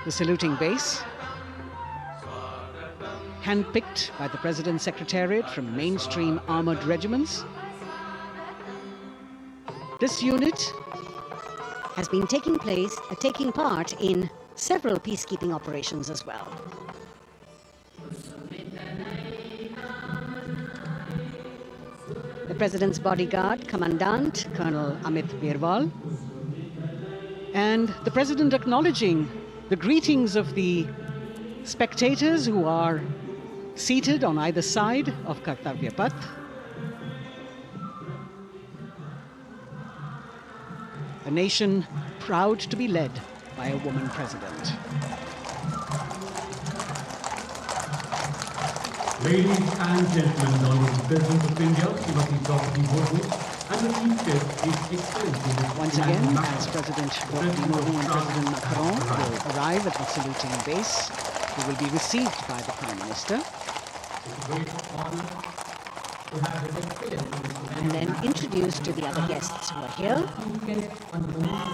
the saluting base, handpicked by the President's Secretariat from mainstream armored regiments. This unit has been taking part in several peacekeeping operations as well. The President's bodyguard, Commandant Colonel Amit Birwal, and the President acknowledging the greetings of the spectators who are seated on either side of Kartavya Path. A nation proud to be led by a woman president. Ladies and gentlemen, the Honourable President of India, Srimati Draupadi Murmu, and the Chief Guest, His Excellency Once again, as President Draupadi Murmu and President Macron will arrive at the saluting base, who will be received by the Prime Minister. It's a great honor to have His Excellency and then introduced to the other guests who are here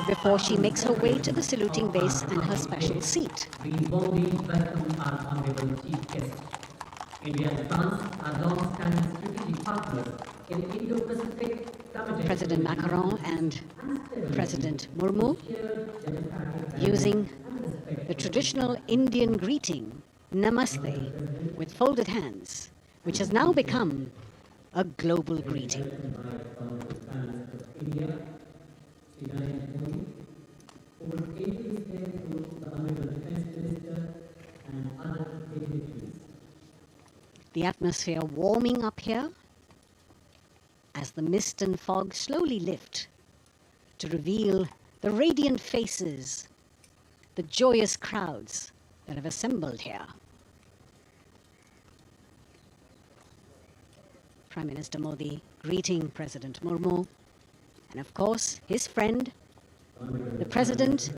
before she makes her way to the saluting base and her special seat. We warmly welcome our Honourable Chief Guest. India and France are long-standing strategic partners in Indo-Pacific. President Macron and President Murmu using the traditional Indian greeting, Namaste, with folded hands, which has now become a global greeting. The atmosphere warming up here as the mist and fog slowly lift to reveal the radiant faces, the joyous crowds that have assembled here. Prime Minister Modi greeting President Murmu, and of course his friend, the President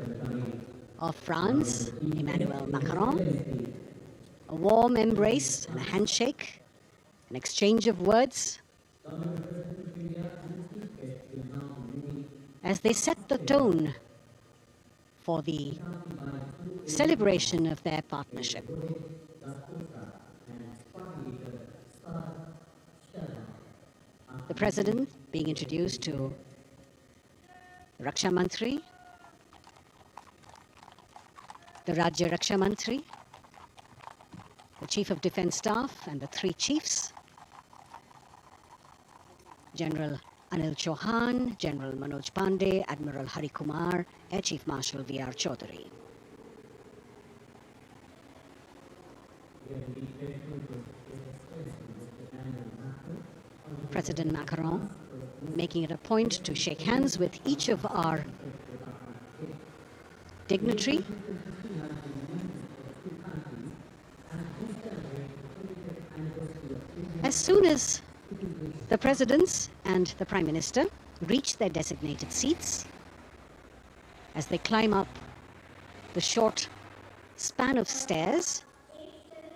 of France, Emmanuel Macron. A warm embrace and a handshake, an exchange of words as they set the tone for the celebration of their partnership. The President being introduced to Raksha Mantri, the Rajya Raksha Mantri, the Chief of Defence Staff and the three chiefs, General Anil Chauhan, General Manoj Pandey, Admiral Hari Kumar, Air Chief Marshal V.R. Chaudhary. President Macron making it a point to shake hands with each of our dignitary. As soon as the presidents and the Prime Minister reach their designated seats, as they climb up the short span of stairs,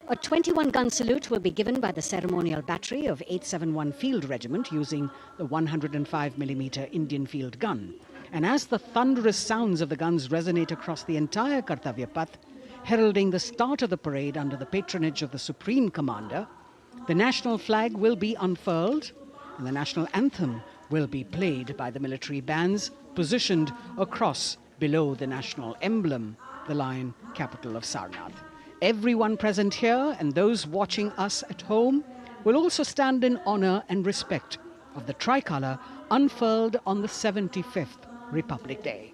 a 21-gun salute will be given by the ceremonial battery of 871 Field Regiment using the 105mm Indian field gun. And as the thunderous sounds of the guns resonate across the entire Kartavya Path, heralding the start of the parade under the patronage of the Supreme Commander, the national flag will be unfurled and the national anthem will be played by the military bands positioned across below the national emblem, the lion capital of Sarnath. Everyone present here and those watching us at home will also stand in honor and respect of the tricolour unfurled on the 75th Republic Day.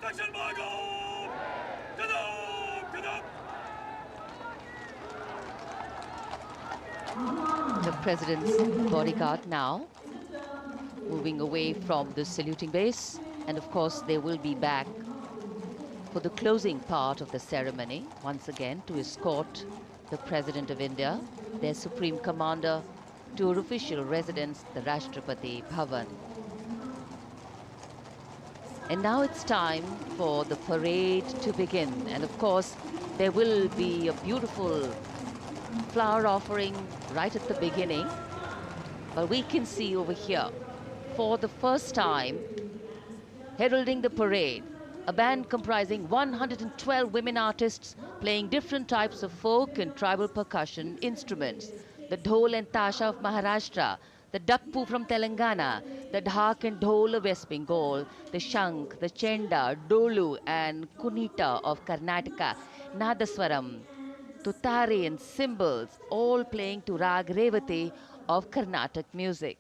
The president's bodyguard now moving away from the saluting base, and of course they will be back for the closing part of the ceremony once again to escort the President of India, their Supreme Commander, to her official residence, the Rashtrapati Bhavan. And now it's time for the parade to begin, and of course there will be a beautiful flower offering right at the beginning. But we can see over here, for the first time, heralding the parade, a band comprising 112 women artists playing different types of folk and tribal percussion instruments. The dhol and tasha of Maharashtra, the dakpu from Telangana, the dhak and dhol of West Bengal, the shank, the chenda, dolu and kunita of Karnataka, nadaswaram, tutari and cymbals, all playing to Rag Revati of Carnatic music.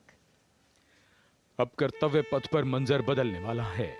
अब कर्तव्य पथ पर मंजर बदलने वाला है।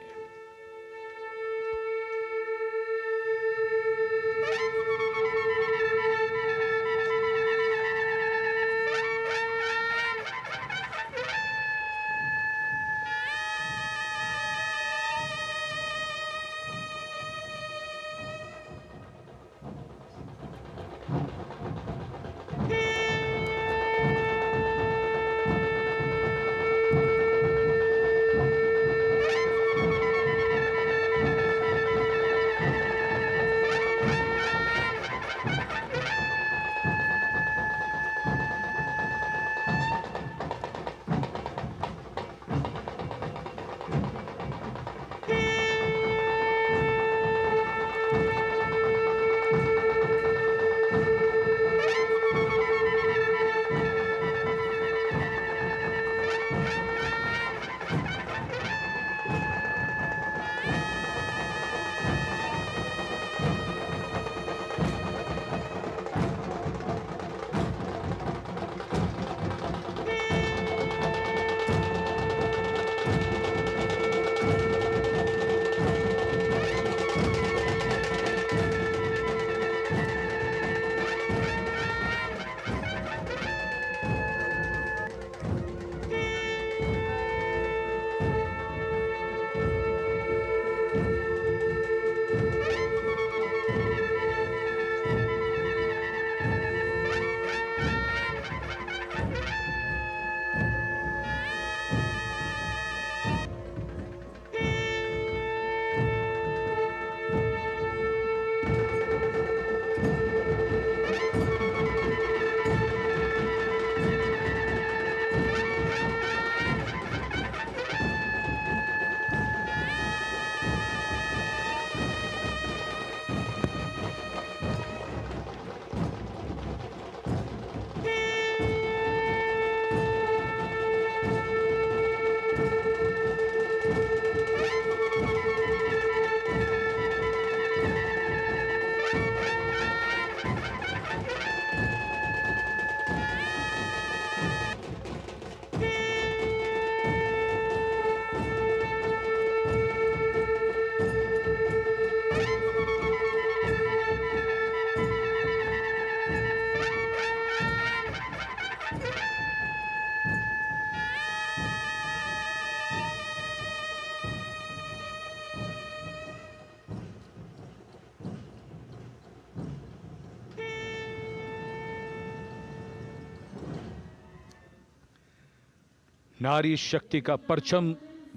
नारी शक्ति का परचम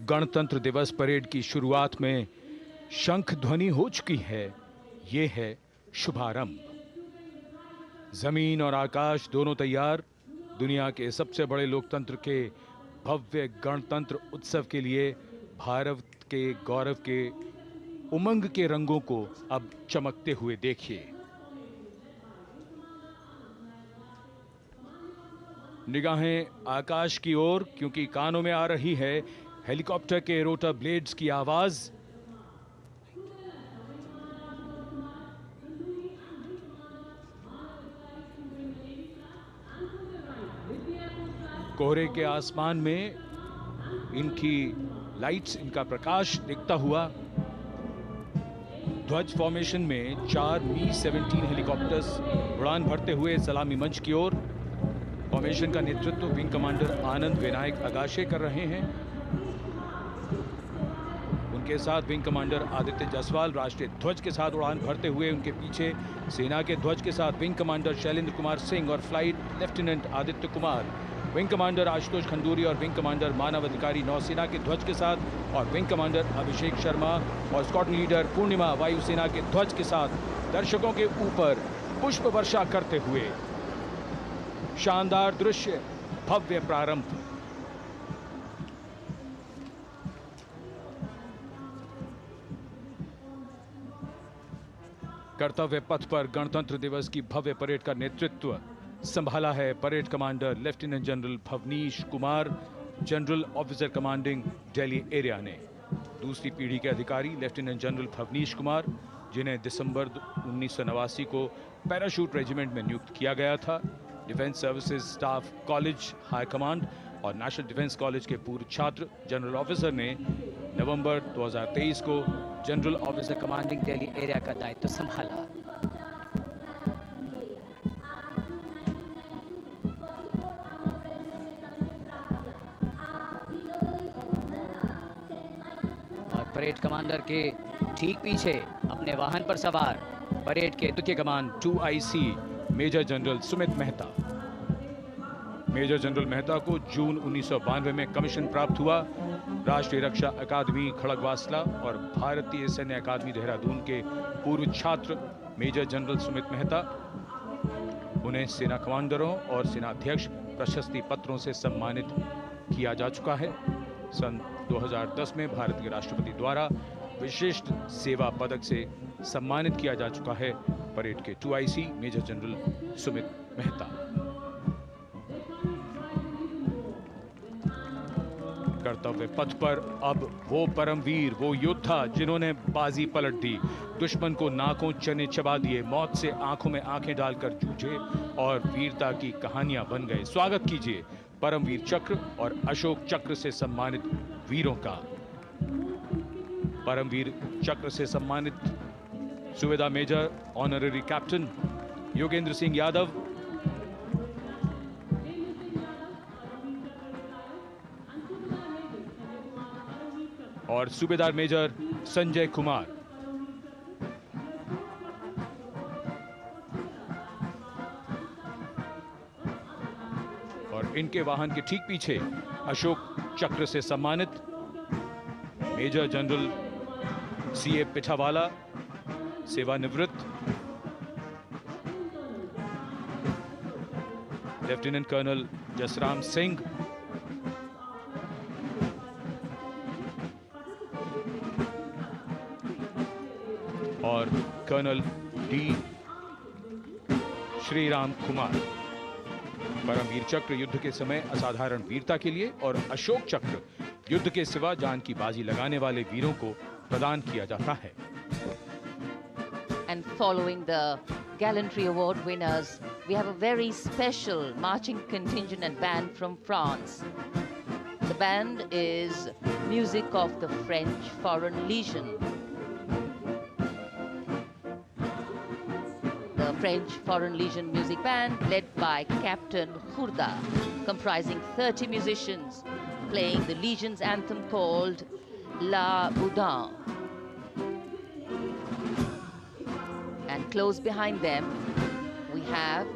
गणतंत्र दिवस परेड की शुरुआत में शंख ध्वनि हो चुकी है। ये है शुभारंभ। जमीन और आकाश दोनों तैयार दुनिया के सबसे बड़े लोकतंत्र के भव्य गणतंत्र उत्सव के लिए भारत के गौरव के उमंग के रंगों को अब चमकते हुए देखिए। निगाहें आकाश की ओर, क्योंकि कानों में आ रही है हेलीकॉप्टर के रोटर ब्लेड्स की आवाज। कोहरे के आसमान में इनकी लाइट्स, इनका प्रकाश दिखता हुआ ध्वज फॉर्मेशन में 4 मी-17 हेलीकॉप्टर्स उड़ान भरते हुए सलामी मंच की ओर। फॉर्मेशन का नेतृत्व विंग कमांडर आनंद विनायक अगाशे कर रहे हैं। उनके साथ विंग कमांडर आदित्य जायसवाल राष्ट्रीय ध्वज के साथ उड़ान भरते हुए। उनके पीछे सेना के ध्वज के साथ विंग कमांडर शैलेंद्र कुमार सिंह और flight lieutenant Aditya Kumar, wing commander Ashutosh Khanduri और विंग कमांडर मानव अधिकारी नौसेना के ध्वज के साथ, और विंग कमांडर अभिषेक शर्मा और स्क्वाड्रन लीडर पूर्णिमा वायुसेना के ध्वज के साथ दर्शकों के ऊपर पुष्प वर्षा करते हुए। शानदार दृश्य, भव्य प्रारंभ। कर्तव्य पथ पर गणतंत्र दिवस की भव्य परेड का नेतृत्व संभाला है parade commander lieutenant general Bhavnish Kumar, general officer commanding Delhi area ने। दूसरी पीढ़ी के अधिकारी लेफ्टिनेंट जनरल भवनीश कुमार, जिन्हें दिसंबर 1989 को पैराशूट रेजिमेंट में नियुक्त किया गया था। Defence services staff college high command और नेशनल डिफेंस कॉलेज के पूर्व छात्र जनरल ऑफिसर ने नवंबर 2023 को general officer commanding Delhi area का दायित्व संभाला। और परेड कमांडर के ठीक पीछे अपने वाहन पर सवार परेड के द्वितीय कमान 2IC major general Sumit Mehta. Major general Mehta को जून 1992 में कमीशन प्राप्त हुआ। राष्ट्रीय रक्षा अकादमी खड़गवासला और भारतीय सैन्य अकादमी देहरादून के पूर्व छात्र मेजर जनरल सुमित मेहता। उन्हें सेना कमांडरों और सेनाध्यक्ष प्रशस्ति पत्रों से सम्मानित किया जा चुका है। सन 2010 में भारत के राष्ट्रपति द्वारा विशिष्ट सेवा पदक से सम्मानित किया जा चुका है परेड के 2IC major general Sumit Mehta. कर्तव्य पथ पर अब वो परमवीर, वो योद्धा जिन्होंने बाजी पलट दी, दुश्मन को नाकों चने चबा दिए, मौत से आंखों में आंखें डालकर जूझे और वीरता की कहानियां बन गए। स्वागत कीजिए परमवीर चक्र और अशोक चक्र से सम्मानित वीरों का। परमवीर चक्र से सम्मानित सुवेदा major honorary captain Yogendra Singh Yadav, और सूबेदार मेजर संजय कुमार। और इनके वाहन के ठीक पीछे अशोक चक्र से सम्मानित मेजर जनरल CA पिठावाला, सेवानिवृत्त, लेफ्टिनेंट कर्नल जसराम सिंह, और कर्नल D श्रीराम कुमार। परमवीर चक्र युद्ध के समय असाधारण वीरता के लिए और अशोक चक्र युद्ध के सिवा जान की बाजी लगाने वाले वीरों को प्रदान किया जाता है। And following the Gallantry Award winners, we have a very special marching contingent and band from France. The band is music of the French Foreign Legion. The French Foreign Legion music band led by Captain Khurda, comprising 30 musicians, playing the Legion's anthem called La Boudin. And close behind them, we have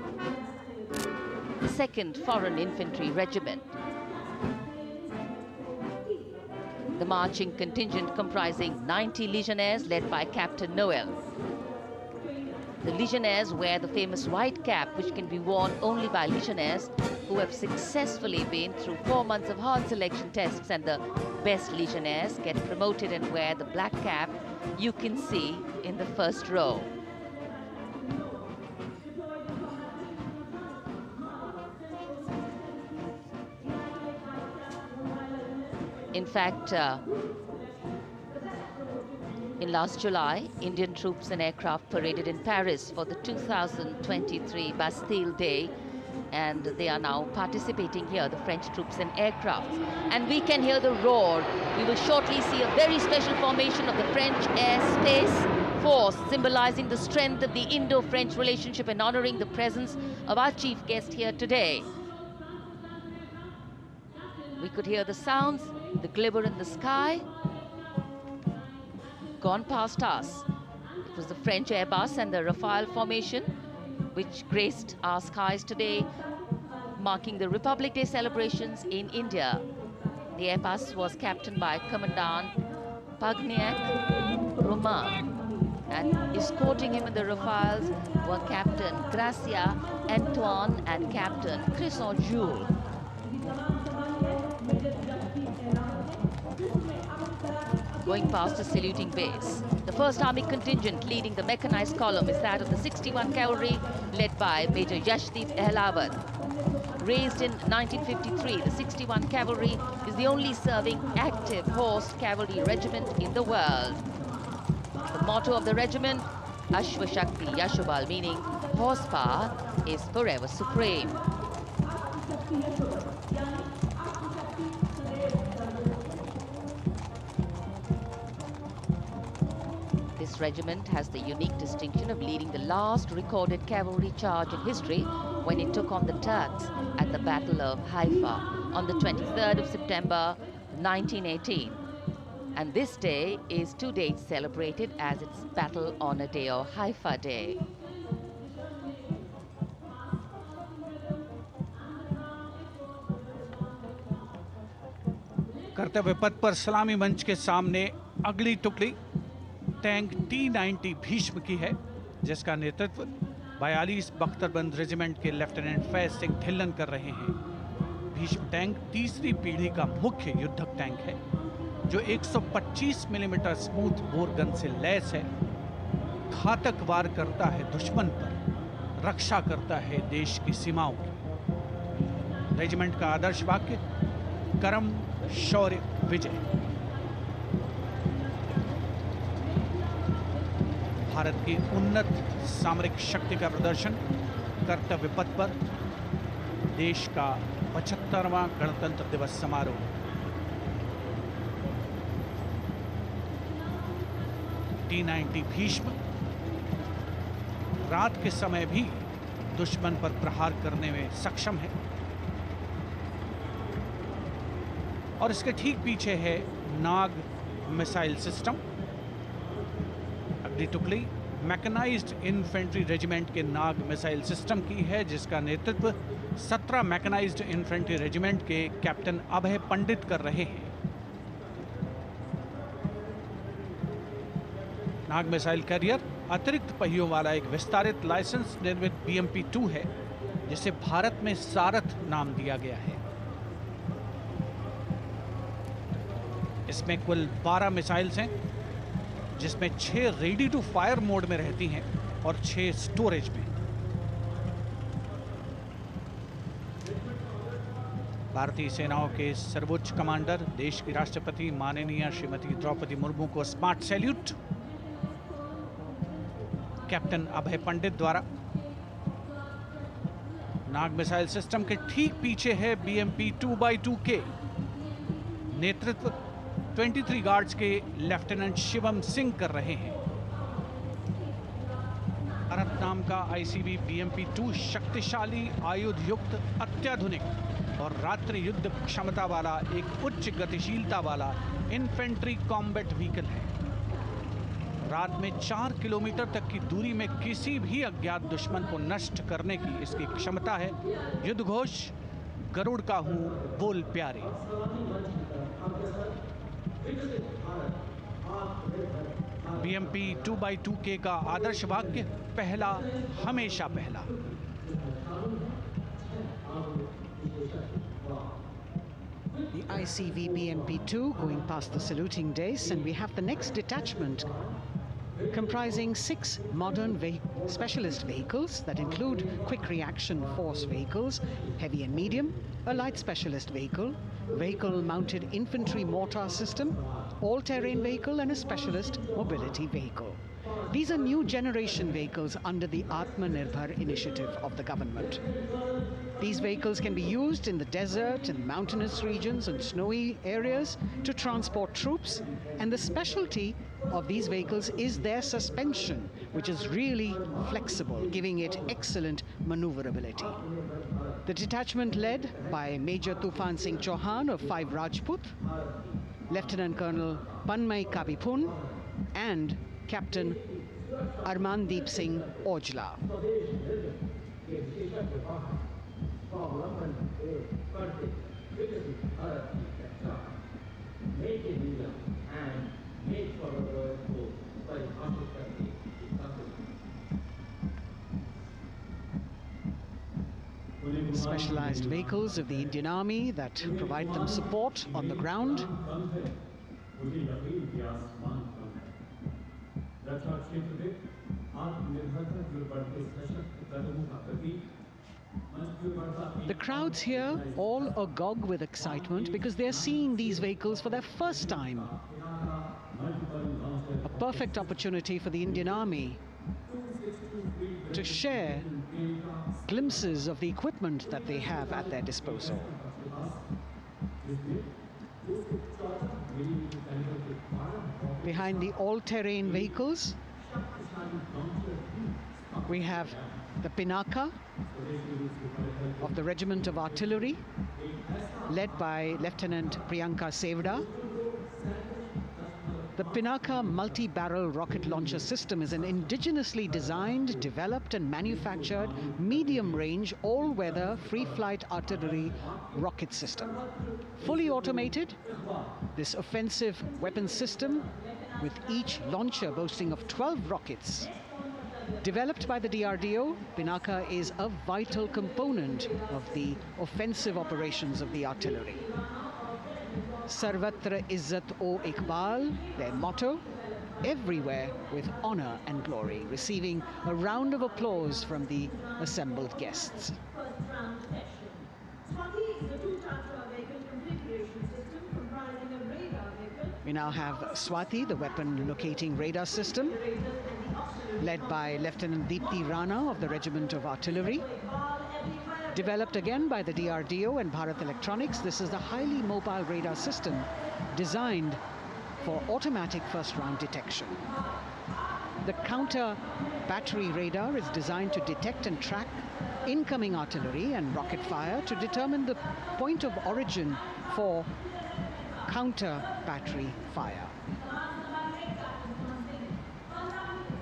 the 2nd Foreign Infantry Regiment. The marching contingent comprising 90 Legionnaires led by Captain Noel. The Legionnaires wear the famous white cap, which can be worn only by Legionnaires who have successfully been through 4 months of hard selection tests, and the best Legionnaires get promoted and wear the black cap you can see in the first row. In fact, in last July, Indian troops and aircraft paraded in Paris for the 2023 Bastille Day, and they are now participating here, the French troops and aircrafts. And we can hear the roar. We will shortly see a very special formation of the French Air Space force, symbolizing the strength of the Indo-French relationship and honoring the presence of our chief guest here today. We could hear the sounds, the glimmer in the sky, gone past us. It was the French Airbus and the Rafale formation which graced our skies today, marking the Republic Day celebrations in India. The Airbus was captained by Commandant Pagniak Roman, and escorting him in the Rafales were Captain Gracia Antoine and Captain Crisson Jules. Going past the saluting base. The 1st Army contingent leading the mechanized column is that of the 61 Cavalry, led by Major Yashdeep Ehlawat. Raised in 1953, the 61 Cavalry is the only serving active horse cavalry regiment in the world. The motto of the regiment, Ashwa Shakti Yashobal, meaning horsepower is forever supreme. This regiment has the unique distinction of leading the last recorded cavalry charge in history when it took on the Turks at the Battle of Haifa on the 23rd of September 1918. And this day is to date celebrated as its Battle Honor Day or Haifa Day. कर्तव्य पथ पर सलामी मंच के सामने अगली टुकड़ी tank T-90 Bhishma की है, जिसका नेतृत्व 42 बख्तरबंद रेजिमेंट के लेफ्टिनेंट फैज सिंह ढिल्लन कर रहे हैं। भीष्म टैंक तीसरी पीढ़ी का मुख्य युद्धक टैंक है, जो 125 मिलीमीटर स्मूथ बोर गन से लैस है, घातक वार करता है दुश्मन पर, रक्षा करता है देश की सीमाओं की। रेजिमेंट का आदर्श वाक्य कर्म शौर्य विजय। भारत की उन्नत सामरिक शक्ति का प्रदर्शन कर्तव्य पथ पर देश का 75वां गणतंत्र दिवस समारोह। T-90 भीष्म रात के समय भी दुश्मन पर प्रहार करने में सक्षम है और इसके ठीक पीछे है नाग मिसाइल सिस्टम। अगली टुकड़ी मैकेनाइज्ड इन्फेंट्री रेजिमेंट के नाग मिसाइल सिस्टम की है, जिसका नेतृत्व 17 मैकेनाइज्ड इन्फेंट्री रेजिमेंट के कैप्टन अभय पंडित कर रहे हैं। नाग मिसाइल कैरियर अतिरिक्त पहियों वाला एक विस्तारित लाइसेंस निर्मित BMP-2 है, जिसे भारत में सारथ नाम दिया गया है। इसमें कुल 12 मिसाइल्स हैं, जिसमें 6 रेडी टू फायर मोड में रहती हैं और 6 स्टोरेज में। भारतीय सेनाओं के सर्वोच्च कमांडर देश की राष्ट्रपति माननीय श्रीमती द्रौपदी मुर्मू को स्मार्ट सैल्यूट कैप्टन अभय पंडित द्वारा। नाग मिसाइल सिस्टम के ठीक पीछे है BMP-2x2K। नेतृत्व 23 गार्ड्स के लेफ्टिनेंट शिवम सिंह कर रहे हैं। भारत नाम का ICV BMP-2 शक्तिशाली आयुध युक्त अत्याधुनिक और रात्रि युद्ध क्षमता वाला एक उच्च गतिशीलता वाला इन्फेंट्री कॉम्बैट व्हीकल है। रात में 4 किलोमीटर तक की दूरी में किसी भी अज्ञात दुश्मन को नष्ट करने की इसकी क्षमता है। युद्ध घोष गरुड़ का हूं बोल प्यारे। BMP-2x2K का आदर्श वाक्य पहला हमेशा पहला। The ICV BMP-2 going past the saluting days, and we have the next detachment comprising 6 modern specialist vehicles that include quick reaction force vehicles, heavy and medium, a light specialist vehicle, vehicle-mounted infantry mortar system, all-terrain vehicle, and a specialist mobility vehicle. These are new generation vehicles under the Atmanirbhar initiative of the government. These vehicles can be used in the desert and mountainous regions and snowy areas to transport troops, and the specialty of these vehicles is their suspension, which is really flexible, giving it excellent maneuverability. The detachment led by Major Tufan Singh Chauhan of 5 Rajput, Lieutenant Colonel Panmay Kabipun, and Captain Armandeep Singh Ojla. Specialized vehicles of the Indian Army that provide them support on the ground. The crowds here all agog with excitement because they're seeing these vehicles for their first time. A perfect opportunity for the Indian Army to share glimpses of the equipment that they have at their disposal. Behind the all-terrain vehicles, we have the Pinaka of the Regiment of Artillery, led by Lieutenant Priyanka Sevda. The Pinaka multi-barrel rocket launcher system is an indigenously designed, developed and manufactured medium-range, all-weather, free-flight artillery rocket system. Fully automated, this offensive weapon system, with each launcher boasting of 12 rockets, developed by the DRDO, Pinaka is a vital component of the offensive operations of the artillery. Sarvatra Izzat o Iqbal, their motto, everywhere with honor and glory, receiving a round of applause from the assembled guests. We now have Swati, the weapon locating radar system, led by Lieutenant Deepthi Rana of the Regiment of Artillery. Developed again by the DRDO and Bharat Electronics, this is the highly mobile radar system designed for automatic first-round detection. The counter battery radar is designed to detect and track incoming artillery and rocket fire to determine the point of origin for counter battery fire.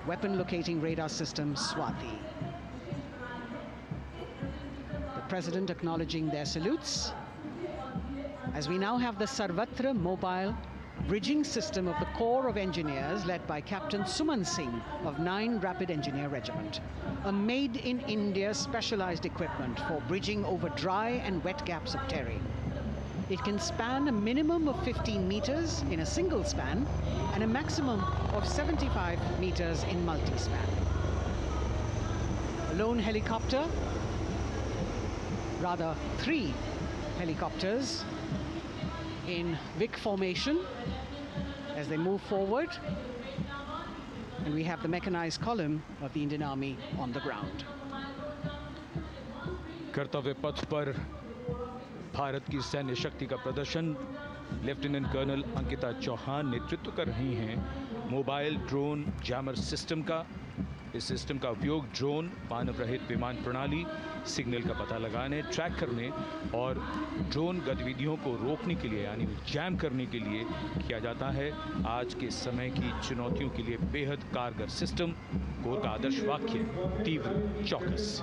Weapon locating radar system Swati. The President acknowledging their salutes, as we now have the Sarvatra mobile bridging system of the Corps of Engineers, led by Captain Suman Singh of 9 Rapid Engineer Regiment, a made-in-India specialized equipment for bridging over dry and wet gaps of terrain. It can span a minimum of 15 meters in a single span and a maximum of 75 meters in multi-span. A lone helicopter, rather 3 helicopters in Vic formation as they move forward, and we have the mechanized column of the Indian Army on the ground. कर्तव्य पथ पर भारत की सैन्य शक्ति का प्रदर्शन lieutenant colonel Ankita Chauhan नेतृत्व कर रही हैं मोबाइल ड्रोन जैमर सिस्टम का। इस सिस्टम का उपयोग ड्रोन, मानव रहित विमान प्रणाली, सिग्नल का पता लगाने, ट्रैक करने और ड्रोन गतिविधियों को रोकने के लिए यानी जैम करने के लिए किया जाता है। आज के समय की चुनौतियों के लिए बेहद कारगर सिस्टम। कोर का आदर्श वाक्य तीव्र चौकस।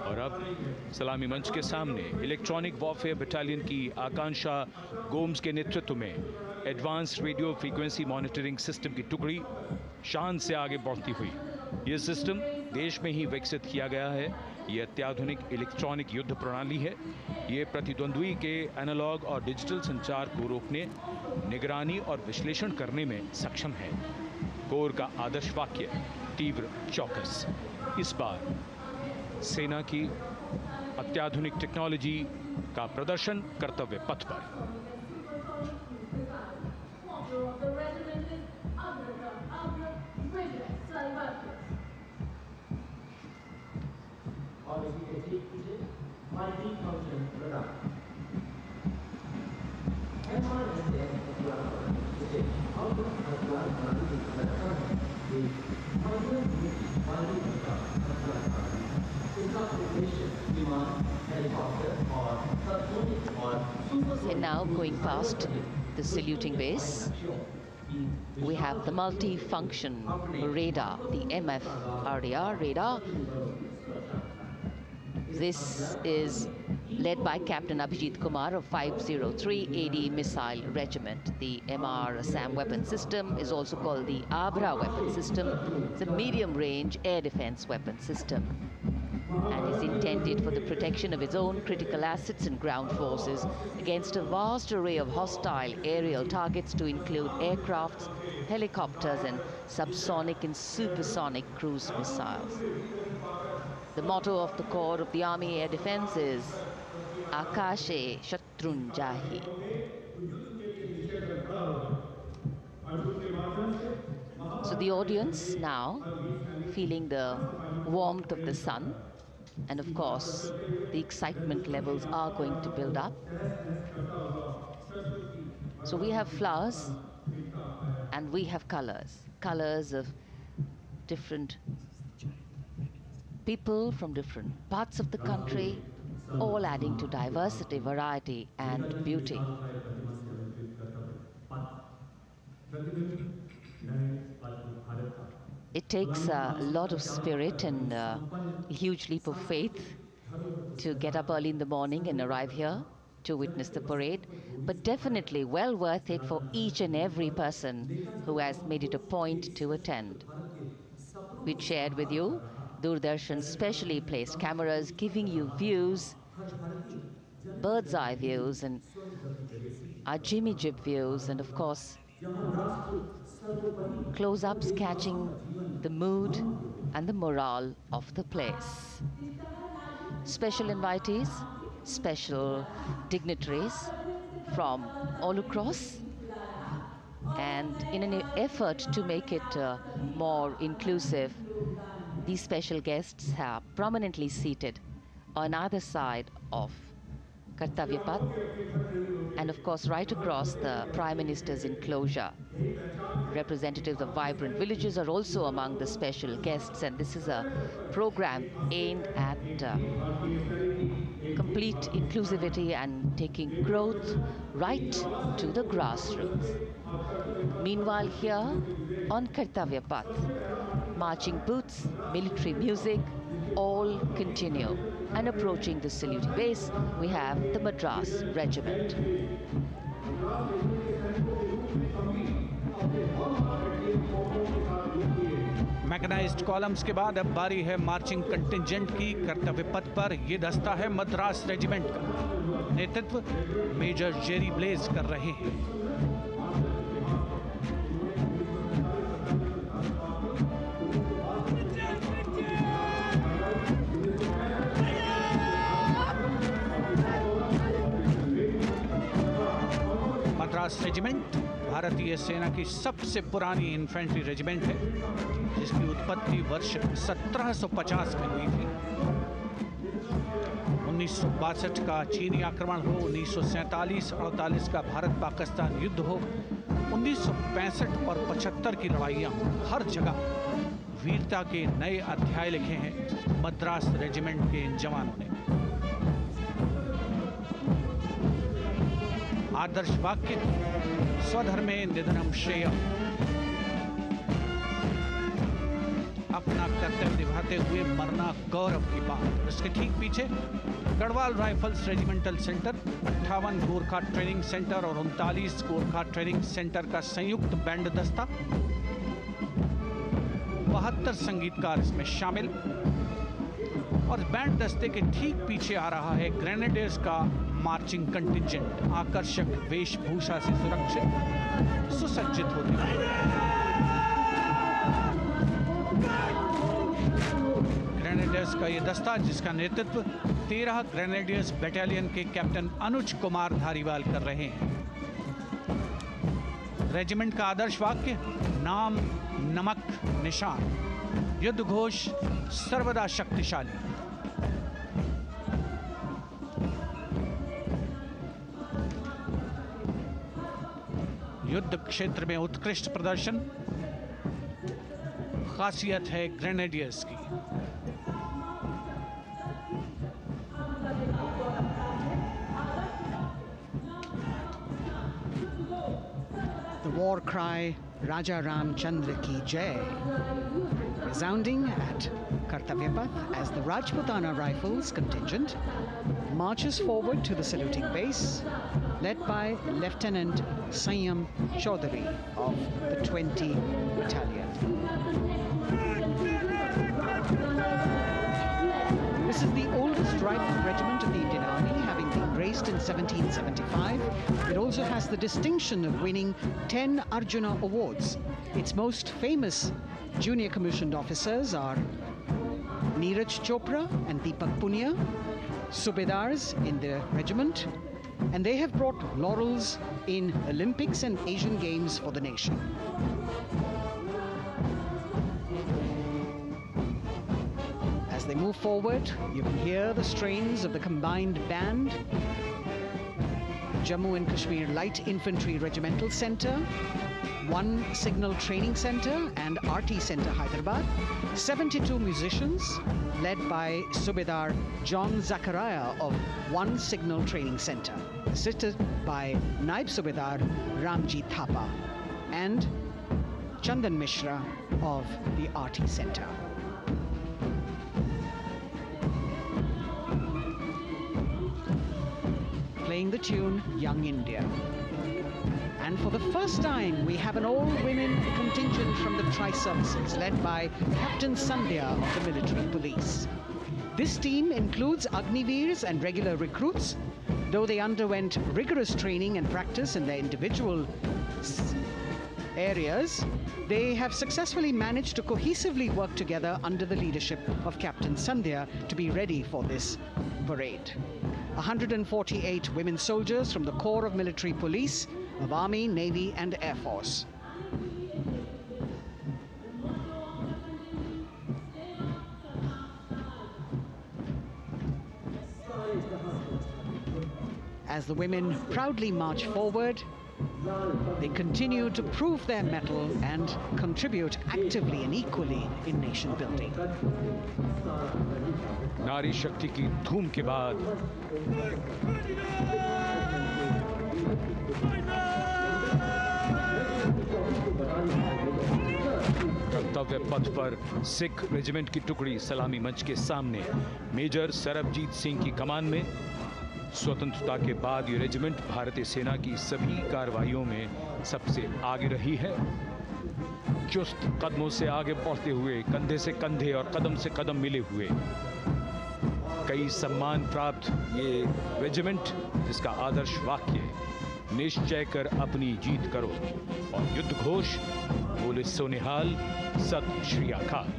और अब सलामी मंच के सामने इलेक्ट्रॉनिक वॉरफेयर बटालियन की आकांक्षा गोम्स के नेतृत्व में advance radio frequency monitoring system की टुकड़ी शान से आगे बढ़ती हुई। यह सिस्टम देश में ही विकसित किया गया है। यह अत्याधुनिक इलेक्ट्रॉनिक युद्ध प्रणाली है। ये प्रतिद्वंद्वी के एनालॉग और डिजिटल संचार को रोकने, निगरानी और विश्लेषण करने में सक्षम है। कोर का आदर्श वाक्य तीव्र चौकस। इस बार सेना की अत्याधुनिक टेक्नोलॉजी का प्रदर्शन कर्तव्य पथ पर। And now going past the saluting base, we have the multi-function radar, the MFRDR radar. This is led by Captain Abhijit Kumar of 503 AD Missile Regiment. The MR SAM weapon system is also called the Abra weapon system. It's a medium-range air defense weapon system and is intended for the protection of its own critical assets and ground forces against a vast array of hostile aerial targets to include aircrafts, helicopters, and subsonic and supersonic cruise missiles. The motto of the Corps of the Army Air Defense is Akashe Shatrun Jahi. So the audience now feeling the warmth of the sun, and of course the excitement levels are going to build up. So we have flowers and we have colors of different people from different parts of the country, all adding to diversity, variety, and beauty. It takes a lot of spirit and a huge leap of faith to get up early in the morning and arrive here to witness the parade, but definitely well worth it for each and every person who has made it a point to attend. We shared with you Doordarshan's specially placed cameras giving you views, bird's eye views, and our Jimmy Jib views, and of course close-ups catching the mood and the morale of the place. Special invitees, special dignitaries from all across, and in an effort to make it more inclusive, these special guests are prominently seated on either side of Kartavya Path, and of course right across the Prime Minister's enclosure. Representatives of vibrant villages are also among the special guests, and this is a program aimed at complete inclusivity and taking growth right to the grassroots. Meanwhile, here on Kartavya Path, marching boots, military music, all continue. And approaching the saluting base, we have the Madras Regiment. Mechanised columns के बाद अब बारी है marching contingent की। कर्तव्य पथ पर ये दस्ता है मद्रास रेजिमेंट का। नेतृत्व मेजर जेरी ब्लेज कर रहे हैं। मद्रास रेजिमेंट भारतीय सेना की सबसे पुरानी इन्फेंट्री रेजिमेंट है, जिसकी उत्पत्ति वर्ष 1750 में हुई थी। 1962 का चीनी आक्रमण हो, 1947-48 का भारत पाकिस्तान युद्ध हो, 1965 और 75 की लड़ाइयाँ हो, हर जगह वीरता के नए अध्याय लिखे हैं मद्रास रेजिमेंट के इन जवानों ने। आदर्श वाक्य स्वधर्मे निधनम श्रेय, अपना कर्तव्य निभाते हुए मरना गौरव की बात। इसके ठीक पीछे Garhwal rifles regimental centre, 58 Gorkha training centre और 39 गोरखा ट्रेनिंग सेंटर का संयुक्त बैंड दस्ता, 72 संगीतकार इसमें शामिल। और बैंड दस्ते के ठीक पीछे आ रहा है ग्रेनेडियर्स का मार्चिंग कंटिंजेंट, आकर्षक वेशभूषा से सुरक्षित सुसज्जित होते हुए। ग्रेनेडियर्स का ये दस्ता, जिसका नेतृत्व 13 ग्रेनेडियर्स बटालियन के कैप्टन अनुज कुमार धारीवाल कर रहे हैं। रेजिमेंट का आदर्श वाक्य नाम नमक निशान, युद्ध घोष सर्वदा शक्तिशाली। युद्ध क्षेत्र में उत्कृष्ट प्रदर्शन खासियत है ग्रेनेडियर्स की। The war cry Raja Ram Chandra Ki Jai, resounding at Kartavya Path as the Rajputana Rifles contingent marches forward to the saluting base, led by Lieutenant Sanyam Chaudhary of the 20 Battalion. This is the oldest rifle regiment of the Indian Army, having been raised in 1775. It also has the distinction of winning 10 Arjuna Awards. Its most famous junior commissioned officers are Neeraj Chopra and Deepak Punia, Subedars in the regiment, and they have brought laurels in Olympics and Asian Games for the nation. As they move forward, you can hear the strains of the combined band, Jammu and Kashmir Light Infantry Regimental Centre, 1 Signal Training Centre and RT Centre Hyderabad, 72 musicians led by Subedar John Zachariah of 1 Signal Training Centre, assisted by Naib Subedar Ramji Thapa and Chandan Mishra of the RT Centre. Playing the tune Young India. And for the first time, we have an all-women contingent from the Tri-Services, led by Captain Sandhya of the Military Police. This team includes Agniveers and regular recruits. Though they underwent rigorous training and practice in their individual areas, they have successfully managed to cohesively work together under the leadership of Captain Sandhya to be ready for this parade. 148 women soldiers from the Corps of Military Police of Army, Navy and Air Force. As the women proudly march forward, they continue to prove their mettle and contribute actively and equally in nation building. नारी शक्ति की धूम के बाद कर्तव्य पथ पर Sikh regiment की टुकड़ी सलामी मंच के सामने मेजर सरबजीत सिंह की कमान में। स्वतंत्रता के बाद ये रेजिमेंट भारतीय सेना की सभी कार्रवाइयों में सबसे आगे रही है। चुस्त कदमों से आगे बढ़ते हुए, कंधे से कंधे और कदम से कदम मिले हुए कई सम्मान प्राप्त ये रेजिमेंट, जिसका आदर्श वाक्य निश्चय कर अपनी जीत करो और युद्ध घोष बोले सोनिहाल सत श्री अकाल।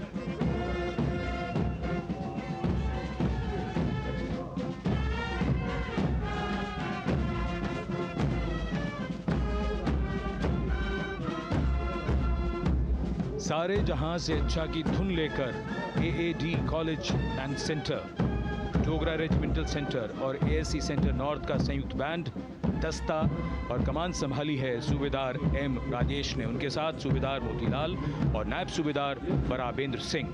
सारे जहां से अच्छा की धुन लेकर AAD college and centre, Dogra regimental centre और एएससी सेंटर नॉर्थ का संयुक्त बैंड, दस्ता और कमान संभाली है सूबेदार एम राजेश ने। उनके साथ सूबेदार मोतीलाल और नायब सूबेदार बराबेंद्र सिंह।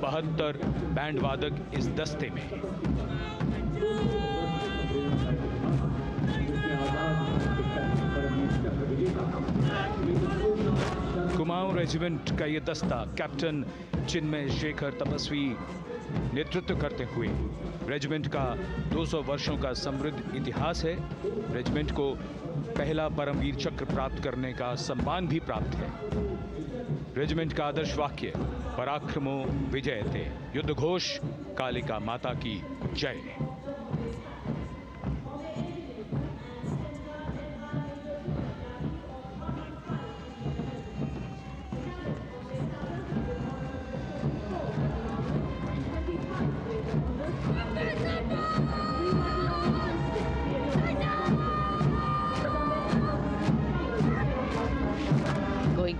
72 बैंड वादक इस दस्ते में। कुमाऊं रेजिमेंट का ये दस्ता कैप्टन चिन्मय शेखर तपस्वी नेतृत्व करते हुए, रेजिमेंट का 200 वर्षों का समृद्ध इतिहास है। रेजिमेंट को पहला परमवीर चक्र प्राप्त करने का सम्मान भी प्राप्त है। रेजिमेंट का आदर्श वाक्य पराक्रमो विजयते, युद्ध घोष कालिका माता की जय।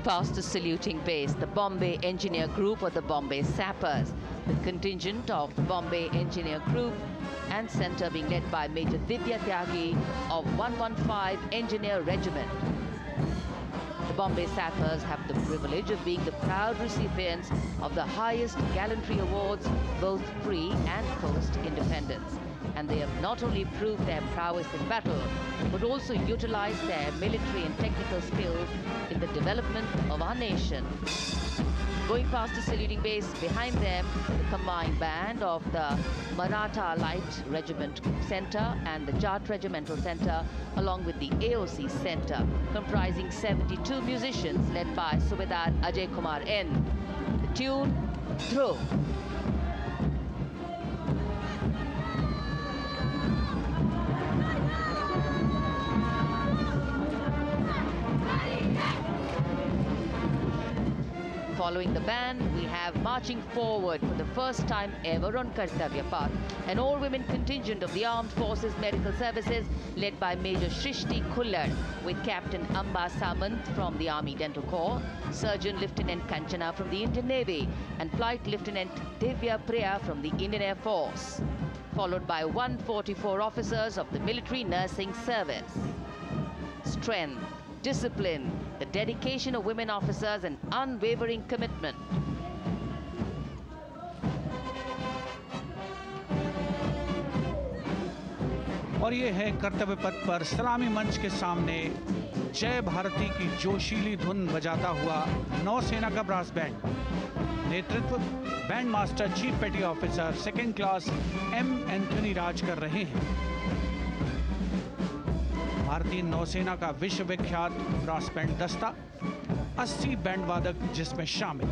Past the saluting base, the Bombay Engineer Group or the Bombay Sappers, the contingent of the Bombay Engineer Group and Centre being led by Major Divya Tyagi of 115 Engineer Regiment. Bombay Sappers have the privilege of being the proud recipients of the highest gallantry awards, both pre and post-independence. And they have not only proved their prowess in battle, but also utilized their military and technical skills in the development of our nation. Going past the saluting base, behind them, the combined band of the Maratha Light Regiment Center and the Jat Regimental Center, along with the AOC Center, comprising 72 musicians led by Subedar Ajay Kumar N. The tune, Dhruv. Following the band, we have marching forward for the first time ever on Kartavya Path, an all-women contingent of the Armed Forces Medical Services led by Major Shrishti Khullar, with Captain Amba Samant from the Army Dental Corps, Surgeon Lieutenant Kanchana from the Indian Navy, and Flight Lieutenant Divya Priya from the Indian Air Force, followed by 144 officers of the Military Nursing Service. Strength, discipline, the dedication of women officers, and unwavering commitment. और ये है कर्तव्य पथ पर सलामी मंच के सामने जय भारती की जोशीली धुन बजाता हुआ नौसेना का ब्रास बैंड। नेतृत्व band master chief petty officer second class M Anthony Raj कर रहे हैं। भारतीय नौसेना का विश्व विख्यात ब्रास बैंड दस्ता, 80 बैंड वादक जिसमें शामिल।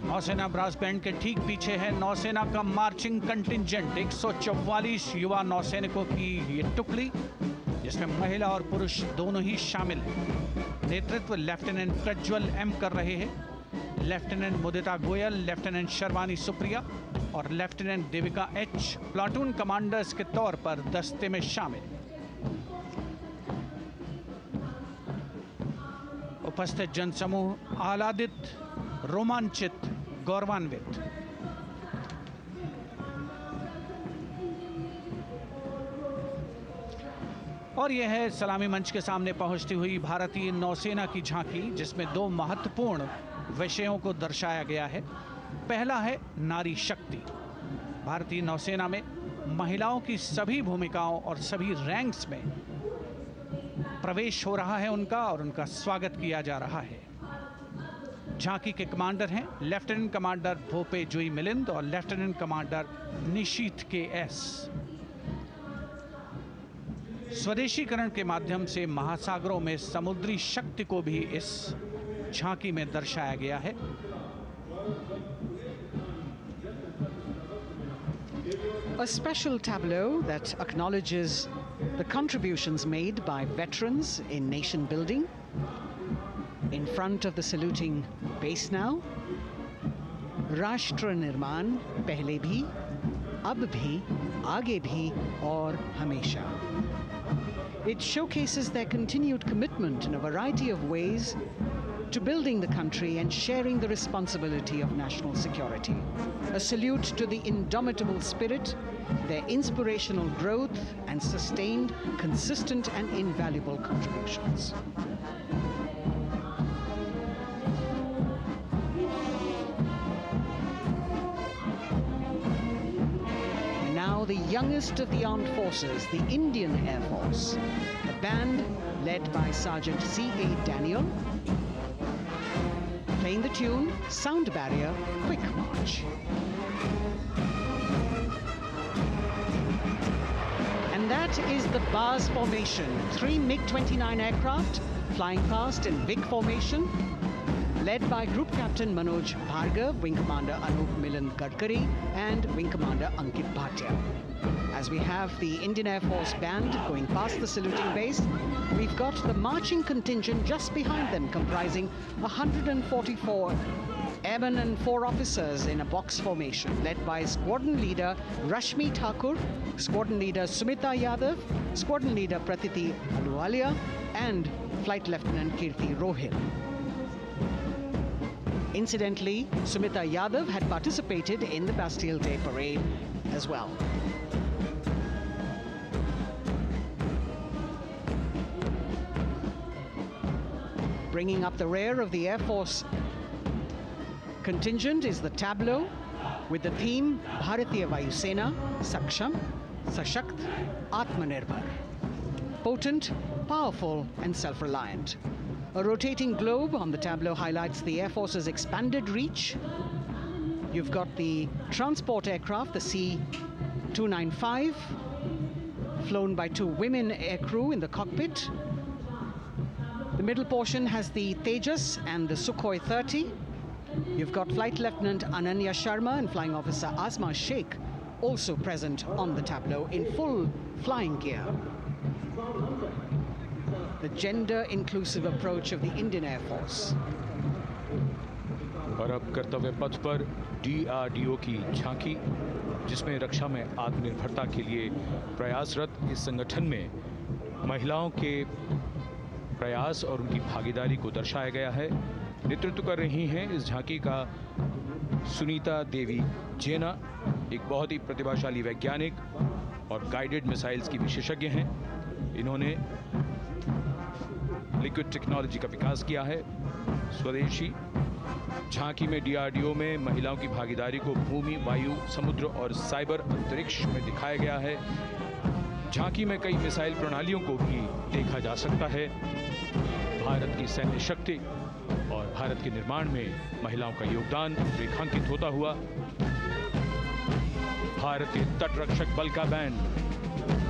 नौसेना ब्रास बैंड के ठीक पीछे है नौसेना का मार्चिंग कंटिंजेंट, 144 युवा नौसैनिकों की ये टुकड़ी, जिसमें महिला और पुरुष दोनों ही शामिल हैं। नेतृत्व लेफ्टिनेंट प्रज्वल एम कर रहे हैं। लेफ्टिनेंट मुदिता गोयल, लेफ्टिनेंट शर्वानी सुप्रिया और lieutenant Devika H platoon commanders के तौर पर दस्ते में शामिल। उपस्थित जनसमूह आह्लादित, रोमांचित, गौरवान्वित। और यह है सलामी मंच के सामने पहुंचती हुई भारतीय नौसेना की झांकी, जिसमें दो महत्वपूर्ण विषयों को दर्शाया गया है। पहला है नारी शक्ति। भारतीय नौसेना में महिलाओं की सभी भूमिकाओं और सभी रैंक्स में प्रवेश हो रहा है उनका, और उनका स्वागत किया जा रहा है। झांकी के कमांडर हैं लेफ्टिनेंट कमांडर भोपे जुई मिलिंद और लेफ्टिनेंट कमांडर निशीथ के एस। स्वदेशीकरण के माध्यम से महासागरों में समुद्री शक्ति को भी इस झांकी में दर्शाया गया है। A special tableau that acknowledges the contributions made by veterans in nation building. In front of the saluting base now, Rashtra Nirman pehle bhi, ab bhi, aage bhi aur hamesha. It showcases their continued commitment in a variety of ways to building the country and sharing the responsibility of national security. A salute to the indomitable spirit, their inspirational growth, and sustained, consistent, and invaluable contributions. And now the youngest of the armed forces, the Indian Air Force, the band led by Sergeant C.A. Daniel, playing the tune Sound Barrier Quick March. And that is the bars formation. 3 MiG-29 aircraft flying past in VIC formation, led by Group Captain Manoj Bhargav, Wing Commander Anup Milan Gadkari, and Wing Commander Ankit Bhatia. As we have the Indian Air Force band going past the saluting base, we've got the marching contingent just behind them, comprising 144 Airmen and 4 officers in a box formation, led by Squadron Leader Rashmi Thakur, Squadron Leader Sumita Yadav, Squadron Leader Pratiti Aluwalia, and Flight Lieutenant Kirti Rohil. Incidentally, Sumita Yadav had participated in the Bastille Day parade as well. Bringing up the rear of the Air Force contingent is the tableau with the theme Bharatiya Vayu Sena, Saksham, Sashakt, Atmanirbhar. Potent, powerful, and self-reliant. A rotating globe on the tableau highlights the Air Force's expanded reach. You've got the transport aircraft, the C-295, flown by 2 women aircrew in the cockpit. The middle portion has the Tejas and the Sukhoi 30. You've got Flight Lieutenant Ananya Sharma and Flying Officer Asma Sheikh also present on the tableau in full flying gear. The gender-inclusive approach of the Indian Air Force. और अब कर्तव्य पथ पर DRDO की झांकी, जिसमें रक्षा में आत्मनिर्भरता के लिए प्रयासरत इस संगठन में महिलाओं के प्रयास और उनकी भागीदारी को दर्शाया गया है। नेतृत्व कर रही हैं इस झांकी का सुनीता देवी जेना, एक बहुत ही प्रतिभाशाली वैज्ञानिक और गाइडेड मिसाइल्स की विशेषज्ञ हैं। इन्होंने लिक्विड टेक्नोलॉजी का विकास किया है, स्वदेशी। झांकी में DRDO में महिलाओं की भागीदारी को भूमि, वायु, समुद्र और साइबर अंतरिक्ष में दिखाया गया है। झांकी में कई मिसाइल प्रणालियों को भी देखा जा सकता है। भारत की सैन्य शक्ति और भारत के निर्माण में महिलाओं का योगदान रेखांकित होता हुआ। भारतीय तटरक्षक बल का बैंड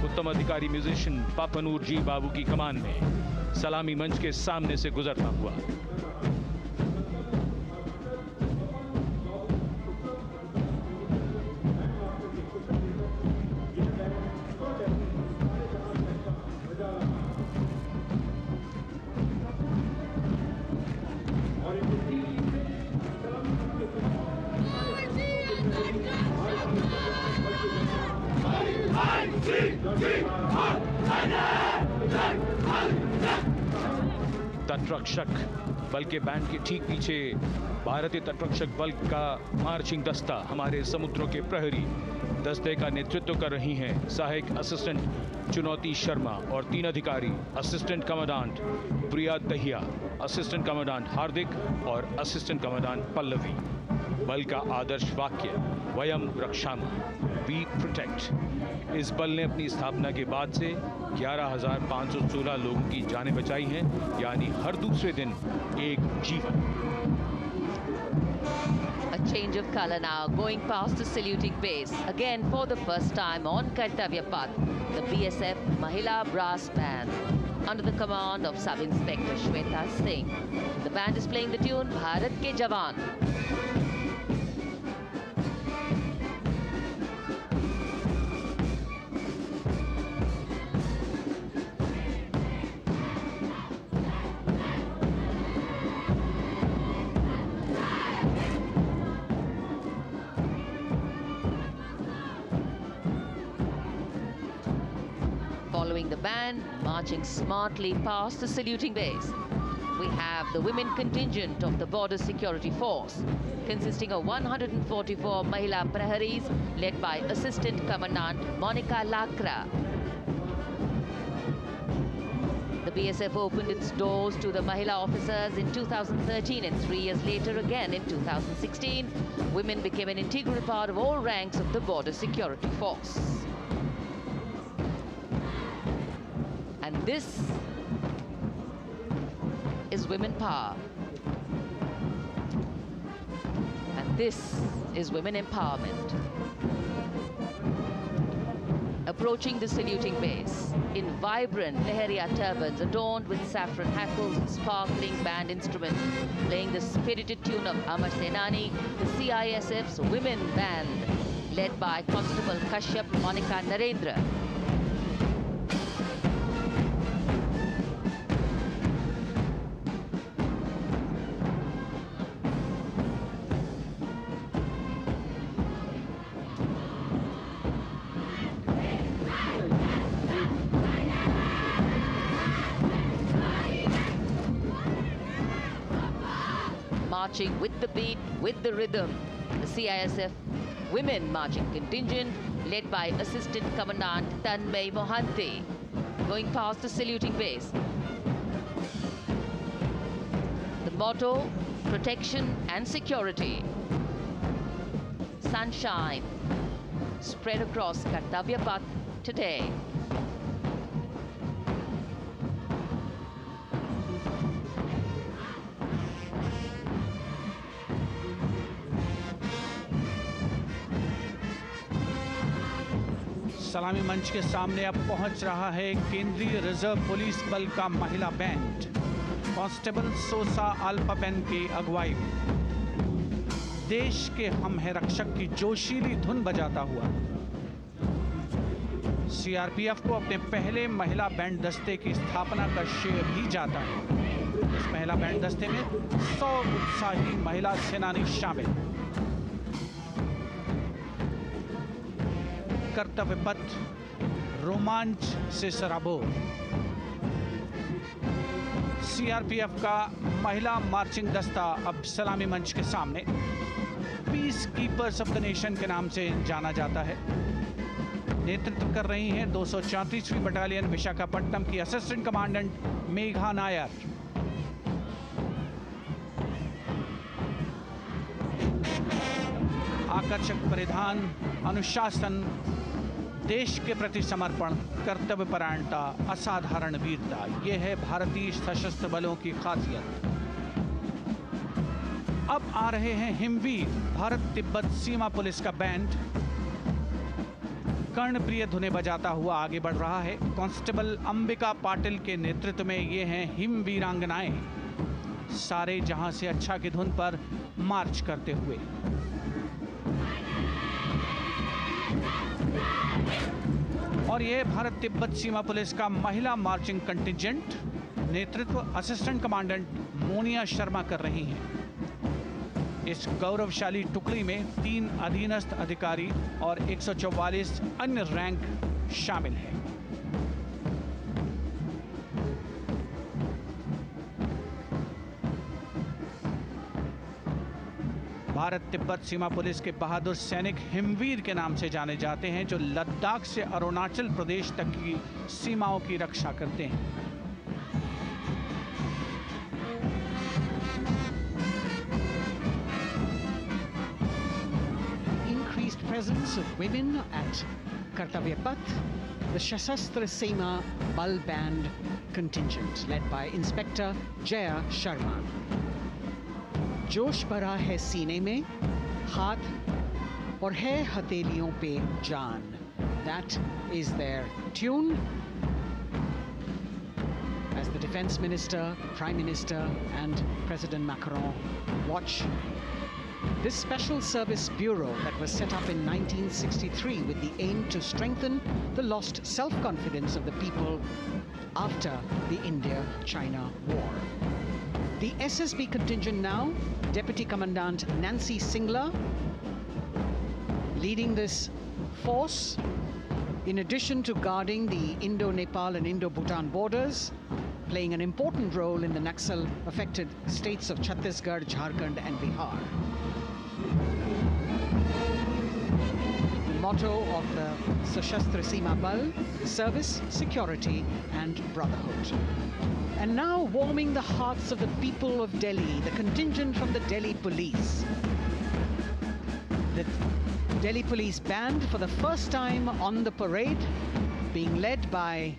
उत्तम अधिकारी म्यूजिशियन पापनूर जी बाबू की कमान में सलामी मंच के सामने से गुजरता हुआ। तटरक्षक बल के बैंड के ठीक पीछे भारतीय तटरक्षक बल का मार्चिंग दस्ता हमारे समुद्रों के प्रहरी दस्ते का नेतृत्व कर रही हैं सहायक असिस्टेंट चुनौती शर्मा और 3 अधिकारी, असिस्टेंट कमांडेंट प्रिया दहिया, असिस्टेंट कमांडेंट हार्दिक और असिस्टेंट कमांडेंट पल्लवी। बल का आदर्श वाक्य वयम रक्षामः, वी प्रोटेक्ट। इस बल ने अपनी स्थापना के बाद से 11,516 लोगों की जानें बचाई हैं, यानी हर दूसरे दिन एक जीवन। A change of color now, going past the saluting base. Again, for the first time on Kartavya Path, the BSF Mahila Brass Band, under the command of Sub-Inspector Shweta Singh. The band is playing the tune Bharat Ke Jawan. Following the band, marching smartly past the saluting base, we have the women contingent of the Border Security Force, consisting of 144 Mahila Praharis, led by Assistant Commandant Monica Lakra. The BSF opened its doors to the Mahila officers in 2013, and 3 years later again in 2016, women became an integral part of all ranks of the Border Security Force. And this is women power. And this is women empowerment. Approaching the saluting base in vibrant Leheria turbans adorned with saffron hackles and sparkling band instruments, playing the spirited tune of Amar Senani, the CISF's women band, led by Constable Kashyap Monica Narendra. marching with the beat, with the rhythm. The CISF women marching contingent led by Assistant Commandant Tanmay Mohanty, going past the saluting base. The motto, protection and security. Sunshine spread across Kartavya Path today. सलामी मंच के सामने अब पहुंच रहा है केंद्रीय reserve police बल का महिला बैंड कांस्टेबल सोसा अल्पापेन की अगुवाई में देश के हम है रक्षक की जोशीली धुन बजाता हुआ सीआरपीएफ को अपने पहले महिला बैंड दस्ते की स्थापना का श्रेय भी जाता है। इस महिला बैंड दस्ते में 100 उत्साही महिला सेनानी शामिल। कर्तव्य पथ रोमांच से सराबोर। सीआरपीएफ का महिला मार्चिंग दस्ता अब सलामी मंच के सामने peace keepers of the nation के नाम से जाना जाता है। नेतृत्व कर रही हैं 234वीं बटालियन विशाखापट्टनम की असिस्टेंट कमांडेंट मेघा नायर। आकर्षक परिधान, अनुशासन, देश के प्रति समर्पण, कर्तव्य परायणता, असाधारण वीरता, ये है भारतीय सशस्त्र बलों की खासियत। अब आ रहे हैं हिमवीर भारत तिब्बत सीमा पुलिस का बैंड कर्णप्रिय धुनें बजाता हुआ आगे बढ़ रहा है। कांस्टेबल अंबिका पाटिल के नेतृत्व में ये हैं हिमवीरांगनाएं, सारे जहां से अच्छा की धुन पर मार्च करते हुए। और यह भारत तिब्बत सीमा पुलिस का महिला मार्चिंग कंटिजेंट, नेतृत्व असिस्टेंट कमांडेंट मोनिया शर्मा कर रही हैं। इस गौरवशाली टुकड़ी में 3 अधीनस्थ अधिकारी और 144 अन्य रैंक शामिल हैं। भारत तिब्बत सीमा पुलिस के बहादुर सैनिक हिमवीर के नाम से जाने जाते हैं, जो लद्दाख से अरुणाचल प्रदेश तक की सीमाओं की रक्षा करते हैं। Increased presence of women at Kartavya Path, the Shasastra Seema Bal Band contingent led by Inspector Jaya Sharma. जोश भरा है सीने में, हाथ और है हथेलियों पे जान. That is their tune. As the Defense Minister, Prime Minister and President Macron watch this Special Service Bureau that was set up in 1963 with the aim to strengthen the lost self-confidence of the people after the India-China war. The SSB contingent now, Deputy Commandant Nancy Singla, leading this force, in addition to guarding the Indo-Nepal and Indo-Bhutan borders, playing an important role in the Naxal-affected states of Chhattisgarh, Jharkhand and Bihar. The motto of the Sashastra Seema Bal, service, security and brotherhood. And now warming the hearts of the people of Delhi, the contingent from the Delhi Police. The Delhi Police Band for the first time on the parade, being led by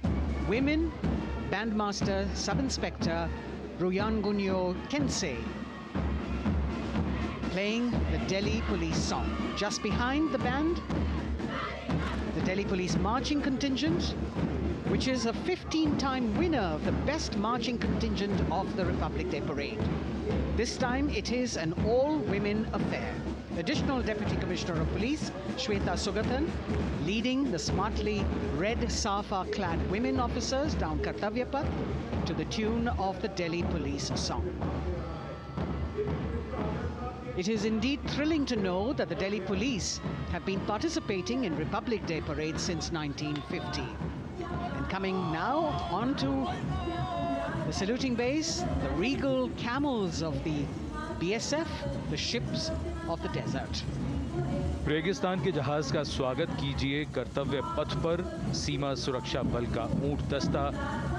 women, Bandmaster Sub-Inspector Ruyangunyo Kensei, playing the Delhi Police song. Just behind the band, the Delhi Police Marching Contingent, which is a 15-time winner of the best marching contingent of the Republic Day Parade. This time it is an all-women affair. Additional Deputy Commissioner of Police, Shweta Sugathan, leading the smartly red safa-clad women officers down Kartavya Path to the tune of the Delhi Police song. It is indeed thrilling to know that the Delhi Police have been participating in Republic Day Parade since 1950. And coming now onto the saluting base, the regal camels of the BSF, the ships of the desert. रेगिस्तान के जहाज का स्वागत कीजिए कर्तव्य पथ पर सीमा सुरक्षा बल का ऊंट दस्ता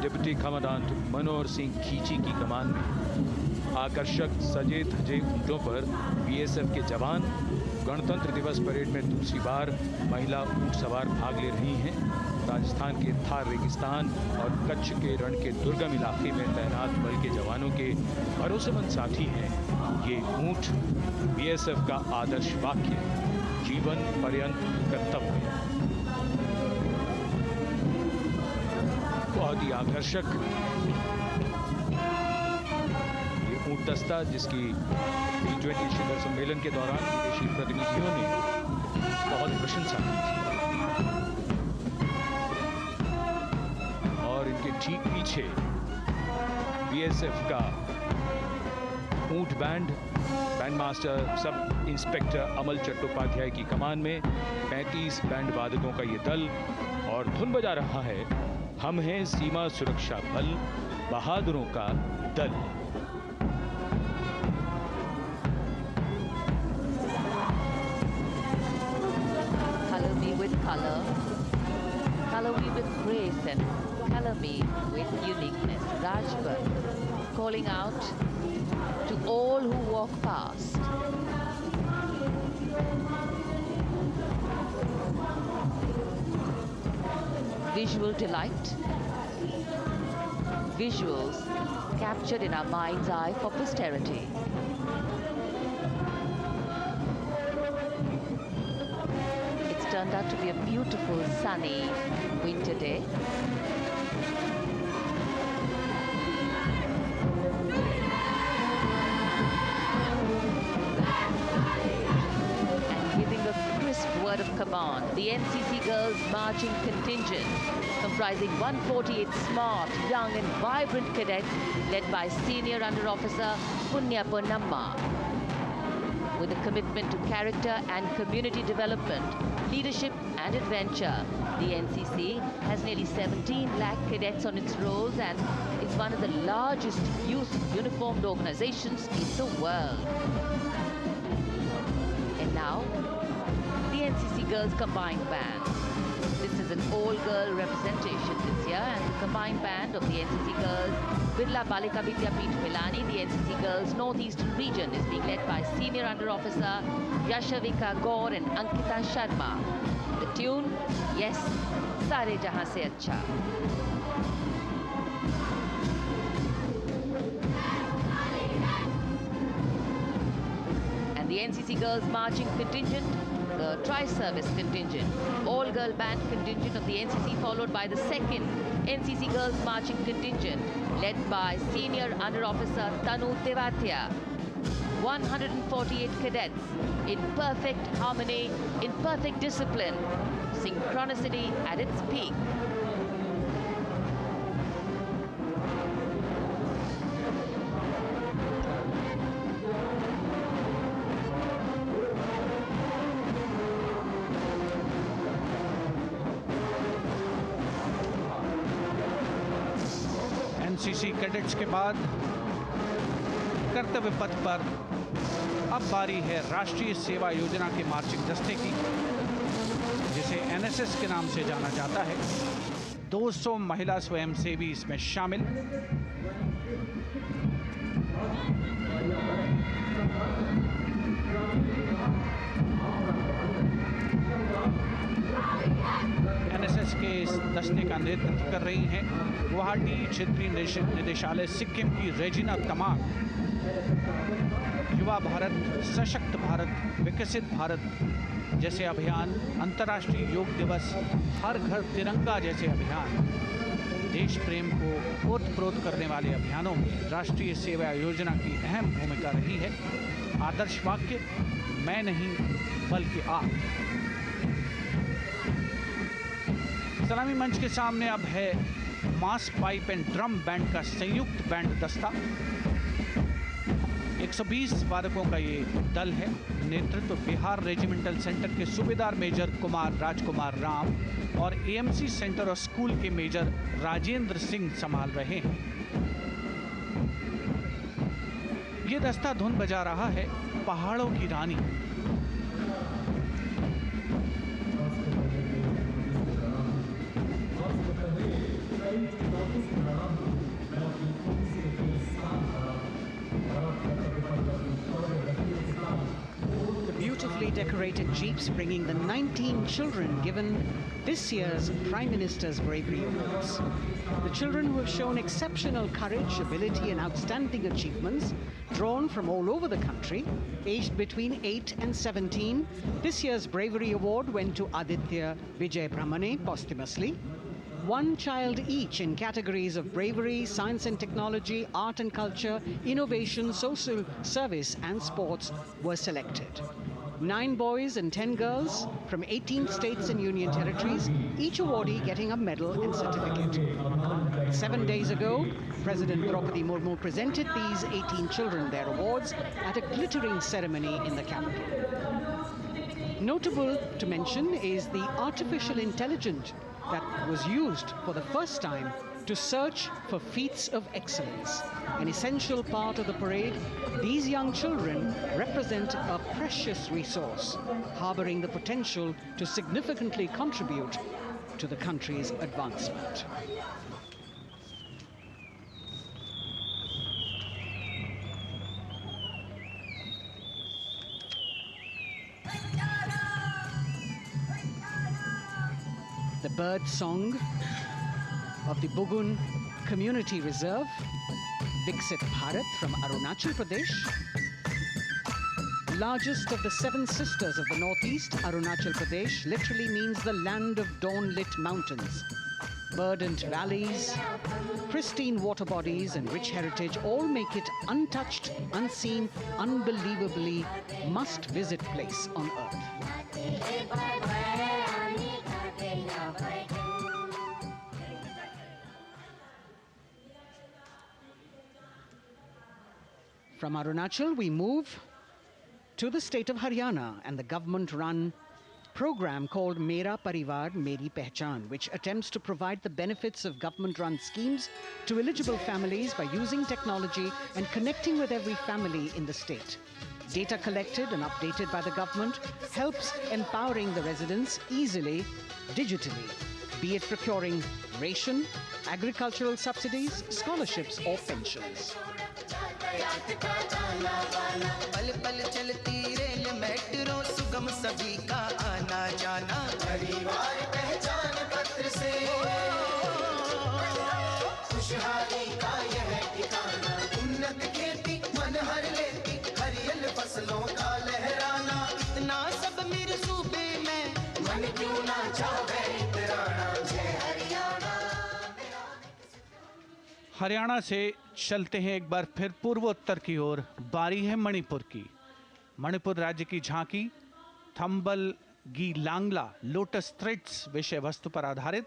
डिप्टी कमांडेंट मनोहर सिंह खींची की कमान में। आकर्षक सजे धजे ऊंटों पर बीएसएफ के जवान। गणतंत्र दिवस परेड में दूसरी बार महिला ऊंट सवार भाग ले रही हैं। राजस्थान के थार रेगिस्तान और कच्छ के रण के दुर्गम इलाके में तैनात बल के जवानों के भरोसेमंद साथी हैं। ये ऊंट बीएसएफ का आदर्श वाक्य, जीवन पर्यंत कर्तव्य। बहुत ही आकर्षक ये ऊंट दस्ता, जिसकी G20 शिखर सम्मेलन के दौरान विदेशी प्रतिनिधियों ने बहुत प्रशंसा की थी। और इनके ठीक पीछे बीएसएफ का ऊंट बैंड मास्टर सब इंस्पेक्टर अमल चट्टोपाध्याय की कमान में 35 बैंड वादकों का ये दल, और धुन बजा रहा है हम हैं सीमा सुरक्षा बल, बहादुरों का दल। Color me with color, color me with grace, and color me with uniqueness. Rajput calling out to all who walk past. Visual delight. Visuals captured in our mind's eye for posterity. It's turned out to be a beautiful sunny winter day. Word of command, the NCC Girls Marching Contingent, comprising 148 smart, young and vibrant cadets led by Senior Under Officer Punya Purnamma. With a commitment to character and community development, leadership and adventure, the NCC has nearly 17 lakh cadets on its rolls and is one of the largest youth uniformed organizations in the world. And now, the NCC Girls Combined Band. This is an all-girl representation this year, and the combined band of the NCC Girls Birla Balika Vidyapeeth Milani, the NCC Girls Northeastern region, is being led by Senior Under Officer Yashavika Gaur and Ankita Sharma. The tune, yes, Sare Jahan Se Acha. And the NCC Girls Marching Contingent, the Tri-Service Contingent, all-girl band contingent of the NCC, followed by the second NCC Girls Marching Contingent, led by Senior Under Officer Tanu Tevatia. 148 cadets in perfect harmony, in perfect discipline, synchronicity at its peak. NCC cadets के बाद कर्तव्य पथ पर अब बारी है राष्ट्रीय सेवा योजना के मार्चिंग दस्ते की, जिसे एनएसएस के नाम से जाना जाता है। 200 महिला स्वयंसेवी इसमें शामिल। एनएसएस के इस दस्ते का नेतृत्व कर रही हैं गुवाहाटी क्षेत्रीय निदेशालय सिक्किम की रेजिना तमांग। युवा भारत, सशक्त भारत, विकसित भारत जैसे अभियान, अंतर्राष्ट्रीय योग दिवस, हर घर तिरंगा जैसे अभियान, देश प्रेम को ओतप्रोत करने वाले अभियानों में राष्ट्रीय सेवा योजना की अहम भूमिका रही है। आदर्श वाक्य, मैं नहीं बल्कि आप। सलामी मंच के सामने अब है मास पाइप एंड ड्रम बैंड का संयुक्त बैंड दस्ता। 120 वादकों का ये दल है। नेतृत्व बिहार रेजिमेंटल सेंटर के सूबेदार मेजर कुमार राजकुमार राम और एएमसी सेंटर और स्कूल के मेजर राजेंद्र सिंह संभाल रहे हैं। ये दस्ता धुन बजा रहा है पहाड़ों की रानी। Beautifully decorated jeeps bringing the 19 children given this year's Prime Minister's Bravery Awards. The children who have shown exceptional courage, ability and outstanding achievements, drawn from all over the country, aged between 8 and 17. This year's Bravery Award went to Aditya Vijay Brahmane posthumously. One child each in categories of bravery, science and technology, art and culture, innovation, social service and sports were selected. 9 boys and 10 girls from 18 states and union territories, each awardee getting a medal and certificate. 7 days ago, President Draupadi Murmu presented these 18 children their awards at a glittering ceremony in the capital. Notable to mention is the artificial intelligence that was used for the first time to search for feats of excellence. An essential part of the parade, these young children represent a precious resource, harboring the potential to significantly contribute to the country's advancement. The bird song of the Bugun Community Reserve, Viksit Bharat from Arunachal Pradesh. Largest of the 7 sisters of the Northeast, Arunachal Pradesh literally means the land of dawn-lit mountains. Verdant valleys, pristine water bodies and rich heritage all make it untouched, unseen, unbelievably must-visit place on earth. From Arunachal, we move to the state of Haryana and the government-run program called Mera Parivar Meri Pehchan, which attempts to provide the benefits of government-run schemes to eligible families by using technology and connecting with every family in the state. Data collected and updated by the government helps empowering the residents easily, digitally, be it procuring ration, agricultural subsidies, scholarships or pensions. पल पल चलती rail metro सुगम सभी का आना जाना परिवार पहचान पत्र से खुशहाली का यह ठिकाना उन्नत खेती मन हर लेती हरियल फसलों का लहराना इतना सब मेरे सूबे में मन क्यों ना चाहे इतराना जय हरियाणा। हरियाणा से चलते हैं एक बार फिर पूर्वोत्तर की ओर। बारी है मणिपुर की। मणिपुर राज्य की झांकी थंबल गी लांगला लोटस थ्रेड्स विषय वस्तु पर आधारित।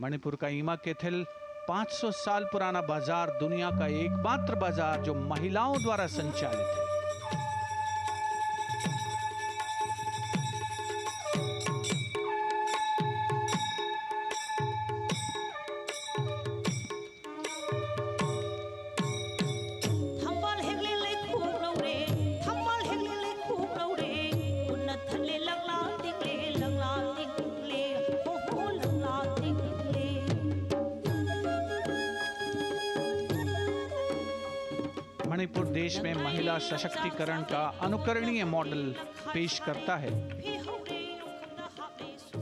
मणिपुर का ईमा केथिल 500 साल पुराना बाजार दुनिया का एकमात्र बाजार जो महिलाओं द्वारा संचालित है। मणिपुर देश में महिला सशक्तिकरण का अनुकरणीय मॉडल पेश करता है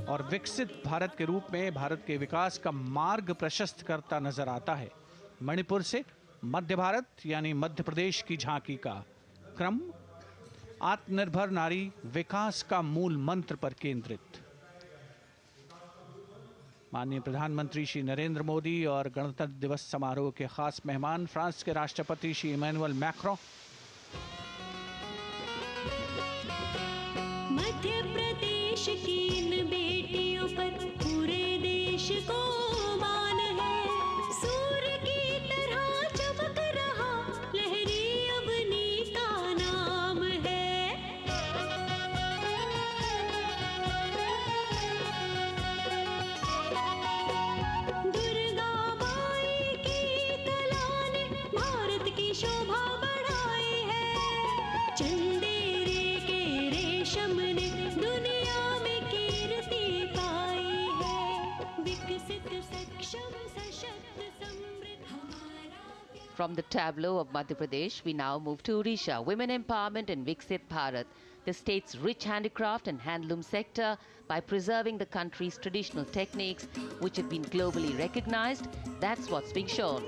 और विकसित भारत के रूप में भारत के विकास का मार्ग प्रशस्त करता नजर आता है। मणिपुर से मध्य भारत यानी मध्य प्रदेश की झांकी का क्रम आत्मनिर्भर नारी विकास का मूल मंत्र पर केंद्रित। माननीय प्रधानमंत्री श्री नरेंद्र मोदी और गणतंत्र दिवस समारोह के खास मेहमान फ्रांस के राष्ट्रपति श्री इमैनुअल मैक्रों। मध्य प्रदेश की इन बेटियों पर पूरे देश को मान है। सूर्य की तरह चमक रहा लहरी अवनी का नाम है। दुर्गा माई की कला ने भारत की शोभा बढ़ाई सक्षम सशक्त समृद्ध हमारा प्यार। From the tableau of Madhya Pradesh, we now move to Odisha. Women empowerment and Viksit Bharat, the state's rich handicraft and handloom sector, by preserving the country's traditional techniques, which have been globally recognized. That's what's being shown.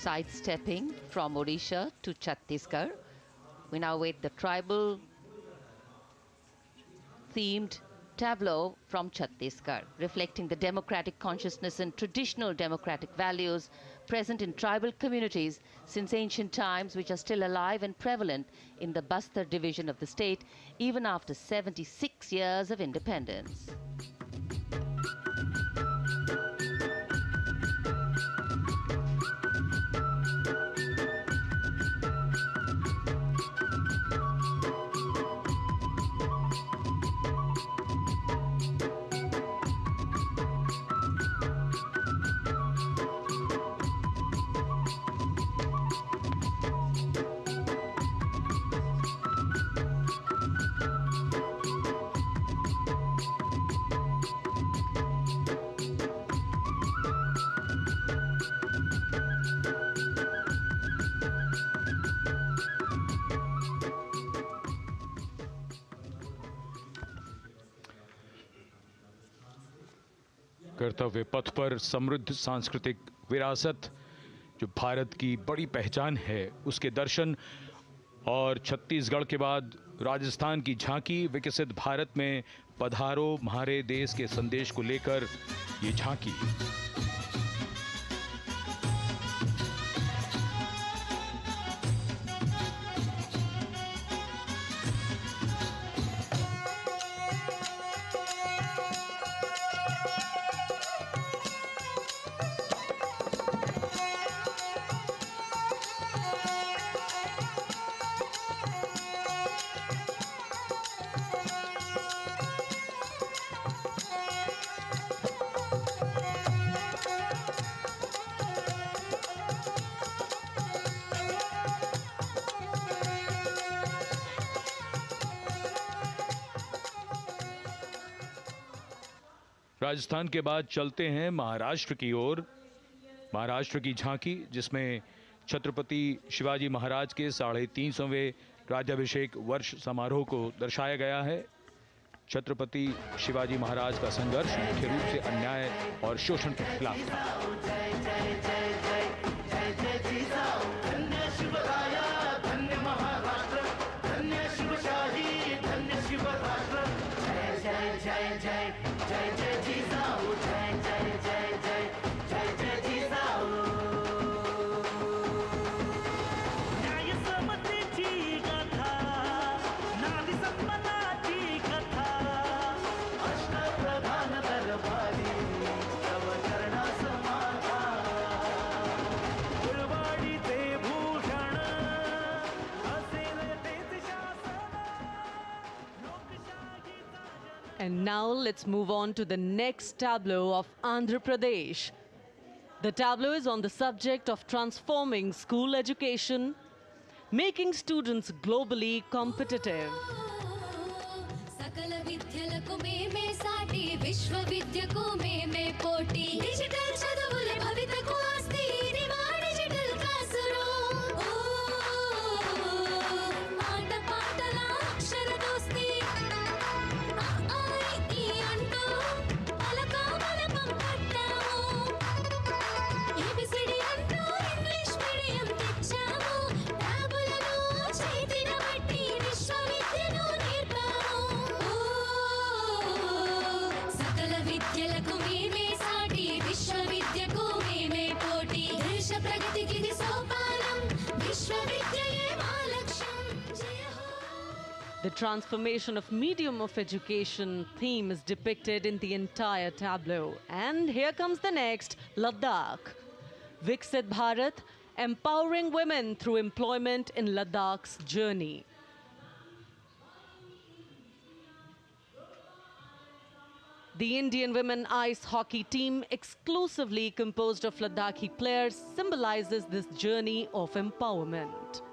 Sidestepping from Odisha to Chhattisgarh, we now wait the tribal themed tableau from Chhattisgarh, reflecting the democratic consciousness and traditional democratic values present in tribal communities since ancient times, which are still alive and prevalent in the Bastar division of the state, even after 76 years of independence. कर्तव्य पथ पर समृद्ध सांस्कृतिक विरासत जो भारत की बड़ी पहचान है, उसके दर्शन, और छत्तीसगढ़ के बाद राजस्थान की झांकी विकसित भारत में पधारो म्हारे देश के संदेश को लेकर ये झांकी। राजस्थान के बाद चलते हैं महाराष्ट्र की ओर। महाराष्ट्र की झांकी, जिसमें छत्रपति शिवाजी महाराज के 350वें राज्याभिषेक वर्ष समारोह को दर्शाया गया है। छत्रपति शिवाजी महाराज का संघर्ष मुख्य रूप से अन्याय और शोषण के खिलाफ था। And now let's move on to the next tableau of Andhra Pradesh. The tableau is on the subject of transforming school education, making students globally competitive. सकल विद्यలకు మేమే సాటి విశ్వ విద్యకు మేమే పోటీ డిజిటల్ చదువుల భవితకు ఆస్తి ఇది మా డిజిటల్ క్లాస్ రూమ్ మాట పాటల అక్షర దోస్తి ఈ అంటూ పలక బలపం పట్టాము ఏబిసిడి అంటూ ఇంగ్లీష్ మీడియం తెచ్చాము ట్యాబులను చేతిన బట్టి విశ్వవిద్యను నేర్పాము सकल विद्यలకు మేమే సాటి విశ్వ The transformation of medium of education theme is depicted in the entire tableau. And here comes the next, Ladakh. Viksit Bharat, empowering women through employment in Ladakh's journey. The Indian women ice hockey team, exclusively composed of Ladakhi players, symbolizes this journey of empowerment.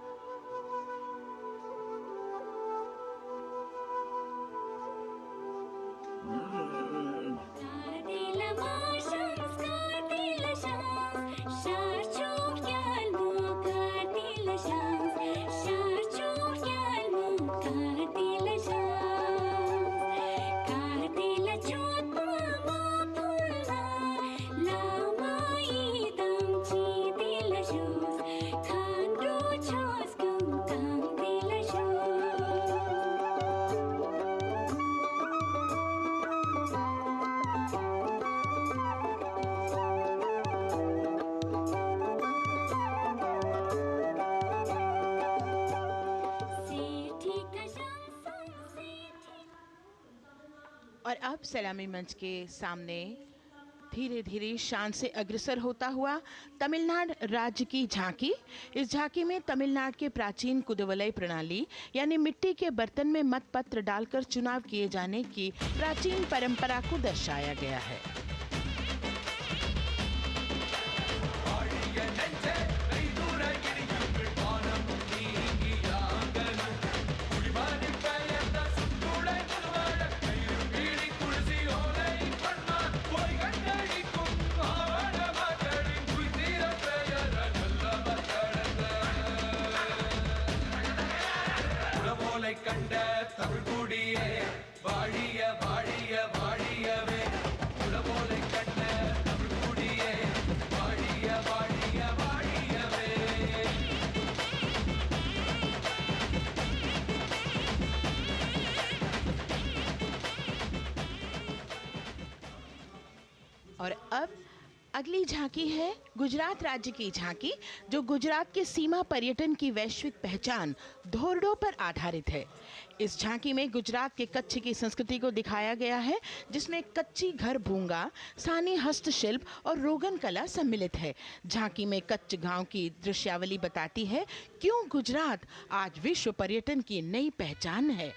और अब सलामी मंच के सामने धीरे धीरे शान से अग्रसर होता हुआ तमिलनाडु राज्य की झांकी। इस झांकी में तमिलनाडु के प्राचीन कुदवलय प्रणाली यानी मिट्टी के बर्तन में मतपत्र डालकर चुनाव किए जाने की प्राचीन परंपरा को दर्शाया गया है। और अब अगली झांकी है गुजरात राज्य की झांकी, जो गुजरात के सीमा पर्यटन की वैश्विक पहचान धोरडो पर आधारित है। इस झांकी में गुजरात के कच्छ की संस्कृति को दिखाया गया है, जिसमें कच्ची घर भूंगा, स्थानीय हस्तशिल्प और रोगन कला सम्मिलित है। झांकी में कच्छ गांव की दृश्यावली बताती है क्यों गुजरात आज विश्व पर्यटन की नई पहचान है।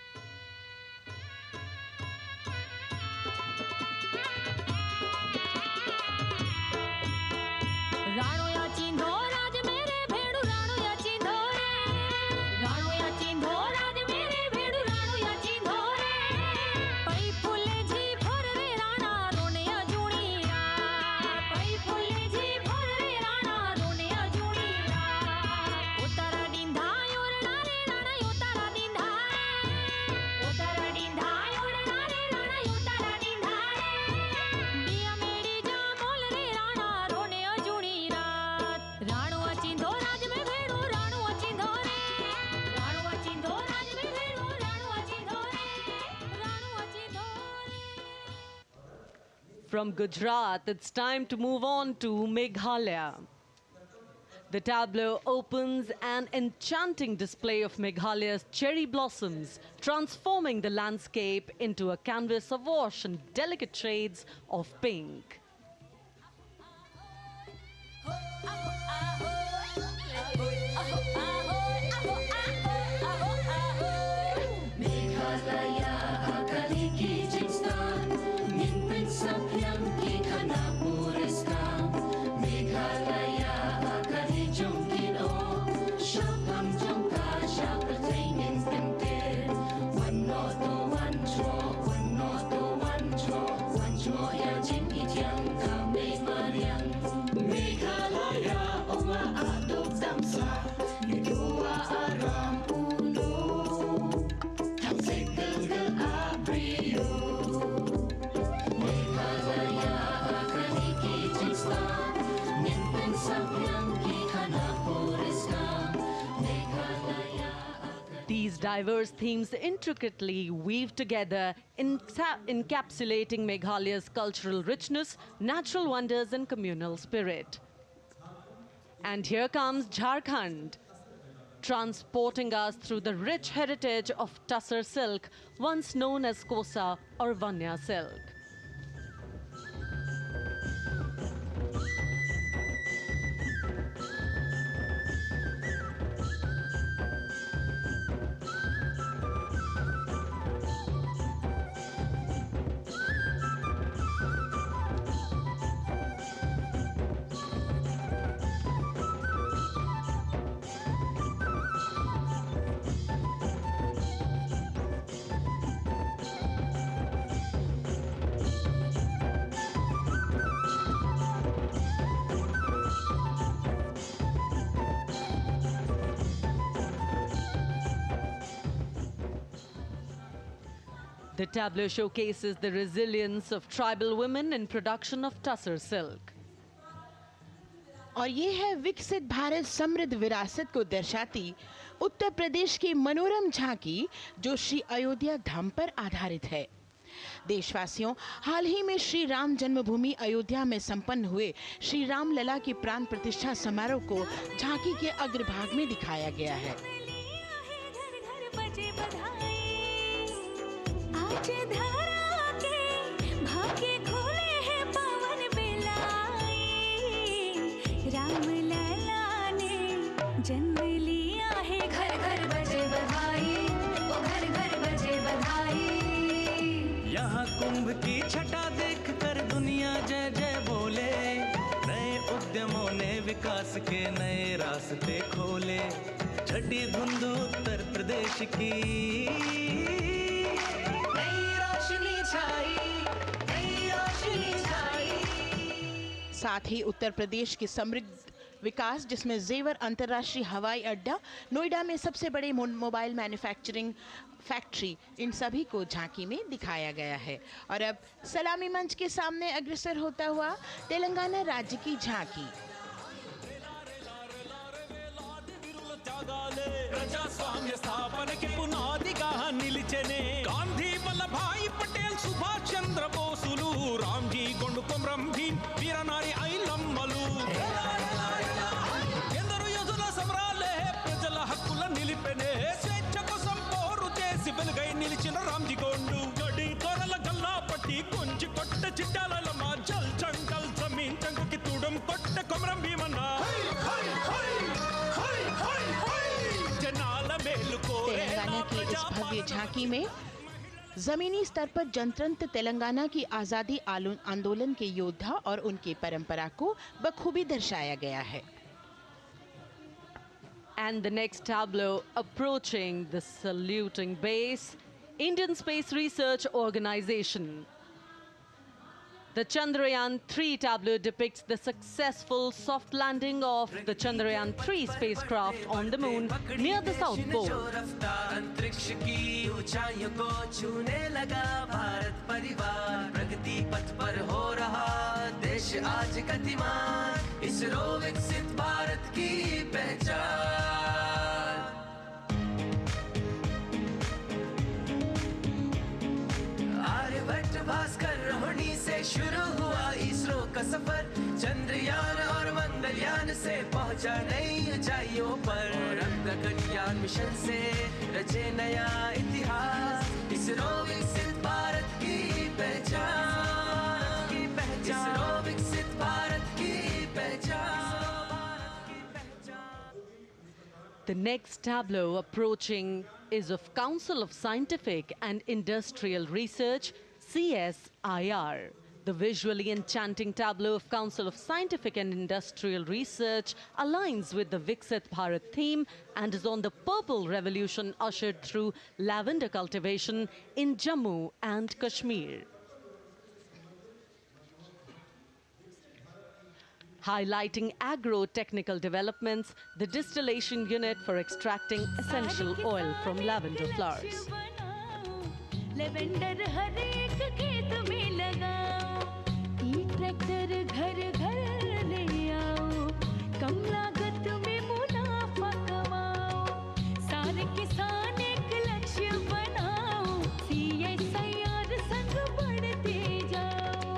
From Gujarat, it's time to move on to Meghalaya. The tableau opens an enchanting display of Meghalaya's cherry blossoms, transforming the landscape into a canvas awash in delicate shades of pink. These diverse themes intricately weave together, encapsulating Meghalaya's cultural richness, natural wonders, and communal spirit. And here comes Jharkhand, transporting us through the rich heritage of Tussar silk, once known as Kosa or Vanya silk. The tableau showcases the resilience of tribal women in production of Tussar silk. और ये है विकसित भारत समृद्ध विरासत को दर्शाती उत्तर प्रदेश की मनोरम झांकी जो श्री अयोध्या धाम पर आधारित है। देशवासियों, हाल ही में श्री राम जन्मभूमि अयोध्या में संपन्न हुए श्री राम लला की प्राण प्रतिष्ठा समारोह को झांकी के अग्रभाग में दिखाया गया है। आज धरा के भाग्य खोले हैं पवन बिलाई, राम लला ने जन्म लिया है, घर घर बजे बधाई, ओ घर घर बजे बधाई। यहाँ कुंभ की छटा देख कर दुनिया जय जय बोले, नए उद्यमों ने विकास के नए रास्ते खोले, छठी धुंध उत्तर प्रदेश की साथ ही उत्तर प्रदेश की समृद्ध विकास जिसमें जेवर अंतर्राष्ट्रीय हवाई अड्डा, नोएडा में सबसे बड़े मोबाइल मैन्युफैक्चरिंग फैक्ट्री, इन सभी को झांकी में दिखाया गया है। और अब सलामी मंच के सामने अग्रसर होता हुआ तेलंगाना राज्य की झांकी। ప్రజాస్వామ్య స్థాపనకి పునాదిగా నిలిచెనే గాంధీ వల్లభాయ్ పటేల్ సుభాష్ చంద్ర బోసులు రామ్జీ గొండు కొమరం భీం వీరనారి ఐలమ్మలు ఎందరో యోధుల సమరాలే ప్రజల హక్కుల నిలిపెనే స్వేచ్ఛ కోసం పోరు చేసి వెలుగై నిలిచిన రామ్జీ గొండు గడి తొరల గల్లా పట్టి కొంచి కొట్ట చిట్టాలమ్మ జల్ జంగల్ జమీన్ చంగుకి తూడం కొట్ట కొమరం భీమన్న तेलंगाना की इस भव्य झांकी में जमीनी स्तर पर जनतंत्र तेलंगाना की आज़ादी आंदोलन के योद्धा और उनकी परंपरा को बखूबी दर्शाया गया है। And the next tableau approaching the saluting base, Indian Space Research Organization. The Chandrayaan-3 tableau depicts the successful soft landing of the Chandrayaan-3 spacecraft on the moon near the South Pole. अंतरिक्ष की ऊंचाइयों को छूने लगा भारत परिवार, प्रगति पथ पर हो रहा देश आज गतिमान, इसरो विकसित भारत की पहचान। आर्यभट्ट भास्कर रोहिणी से शुरू हुआ इसरो का सफर, चंद्रयान और मंगलयान से पहुंचा नई ऊंचाइयों पर, गगनयान मिशन से रचे नया इतिहास, इसरो विकसित भारत की पहचान, इसरो विकसित भारत की पहचान। The next tableau approaching is of Council of Scientific and Industrial Research, CSIR. The visually enchanting tableau of Council of Scientific and Industrial Research aligns with the Viksit Bharat theme and is on the Purple Revolution ushered through lavender cultivation in Jammu and Kashmir. Highlighting agro-technical developments, the distillation unit for extracting essential oil from lavender flowers. Lavender हर एक खेत में लगाओ, ई tractor घर घर ले आओ, कम लागत में मुनाफा कमाओ, सारे किसान एक लक्ष्य बनाओ, CSIR संग बढ़ते जाओ।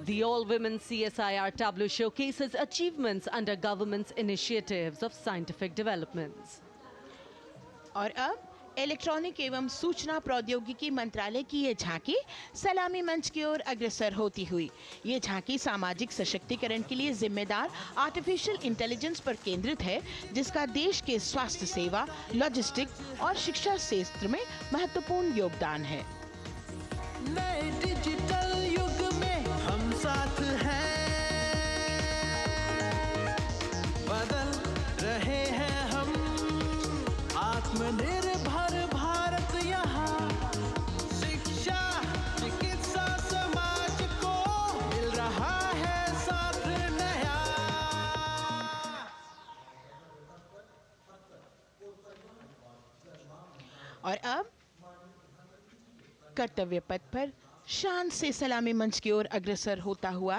The all-women CSIR tableau showcases achievements under government's initiatives of scientific developments. और अब इलेक्ट्रॉनिक एवं सूचना प्रौद्योगिकी मंत्रालय की ये झांकी सलामी मंच की ओर अग्रसर होती हुई। ये झांकी सामाजिक सशक्तिकरण के लिए जिम्मेदार आर्टिफिशियल इंटेलिजेंस पर केंद्रित है, जिसका देश के स्वास्थ्य सेवा, लॉजिस्टिक्स और शिक्षा क्षेत्र में महत्वपूर्ण योगदान है। नए डिजिटल युग में हम साथ हैं, बदल रहे हैं हम, आत्मनिर्भर भारत यहाँ, शिक्षा चिकित्सा समाज को मिल रहा है साथ नया। और अब कर्तव्य पथ पर शान से सलामी मंच की ओर अग्रसर होता हुआ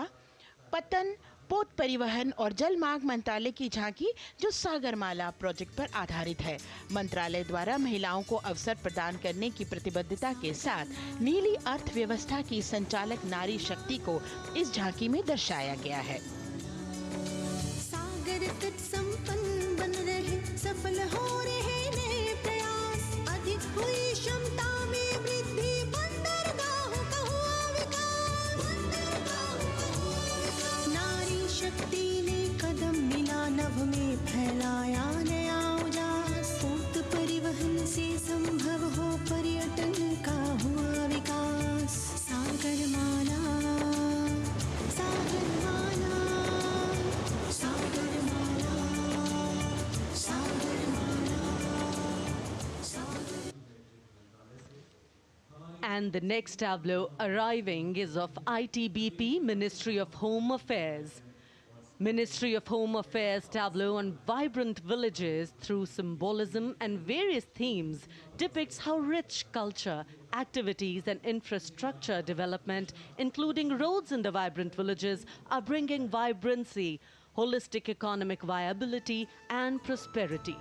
पतन, पोत परिवहन और जल मार्ग मंत्रालय की झांकी, जो सागरमाला प्रोजेक्ट पर आधारित है। मंत्रालय द्वारा महिलाओं को अवसर प्रदान करने की प्रतिबद्धता के साथ नीली अर्थव्यवस्था की संचालक नारी शक्ति को इस झांकी में दर्शाया गया है। सागर तट संपन्न बन रहे, सफल हो रहे नए प्रयास, अधिक हुई क्षमता में वृद्धि, बंदरगाहों का हुआ विकास, नारी शक्ति ने कदम मिला नभ में, फैलाया नया उजास, पोत परिवहन से संभव हो पर्यटन का हुआ विकास। सागरमाला, सागरमाला, सागरमाला, सागरमाला, सागर। And the next tableau arriving is of ITBP, Ministry of Home Affairs. Ministry of Home Affairs tableau on vibrant villages through symbolism and various themes depicts how rich culture, activities and infrastructure development, including roads in the vibrant villages, are bringing vibrancy, holistic economic viability and prosperity.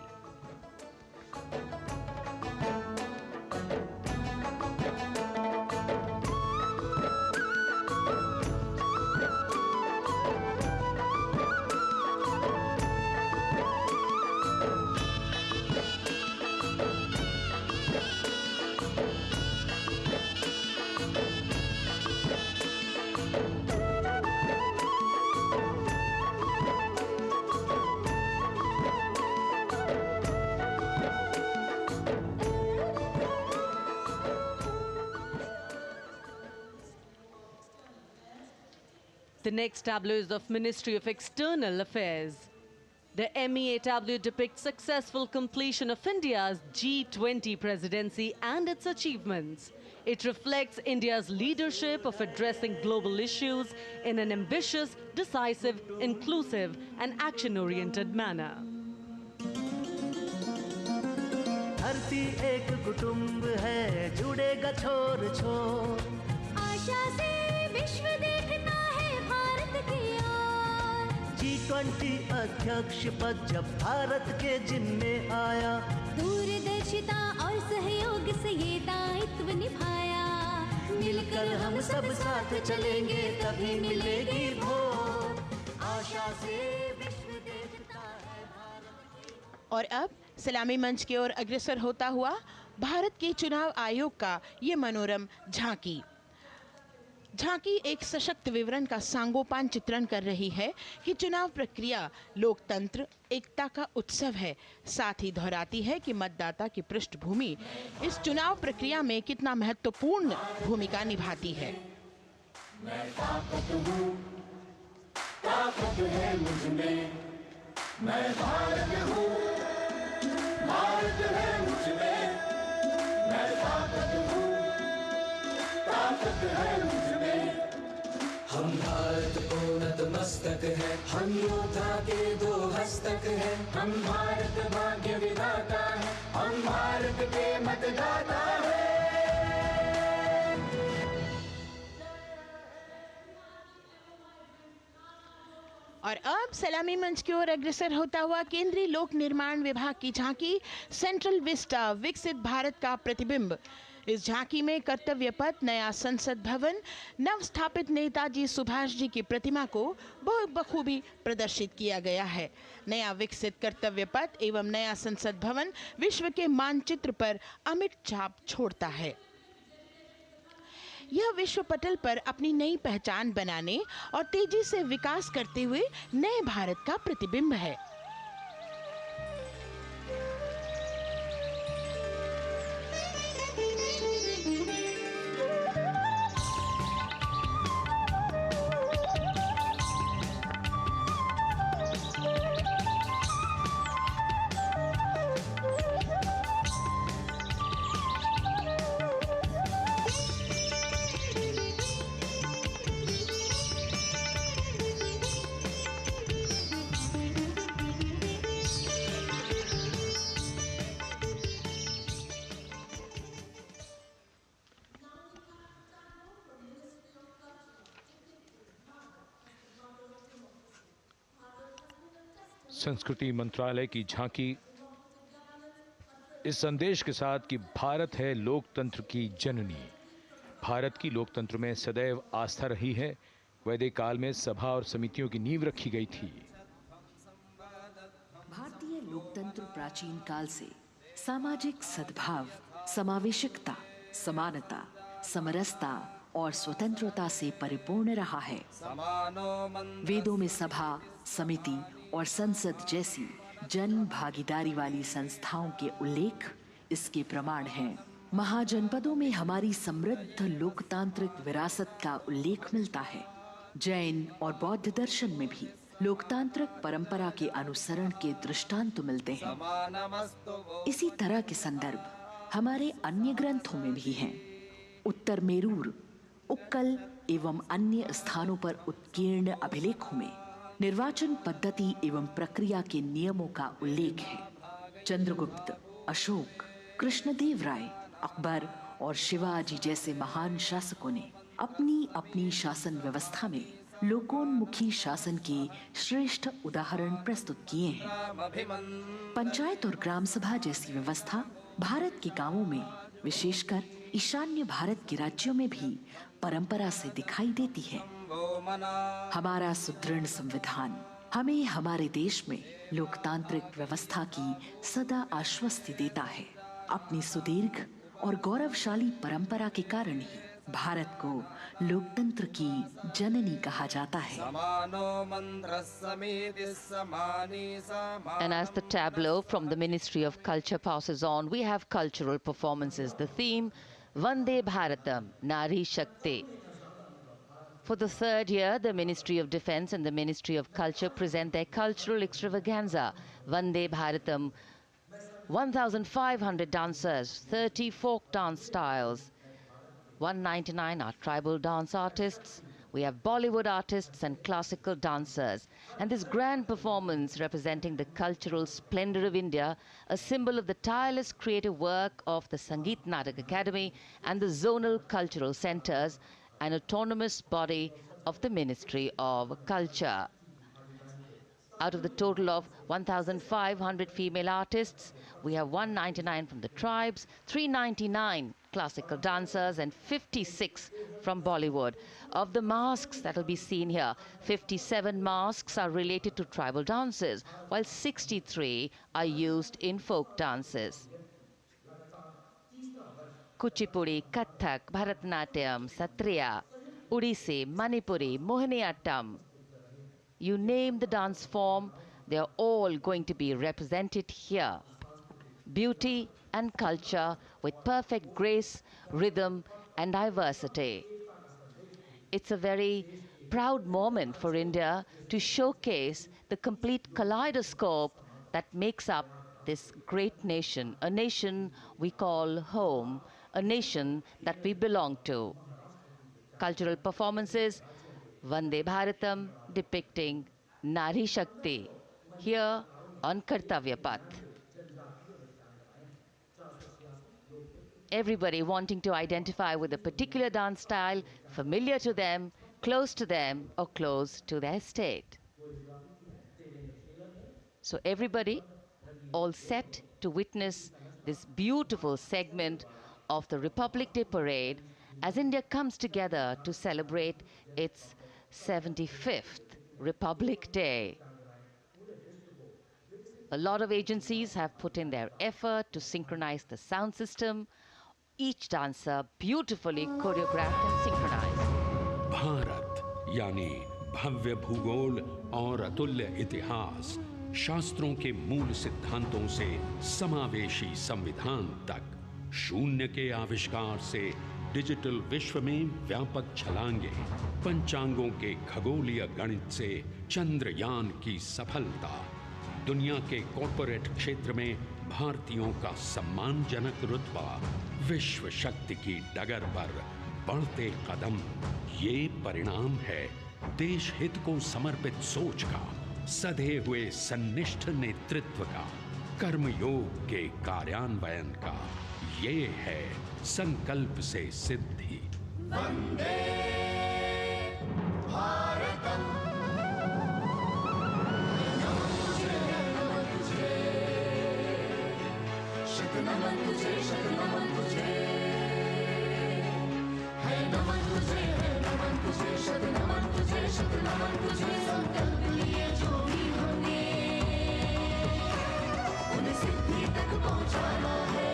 The next tableau is of Ministry of External Affairs. The MEA tableau depicts successful completion of India's G20 presidency and its achievements. It reflects India's leadership of addressing global issues in an ambitious, decisive, inclusive and action-oriented manner. धरती एक कुटुंब है, जुड़ेगा छोर छोर, आशा से विश्व देखता है भारत की ओर। G20 अध्यक्ष पद जब भारत के जिम्मे आया, दूरदर्शिता और सहयोग से ये दायित्व निभाया, मिलकर हम सब साथ चलेंगे तभी मिलेगी भोर, आशा से विश्व देखता है भारत। और अब सलामी मंच की ओर अग्रसर होता हुआ भारत के चुनाव आयोग का ये मनोरम झांकी। झांकी एक सशक्त विवरण का सांगोपान चित्रण कर रही है कि चुनाव प्रक्रिया लोकतंत्र, एकता का उत्सव है। साथ ही दोहराती है कि मतदाता की पृष्ठभूमि इस चुनाव प्रक्रिया में कितना महत्वपूर्ण भूमिका निभाती है। मैं ताकत हूँ, ताकत है मुझ में, मैं भारत हूँ, भारत है मुझ में, मैं ताकत हूँ, ताकत है मुझ में। हम भारत को नतमस्तक है, हम योद्धा के दो हस्तक है, हम भारत भाग्य विधाता है, हम भारत के मतदाता है। और अब सलामी मंच की ओर अग्रसर होता हुआ केंद्रीय लोक निर्माण विभाग की झांकी सेंट्रल विस्टा, विकसित भारत का प्रतिबिंब। इस झांकी में कर्तव्य पथ, नया संसद भवन, नव स्थापित नेताजी सुभाष जी की प्रतिमा को बहुत बखूबी प्रदर्शित किया गया है। नया विकसित कर्तव्य पथ एवं नया संसद भवन विश्व के मानचित्र पर अमिट छाप छोड़ता है। यह विश्व पटल पर अपनी नई पहचान बनाने और तेजी से विकास करते हुए नए भारत का प्रतिबिंब है। संस्कृति मंत्रालय की झांकी इस संदेश के साथ कि भारत है लोकतंत्र की जननी। भारत की लोकतंत्र में सदैव आस्था रही है। वैदिक काल में सभा और समितियों की नींव रखी गई थी। भारतीय लोकतंत्र प्राचीन काल से सामाजिक सद्भाव, समावेशकता, समानता, समरसता और स्वतंत्रता से परिपूर्ण रहा है। वेदों में सभा, समिति और संसद जैसी जन भागीदारी वाली संस्थाओं के उल्लेख इसके प्रमाण हैं। महाजनपदों में हमारी समृद्ध लोकतांत्रिक विरासत का उल्लेख मिलता है। जैन और बौद्ध दर्शन में भी लोकतांत्रिक परंपरा के अनुसरण के दृष्टांत मिलते हैं। इसी तरह के संदर्भ हमारे अन्य ग्रंथों में भी हैं। उत्तर मेरूर, उक्कल एवं अन्य स्थानों पर उत्कीर्ण अभिलेखों में निर्वाचन पद्धति एवं प्रक्रिया के नियमों का उल्लेख है। चंद्रगुप्त, अशोक, कृष्णदेव राय, अकबर और शिवाजी जैसे महान शासकों ने अपनी अपनी शासन व्यवस्था में लोकोन्मुखी शासन के श्रेष्ठ उदाहरण प्रस्तुत किए हैं। पंचायत और ग्राम सभा जैसी व्यवस्था भारत के गांवों में, विशेषकर ईशान्य भारत के राज्यों में भी परंपरा से दिखाई देती है। हमारा सुदृढ़ संविधान हमें हमारे देश में लोकतांत्रिक व्यवस्था की सदा आश्वस्ति देता है। अपनी सुदीर्घ और गौरवशाली परंपरा के कारण ही भारत को लोकतंत्र की जननी कहा जाता है। And as the tableau from the Ministry of Culture passes on, we have cultural performances. The theme, Vande Bharatam, Nari Shakti. For the third year, the Ministry of Defence and the Ministry of Culture present their cultural extravaganza, Vande Bharatam. 1,500 dancers, 30 folk dance styles, 199 are tribal dance artists. We have Bollywood artists and classical dancers. And this grand performance representing the cultural splendor of India, a symbol of the tireless creative work of the Sangeet Natak Academy and the zonal cultural centers, an autonomous body of the Ministry of Culture. Out of the total of 1,500 female artists, we have 199 from the tribes, 399 classical dancers and 56 from Bollywood. Of the masks that will be seen here, 57 masks are related to tribal dances, while 63 are used in folk dances. Kuchipudi, Kathak, Bharatanatyam, Satriya, Odissi, Manipuri, Mohiniyattam. You name the dance form, they are all going to be represented here. Beauty and culture with perfect grace, rhythm and diversity. It's a very proud moment for India to showcase the complete kaleidoscope that makes up this great nation, a nation we call home, a nation that we belong to. Cultural performances, Vande Bharatam depicting Nari Shakti here on Kartavya Path. Everybody wanting to identify with a particular dance style, familiar to them, close to them, or close to their state. So everybody all set to witness this beautiful segment of the Republic Day parade as India comes together to celebrate its 75th Republic Day. A lot of agencies have put in their effort to synchronize the sound system. Each dancer beautifully choreographed and synchronized. Bharat यानी भव्य भूगोल और अतुल्य इतिहास, शास्त्रों के मूल सिद्धांतों से समावेशी संविधान तक, शून्य के आविष्कार से डिजिटल विश्व में व्यापक छलांगे, पंचांगों के खगोलीय गणित से चंद्रयान की सफलता, दुनिया के कॉर्पोरेट क्षेत्र में भारतीयों का सम्मानजनक रुतबा, विश्व शक्ति की डगर पर बढ़ते कदम, ये परिणाम है देश हित को समर्पित सोच का, सधे हुए सन्निष्ठ नेतृत्व का, कर्मयोग के कार्यान्वयन का। ये है संकल्प से सिद्धि। वंदे भारतम, नमन तुझे, शत नमन तुझे, शत नमन तुझे, है नमन तुझे, है नमन तुझे, शत नमन तुझे, शत नमन तुझे। संकल्प लिए जो भी हमने उन्हें सिद्धि तक पहुंचाना है।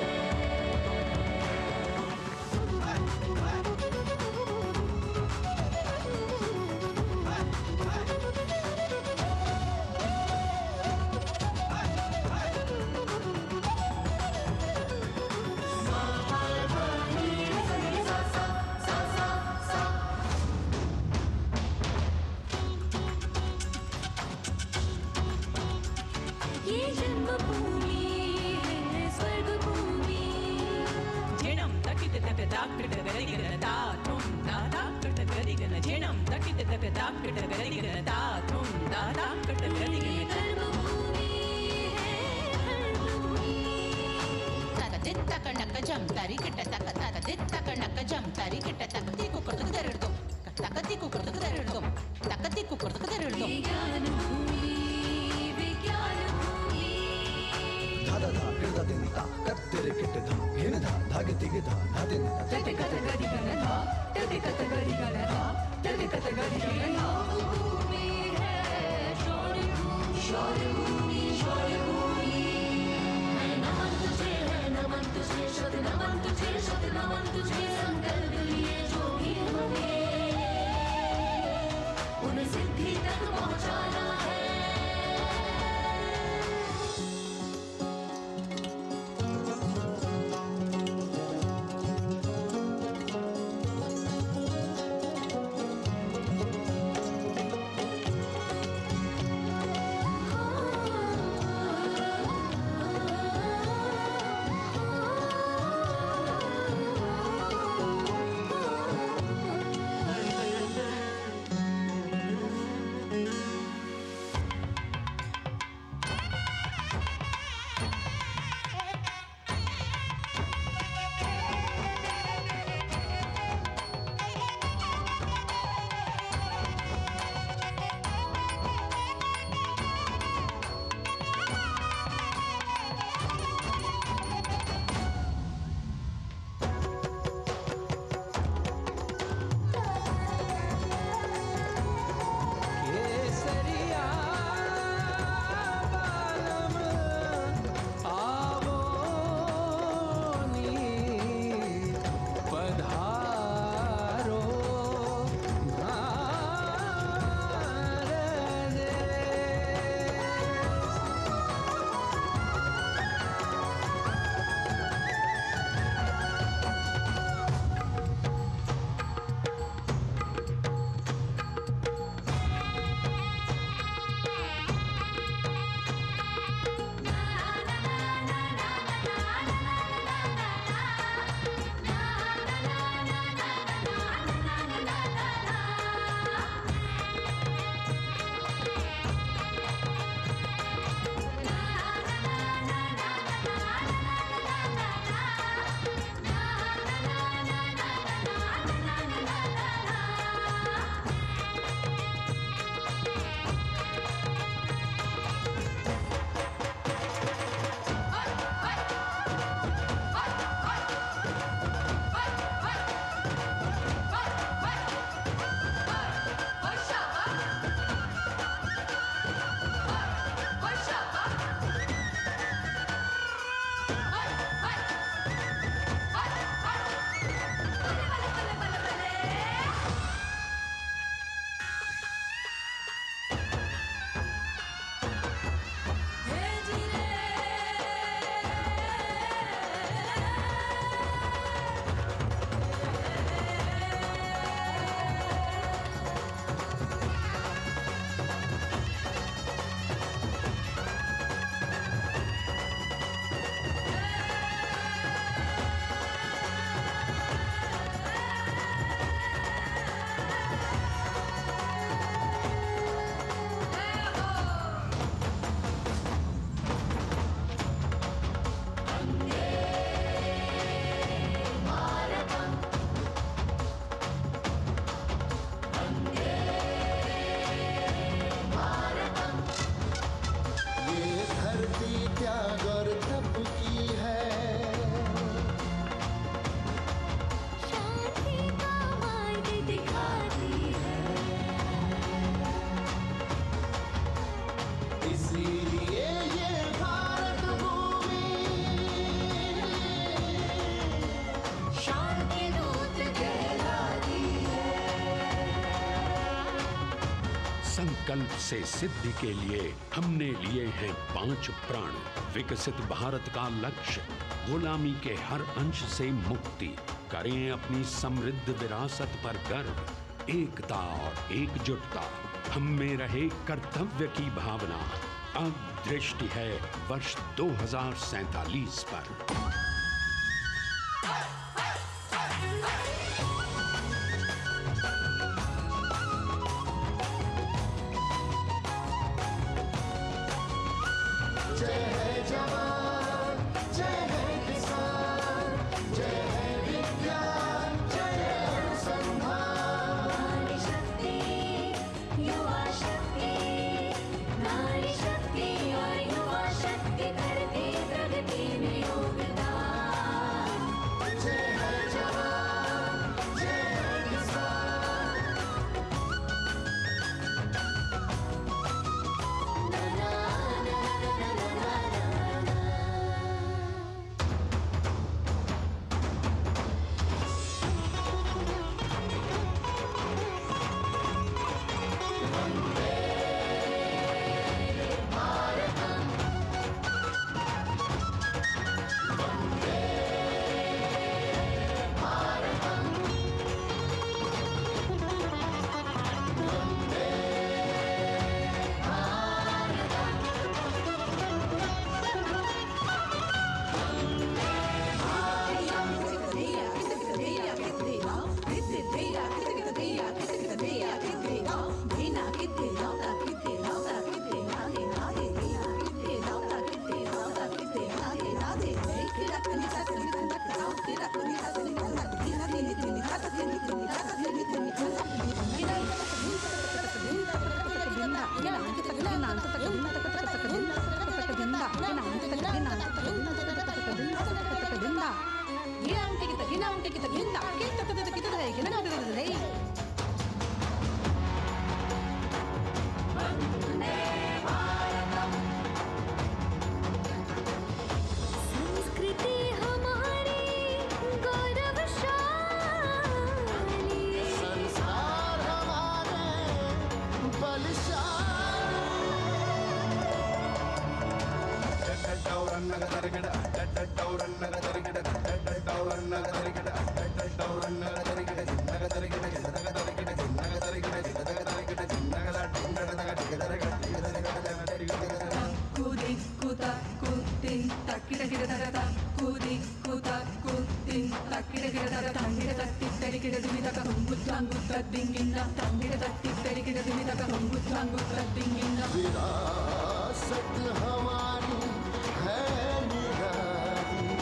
संकल्प से सिद्धि के लिए हमने लिए हैं 5 प्रण। विकसित भारत का लक्ष्य, गुलामी के हर अंश से मुक्ति, करें अपनी समृद्ध विरासत पर गर्व, एकता और एकजुटता, हम में रहे कर्तव्य की भावना। अब दृष्टि है वर्ष 2047 पर। विरासत हमारी है निराली,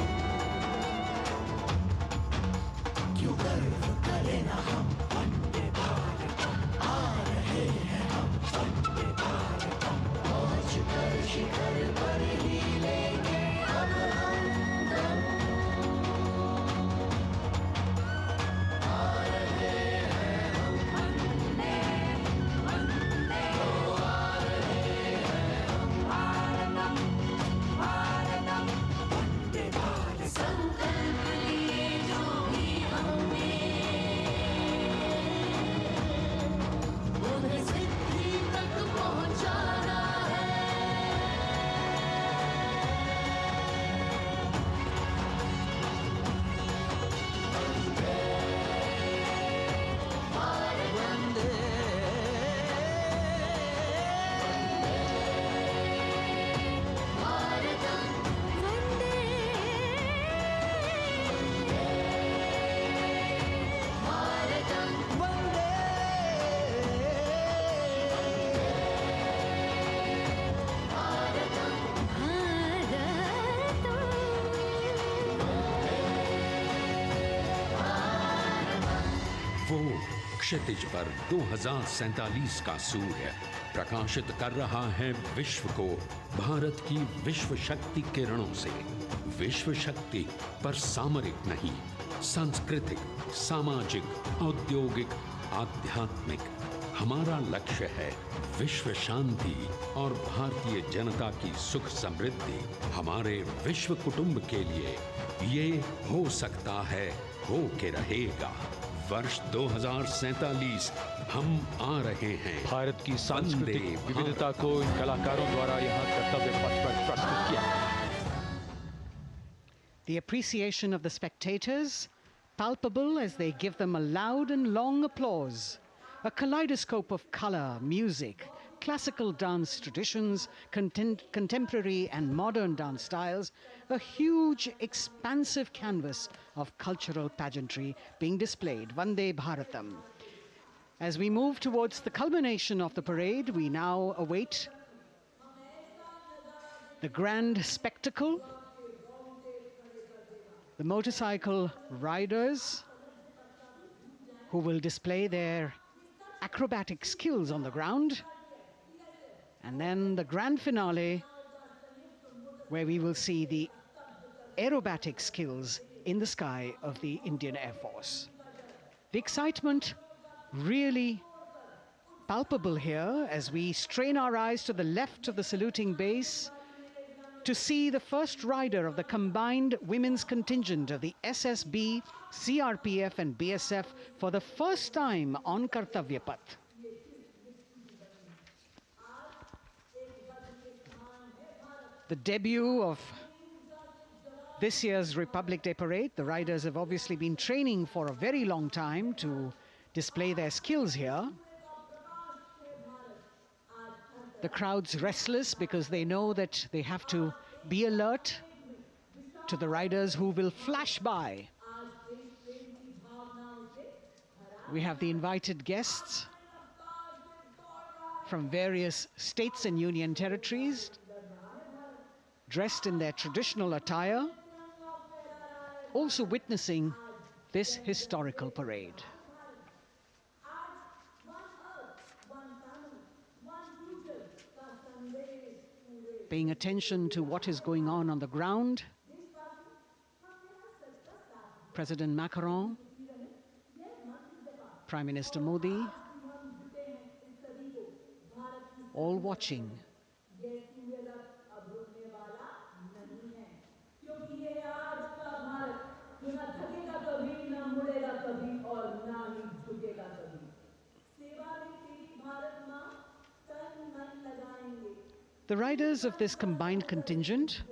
क्यों गर्व करें ना हम वंदे भारतम, आ रहे हैं हम वंदे भारतम, पहुंच कर शिखर पर ही लेंगे अब हम दम, आ रहे हैं हम वंदे वंदे, आ रहे हैं हम भारतम भारतम वंदे भारतम। संकल्प लिए जो भी हमने उन्हें सिद्धि तक पहुंचाना है। वंदे भारत वंदे भारतम वंदे भारतम वंदे वो क्षितिज पर 2047 का सूर्य प्रकाशित कर रहा है विश्व को भारत की विश्व शक्ति किरणों से। विश्व शक्ति पर सामरिक नहीं, सांस्कृतिक, सामाजिक, औद्योगिक, आध्यात्मिक। हमारा लक्ष्य है विश्व शांति और भारतीय जनता की सुख समृद्धि। हमारे विश्व कुटुंब के लिए ये हो सकता है, हो के रहेगा। वर्ष 2047 हम आ रहे हैं। भारत की सांस्कृतिक विविधता को इन कलाकारों द्वारा यहाँ कर्तव्य पथ पर प्रस्तुत किया गया। The appreciation of the spectators, palpable as they give them a loud and long applause. A kaleidoscope of color, music, classical dance traditions, contemporary and modern dance styles, a huge, expansive canvas of cultural pageantry being displayed, Vande Bharatam. As we move towards the culmination of the parade, we now await the grand spectacle. The motorcycle riders who will display their acrobatic skills on the ground. And then the grand finale, where we will see the aerobatic skills in the sky of the Indian Air Force. The excitement really palpable here as we strain our eyes to the left of the saluting base to see the first rider of the combined women's contingent of the SSB, CRPF and BSF for the first time on Kartavya Path. The debut of this year's Republic Day Parade. The riders have obviously been training for a very long time to display their skills here. The crowd's restless because they know that they have to be alert to the riders who will flash by. We have the invited guests from various states and union territories, dressed in their traditional attire, also witnessing this historical parade. Paying attention to what is going on the ground, President Macron, Prime Minister Modi, all watching. The riders of this combined contingent,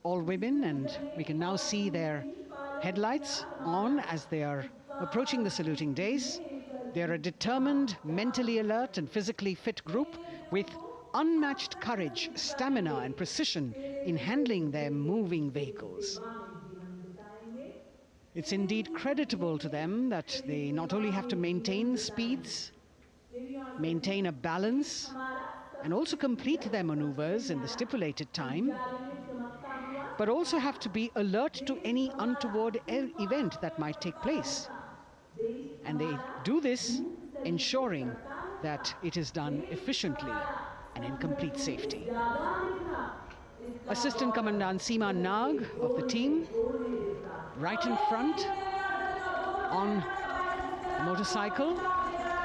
all women, and we can now see their headlights on as they are approaching the saluting days. They are a determined, mentally alert and physically fit group with unmatched courage, stamina and precision in handling their moving vehicles. It's indeed creditable to them that they not only have to maintain speeds, maintain a balance, and also complete their maneuvers in the stipulated time, but also have to be alert to any untoward event that might take place. And they do this ensuring that it is done efficiently and in complete safety. Assistant Commandant Seema Nag of the team, right in front on the motorcycle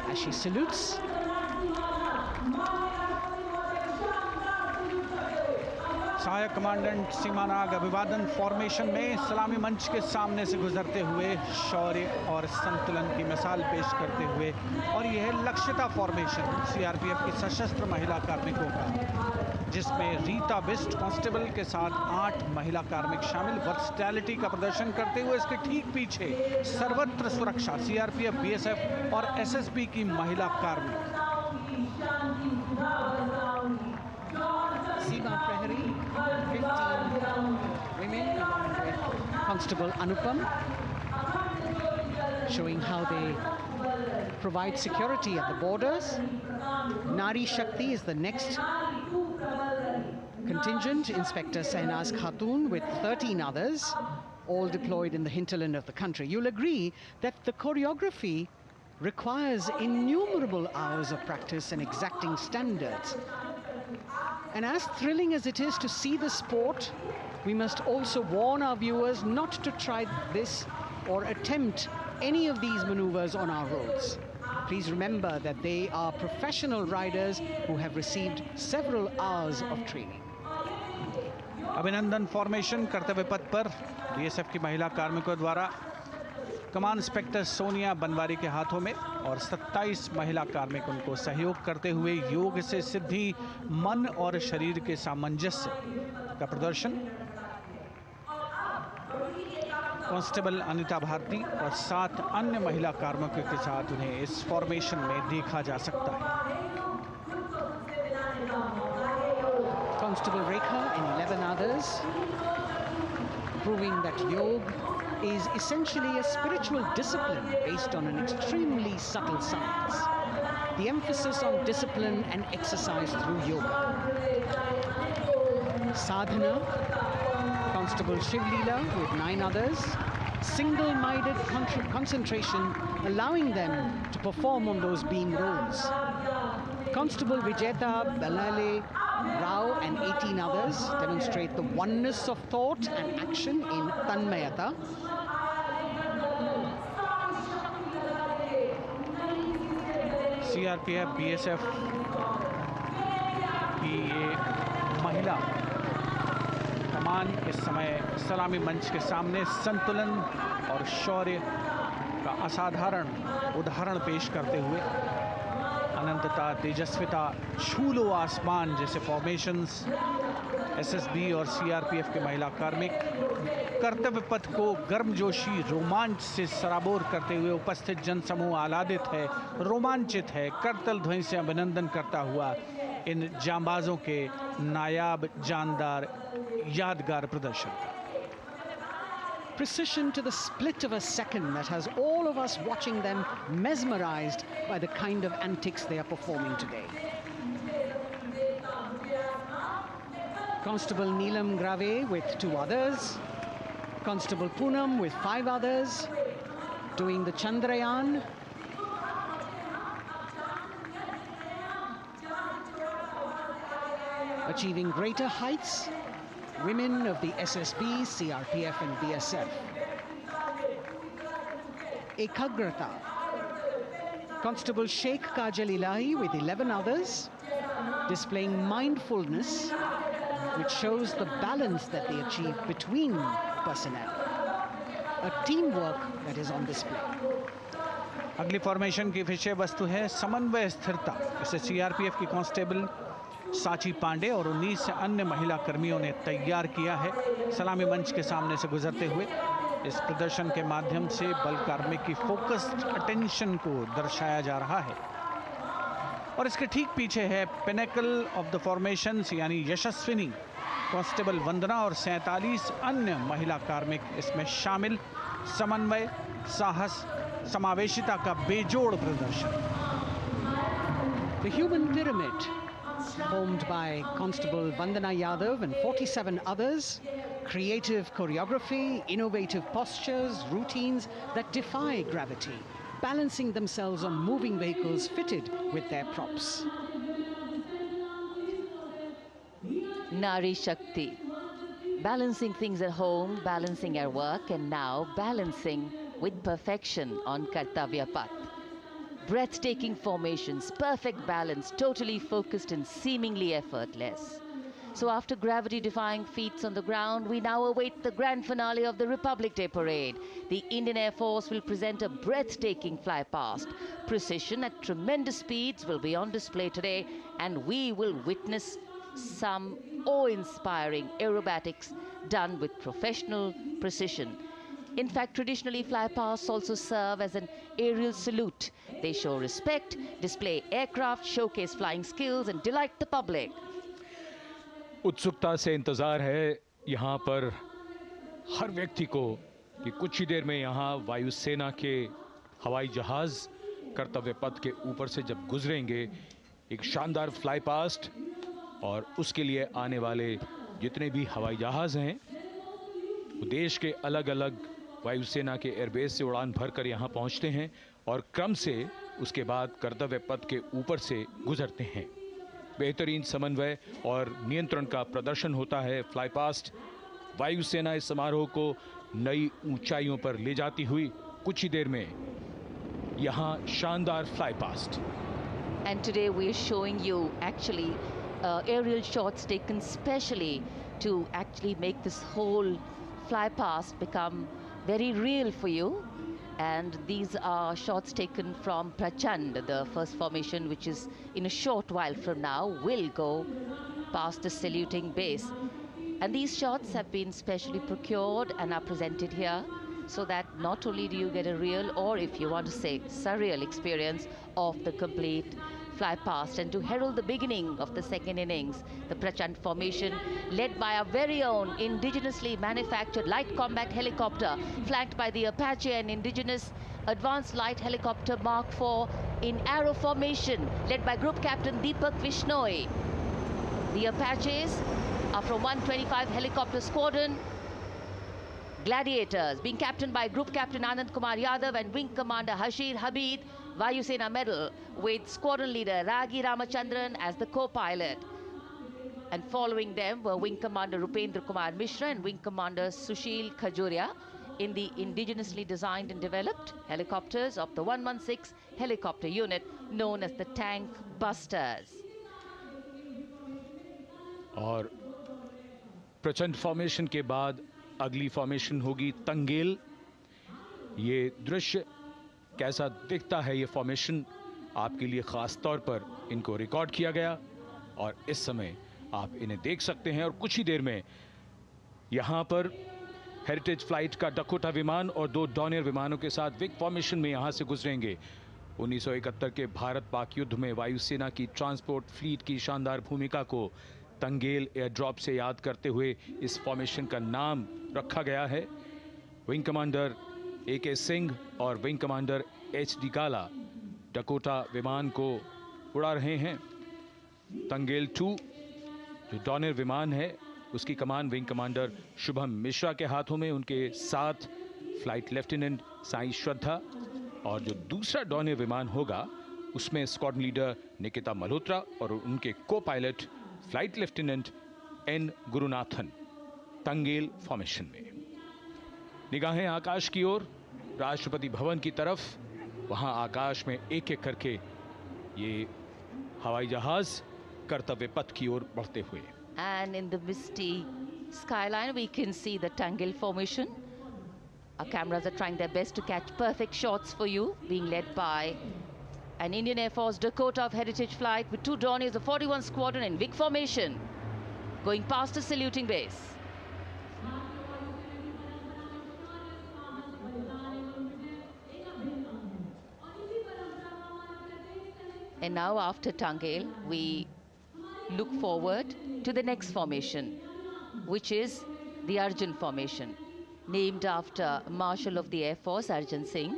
as she salutes. सहायक commandant सीमा नाग अभिवादन formation में सलामी मंच के सामने से गुजरते हुए शौर्य और संतुलन की मिसाल पेश करते हुए, और यह लक्ष्यता फॉर्मेशन सीआरपीएफ की सशस्त्र महिला कार्मिकों का, जिसमें रीता बिस्ट कांस्टेबल के साथ 8 महिला कार्मिक शामिल वर्सटैलिटी का प्रदर्शन करते हुए इसके ठीक पीछे सर्वत्र सुरक्षा सीआरपीएफ, बीएसएफ और एसएसबी की महिला कार्मिक। Seema Prahari, 15 women along with Constable Anupam, showing how they provide security at the borders. Nari Shakti is the next contingent, Inspector Sahnaz Khatun with 13 others, all deployed in the hinterland of the country. You'll agree that the choreography requires innumerable hours of practice and exacting standards. And as thrilling as it is to see the sport, we must also warn our viewers not to try this or attempt any of these maneuvers on our roads. Please remember that they are professional riders who have received several hours of training. अभिनंदन formation कर्तव्य पथ पर BSF की महिला कार्मिकों द्वारा कमान inspector Sonia Banwari के हाथों में और 27 महिला कार्मिक उनको सहयोग करते हुए योग से सिद्धि, मन और शरीर के सामंजस्य का प्रदर्शन। कांस्टेबल अनिता भारती और 7 अन्य महिला कार्मिकों के साथ उन्हें इस फॉर्मेशन में देखा जा सकता है। Constable Rekha and 11 others, proving that yoga is essentially a spiritual discipline based on an extremely subtle science. The emphasis on discipline and exercise through yoga. Sadhana, Constable Shivleela with 9 others, single-minded concentration, allowing them to perform on those beam roles. Constable Vijeta Balale Rao and 18 others demonstrate the oneness of thought and action in Tanmayata. CRPF, BSF की ये महिला कमान इस समय सलामी मंच के सामने संतुलन और शौर्य का असाधारण उदाहरण पेश करते हुए अनंतता, तेजस्विता, छू लो आसमान जैसे फॉर्मेशंस एसएसबी और सीआरपीएफ के महिला कार्मिक कर्तव्य पथ को गर्मजोशी रोमांच से सराबोर करते हुए उपस्थित जनसमूह आह्लादित है, रोमांचित है, करतल ध्वनि से अभिनंदन करता हुआ इन जांबाजों के नायाब, जानदार, यादगार प्रदर्शन का। Precision to the split of a second that has all of us watching them mesmerized by the kind of antics they are performing today. Constable Neelam Grave with 2 others, Constable Poonam with 5 others, doing the Chandrayaan. Achieving greater heights, women of the SSB, CRPF and BSF. Ekagrata, Constable Sheikh Kajal Ilahi with 11 others, displaying mindfulness, which shows the balance that they achieve between personnel. A teamwork that is on display. अगली formation की विषय वस्तु है समन्वय स्थिरता। इसे CRPF की constable साची पांडे और 19 अन्य महिला कर्मियों ने तैयार किया है। सलामी मंच के सामने से गुजरते हुए इस प्रदर्शन के माध्यम से बल कार्मिक की फोकस्ड अटेंशन को दर्शाया जा रहा है। और इसके ठीक पीछे है पिनेकल ऑफ द फॉर्मेशंस यानी यशस्विनी कांस्टेबल वंदना और 47 अन्य महिला कार्मिक इसमें शामिल। समन्वय, साहस, समावेशिता का बेजोड़ प्रदर्शन। The human pyramid, formed by Constable Vandana Yadav and 47 others, creative choreography, innovative postures, routines that defy gravity, balancing themselves on moving vehicles fitted with their props. Nari Shakti, balancing things at home, balancing our work, and now balancing with perfection on Kartavya Path. Breathtaking formations, perfect balance, totally focused and seemingly effortless. So after gravity-defying feats on the ground, we now await the grand finale of the Republic Day Parade. The Indian Air Force will present a breathtaking fly-past. Precision at tremendous speeds will be on display today, and we will witness some awe-inspiring aerobatics done with professional precision. In fact, traditionally, flypasts also serve as an aerial salute. They show respect, display aircraft, showcase flying skills, and delight the public. उत्सुकता से इंतजार है यहाँ पर हर व्यक्ति को कि कुछ ही देर में यहाँ वायुसेना के हवाई जहाज कर्तव्य पथ के ऊपर से जब गुजरेंगे, एक शानदार फ्लाई पास्ट, और उसके लिए आने वाले जितने भी हवाई जहाज हैं वो देश के अलग अलग वायुसेना के एयरबेस से उड़ान भरकर यहाँ पहुँचते हैं और क्रम से उसके बाद कर्तव्य पथ के ऊपर से गुजरते हैं। बेहतरीन समन्वय और नियंत्रण का प्रदर्शन होता है। फ्लाई पास्ट वायुसेना इस समारोह को नई ऊंचाइयों पर ले जाती हुई कुछ ही देर में यहाँ शानदार fly past. And today we are showing you actually aerial shots taken specially to actually make this whole fly past become very real for you. And these are shots taken from Prachand, the first formation, which is in a short while from now will go past the saluting base. And these shots have been specially procured and are presented here so that not only do you get a real, or if you want to say surreal experience of the complete fly past, and to herald the beginning of the second innings, the Prachand formation led by our very own indigenously manufactured light combat helicopter, flanked by the Apache and indigenous advanced light helicopter Mark IV in arrow formation, led by Group Captain Deepak Vishnoi. The Apaches are from 125 Helicopter Squadron. Gladiators, being captained by Group Captain Anand Kumar Yadav and Wing Commander Hashir Habib, Vayu Sena Medal, with Squadron Leader Ragi Ramachandran as the co-pilot. And following them were Wing Commander Rupendra Kumar Mishra and Wing Commander Sushil Khajuria in the indigenously designed and developed helicopters of the 116 helicopter unit known as the Tank Busters. और प्रचंड formation के बाद अगली formation होगी तंगेल। ये दृश्य कैसा दिखता है, ये फॉर्मेशन आपके लिए खास तौर पर इनको रिकॉर्ड किया गया और इस समय आप इन्हें देख सकते हैं। और कुछ ही देर में यहाँ पर हेरिटेज फ्लाइट का डकोटा विमान और 2 डॉनियर विमानों के साथ विग फॉर्मेशन में यहाँ से गुजरेंगे। 1971 के भारत पाक युद्ध में वायुसेना की ट्रांसपोर्ट फ्लीट की शानदार भूमिका को तंगेल एयर ड्रॉप से याद करते हुए इस फॉर्मेशन का नाम रखा गया है। विंग कमांडर AK सिंह और विंग कमांडर HD काला डकोटा विमान को उड़ा रहे हैं। तंगेल 2 जो डॉनियर विमान है उसकी कमान विंग कमांडर शुभम मिश्रा के हाथों में, उनके साथ फ्लाइट लेफ्टिनेंट साई श्रद्धा, और जो दूसरा डॉनियर विमान होगा उसमें स्क्वाड्रन लीडर निकिता मल्होत्रा और उनके को pilot flight lieutenant N Gurunathan. Tangail formation में निगाहें आकाश की ओर, राष्ट्रपति भवन की तरफ। वहां आकाश में एक एक करके ये हवाई जहाज कर्तव्य पथ की ओर बढ़ते हुए। And in the misty skyline we can see the Tangel formation. Our cameras are trying their best to catch perfect shots for you, being led by an Indian Air Force Dakota of Heritage Flight with 2 Dorniers of 41 Squadron in big formation, going past the saluting base. And now after Tangel, we look forward to the next formation, which is the Arjun formation, named after Marshal of the Air Force Arjun Singh.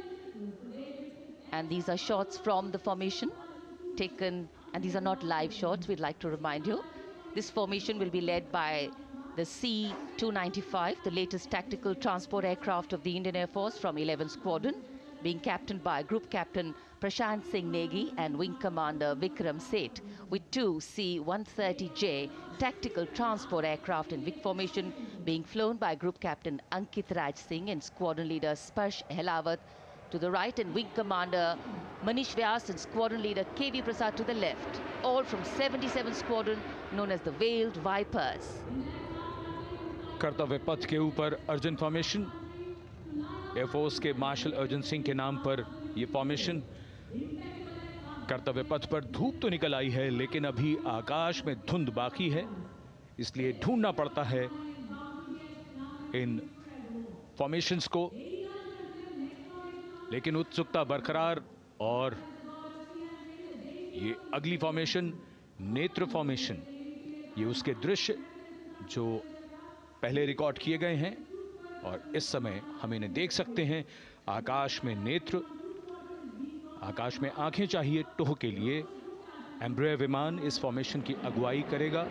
And these are shots from the formation taken, and these are not live shots, we'd like to remind you. This formation will be led by the C-295, the latest tactical transport aircraft of the Indian Air Force from 11 Squadron, being captained by Group Captain Prashant Singh Negi and Wing Commander Vikram Seth, with 2 C-130J tactical transport aircraft in big formation being flown by Group Captain Ankit Raj Singh and Squadron Leader Sparsh Helawat to the right, and Wing Commander Manish Vyas and Squadron Leader KV Prasad to the left, all from 77 Squadron known as the Veiled Vipers. कर्तव्य पथ के ऊपर Arjun formation, air force के martial Arjun Singh के नाम पर यह formation. कर्तव्य पथ पर धूप तो निकल आई है लेकिन अभी आकाश में धुंध बाकी है, इसलिए ढूंढना पड़ता है इन फॉर्मेशंस को, लेकिन उत्सुकता बरकरार। और ये अगली फॉर्मेशन नेत्र फॉर्मेशन, ये उसके दृश्य जो पहले रिकॉर्ड किए गए हैं और इस समय हम इन्हें देख सकते हैं। आकाश में नेत्र, आकाश में आंखें चाहिए टोह के लिए। एम्ब्रेयर विमान इस फॉर्मेशन की अगुवाई करेगा।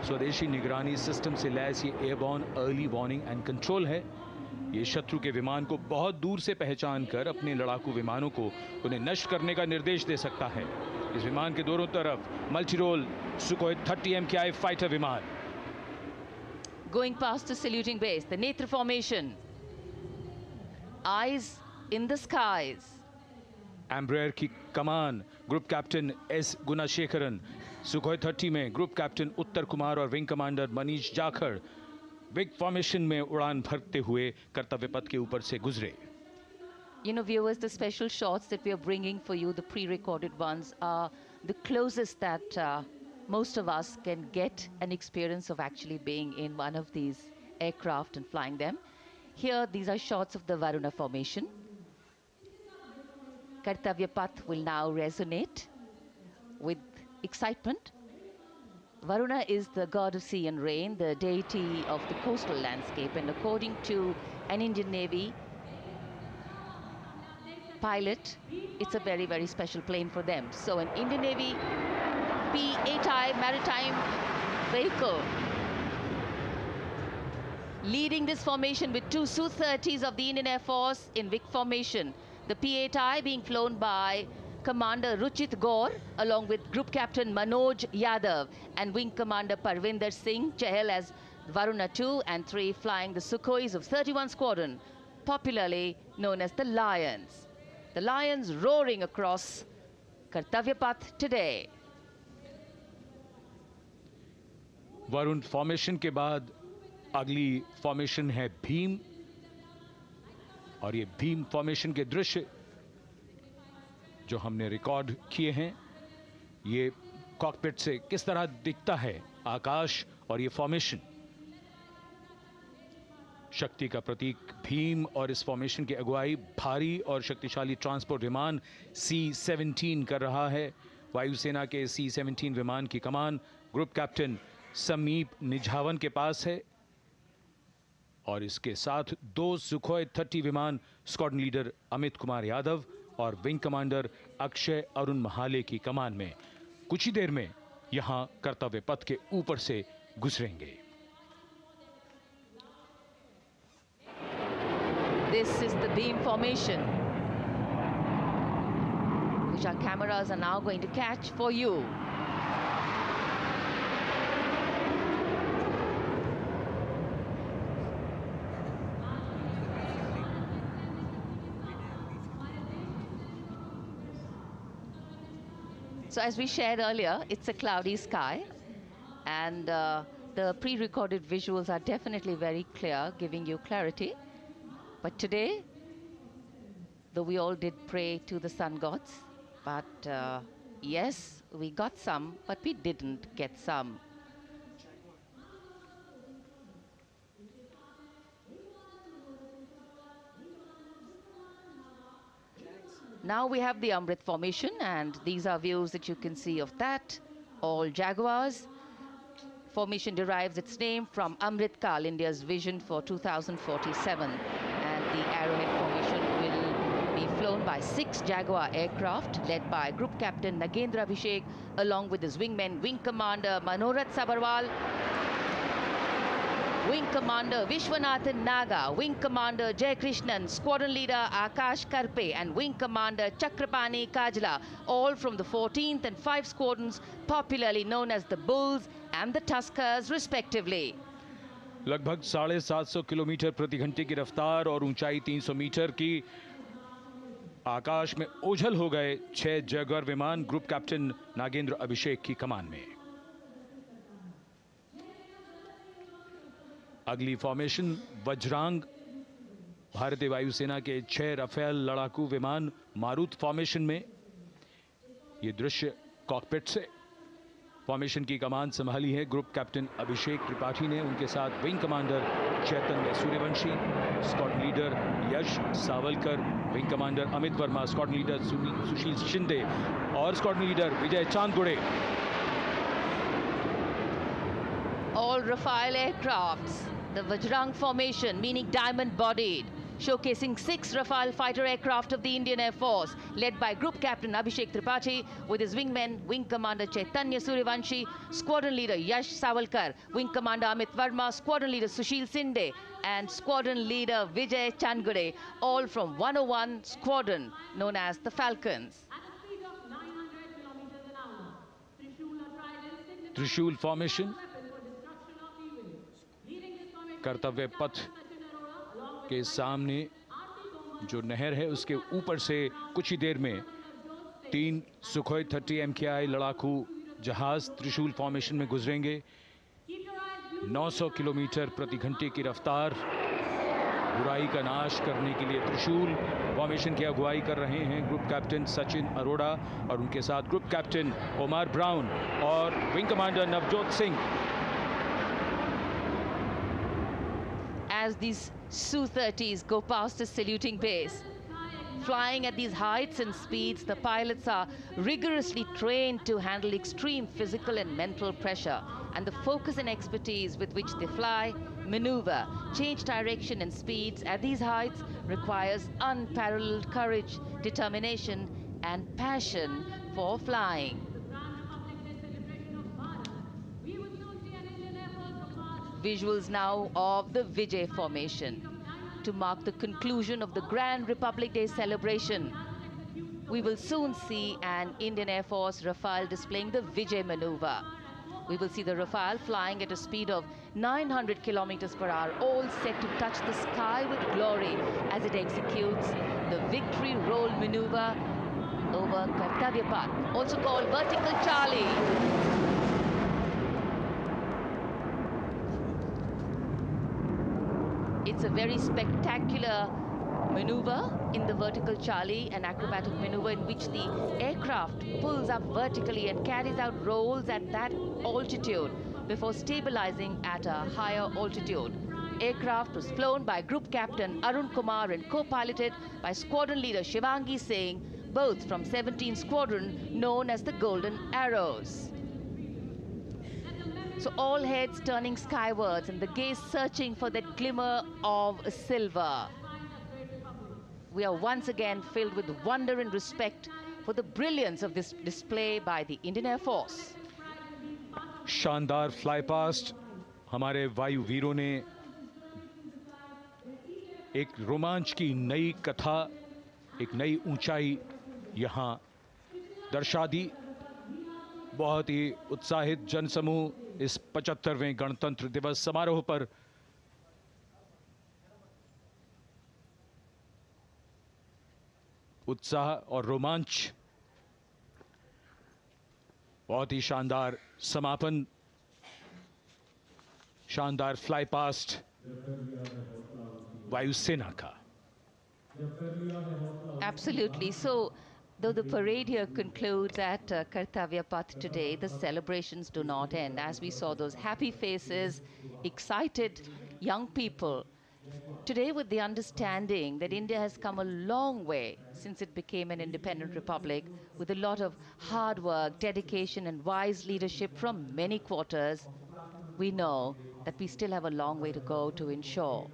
स्वदेशी निगरानी सिस्टम से लैस ये airborne early warning and control है। ये शत्रु के विमान को बहुत दूर से पहचान कर अपने लड़ाकू विमानों को उन्हें नष्ट करने का निर्देश दे सकता है। इस विमान के दोनों तरफ multi role Sukhoi 30 MKI fighter विमान। Going past the saluting base, the Netra formation. Eyes in the skies. Embraer की कमान ग्रुप कैप्टन S गुणाशेखरन, सुखोई 30 में ग्रुप कैप्टन उत्तर कुमार और wing commander Manish Jakhar big formation में उड़ान भरते हुए कर्तव्य पथ के ऊपर से गुजरे। You know, viewers, the special shots that we are bringing for you, the pre-recorded ones, are the closest that most of us can get an experience of actually being in one of these aircraft and flying them. Here, these are shots of the Varuna formation. Kartavya Path will now resonate with excitement. Varuna is the god of sea and rain, the deity of the coastal landscape, and according to an Indian Navy pilot, it's a very, very special plane for them. So an Indian Navy P-8I maritime vehicle leading this formation with two Su-30s of the Indian Air Force in Vic formation. The P-8I being flown by Commander Ruchit Gaur along with Group Captain Manoj Yadav and Wing Commander Parvinder Singh Chahal as Varuna 2 and 3 flying the Sukhois of 31 Squadron, popularly known as the Lions. The Lions roaring across Kartavya Path today. Varun formation के बाद अगली formation है भीम, और ये Bhim formation के दृश्य जो हमने रिकॉर्ड किए हैं, ये कॉकपिट से किस तरह दिखता है आकाश और ये फॉर्मेशन। शक्ति का प्रतीक भीम और इस फॉर्मेशन की अगुवाई भारी और शक्तिशाली ट्रांसपोर्ट विमान C-17 कर रहा है। वायुसेना के C-17 विमान की कमान ग्रुप कैप्टन समीप निझावन के पास है और इसके साथ दो सुखोई 30 विमान स्क्वाड्रन लीडर अमित कुमार यादव और विंग कमांडर अक्षय अरुण महाले की कमान में कुछ ही देर में यहां कर्तव्य पथ के ऊपर से गुजरेंगे। This is the beam formation, which our cameras are now going to catch for you. So as we shared earlier, it's a cloudy sky, and the pre-recorded visuals are definitely very clear, giving you clarity. But today, though we all did pray to the sun gods, but yes, we got some, but we didn't get some. Now we have the Amrit formation, and these are views that you can see of that. All Jaguars. Formation derives its name from Amrit Kal, India's vision for 2047. And the Arrowhead formation will be flown by 6 Jaguar aircraft led by Group Captain Nagendra Abhishek along with his wingmen, Wing Commander Manorat Sabarwal, Wing Commander Vishwanathan Naga, Wing Commander Jay Krishnan, Squadron Leader Akash Karpe and Wing Commander Chakrapani Kajla, all from the 14th and 5 squadrons popularly known as the Bulls and the Tuskers respectively. लगभग 750 kilometre प्रति घंटे की रफ्तार और ऊंचाई 300 metre की आकाश में ओझल हो गए 6 जैगुआर विमान ग्रुप कैप्टन नागेंद्र अभिषेक की कमान में। अगली फॉर्मेशन वज्रांग, भारतीय वायुसेना के 6 राफेल लड़ाकू विमान मारुत फॉर्मेशन में। ये दृश्य कॉकपिट से। फॉर्मेशन की कमान संभाली है ग्रुप कैप्टन अभिषेक त्रिपाठी ने, उनके साथ wing commander Chaitanya Suryavanshi, squadron leader Yash Savalkar, wing commander Amit Varma, squadron leader Sushil Shinde और squadron leader Vijay Chandgude. All Rafale aircrafts, the Vajrang formation, meaning diamond-bodied, showcasing 6 Rafale fighter aircraft of the Indian Air Force, led by Group Captain Abhishek Tripathi, with his wingmen, Wing Commander Chaitanya Suryavanshi, Squadron Leader Yash Savalkar, Wing Commander Amit Verma, Squadron Leader Sushil Sinde, and Squadron Leader Vijay Chandgure, all from 101 Squadron, known as the Falcons. त्रिशूल formation, कर्तव्य पथ के सामने जो नहर है उसके ऊपर से कुछ ही देर में 3 सुखोई 30 MKI लड़ाकू जहाज त्रिशूल फॉर्मेशन में गुजरेंगे। 900 किलोमीटर प्रति घंटे की रफ्तार बुराई का नाश करने के लिए त्रिशूल फॉर्मेशन की अगुवाई कर रहे हैं ग्रुप कैप्टन सचिन अरोड़ा और उनके साथ ग्रुप कैप्टन ओमार ब्राउन और wing commander Navjot Singh. As these Su-30s go past the saluting base, flying at these heights and speeds, the pilots are rigorously trained to handle extreme physical and mental pressure. And the focus and expertise with which they fly, maneuver, change direction and speeds at these heights requires unparalleled courage, determination, and passion for flying. Visuals now of the Vijay formation to mark the conclusion of the Grand Republic Day celebration. We will soon see an Indian Air Force Rafale displaying the Vijay maneuver. We will see the Rafale flying at a speed of 900 kilometers per hour, all set to touch the sky with glory as it executes the victory roll maneuver over Kartavya Path, also called Vertical Charlie. It's a very spectacular maneuver in the Vertical Charlie, an acrobatic maneuver in which the aircraft pulls up vertically and carries out rolls at that altitude before stabilizing at a higher altitude. Aircraft was flown by Group Captain Arun Kumar and co-piloted by Squadron Leader Shivangi Singh, both from 17th Squadron, known as the Golden Arrows. So all heads turning skywards and the gaze searching for that glimmer of silver. We are once again filled with wonder and respect for the brilliance of this display by the Indian Air Force. शानदार fly past हमारे वायु वीरों ने एक रोमांच की नई कथा, एक नई ऊंचाई यहां दर्शा दी. बहुत ही उत्साहित जनसमूह इस 75वें गणतंत्र दिवस समारोह पर उत्साह और रोमांच. बहुत ही शानदार समापन, शानदार फ्लाई पास्ट वायुसेना का. Absolutely. So, though the parade here concludes at Kartavya Path today, the celebrations do not end. As we saw those happy faces, excited young people, today with the understanding that India has come a long way since it became an independent republic, with a lot of hard work, dedication and wise leadership from many quarters, we know that we still have a long way to go to ensure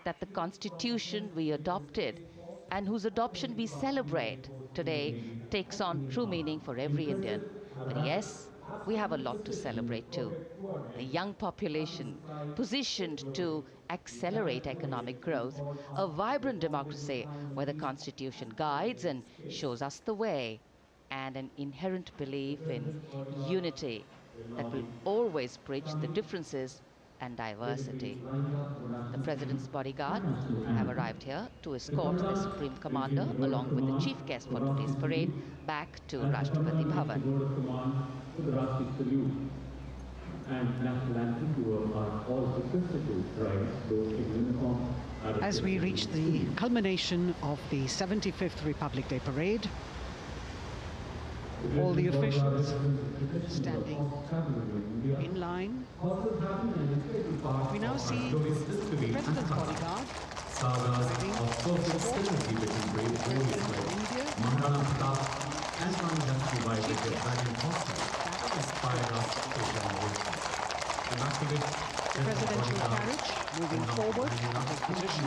that the constitution we adopted and whose adoption we celebrate today takes on true meaning for every Indian. But yes, we have a lot to celebrate too. A young population positioned to accelerate economic growth, a vibrant democracy where the constitution guides and shows us the way, and an inherent belief in unity that will always bridge the differences and diversity. The President's bodyguard have arrived here to escort the Supreme Commander along with the chief guest for today's parade back to Rashtrapati Bhavan. As we reach the culmination of the 75th Republic Day Parade, all the officials standing in line. We now see the President's bodyguard the presidential carriage moving forward to his position.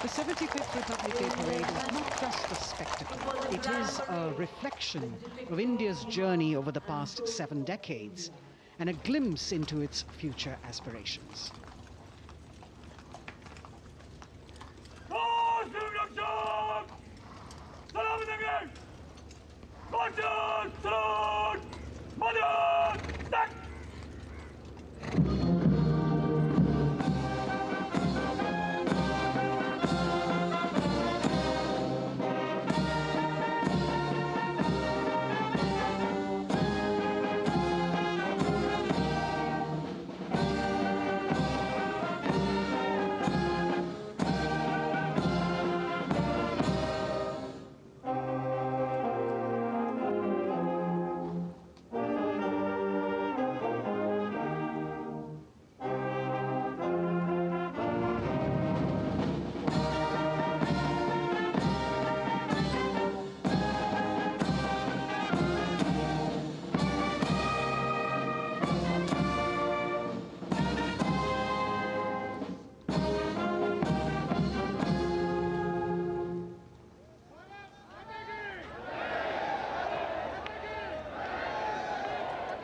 The 75th Republic Day Parade is not just a spectacle. It is a reflection of India's journey over the past 7 decades and a glimpse into its future aspirations.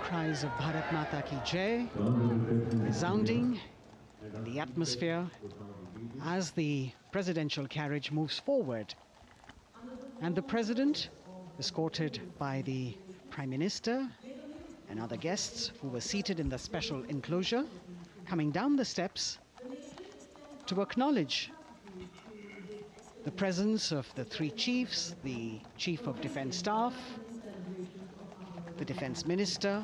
cries of Bharat Mata Ki Jai resounding in the atmosphere as the presidential carriage moves forward. And the president, escorted by the Prime Minister and other guests who were seated in the special enclosure, coming down the steps to acknowledge the presence of the three chiefs, the Chief of Defence Staff, the Defence Minister,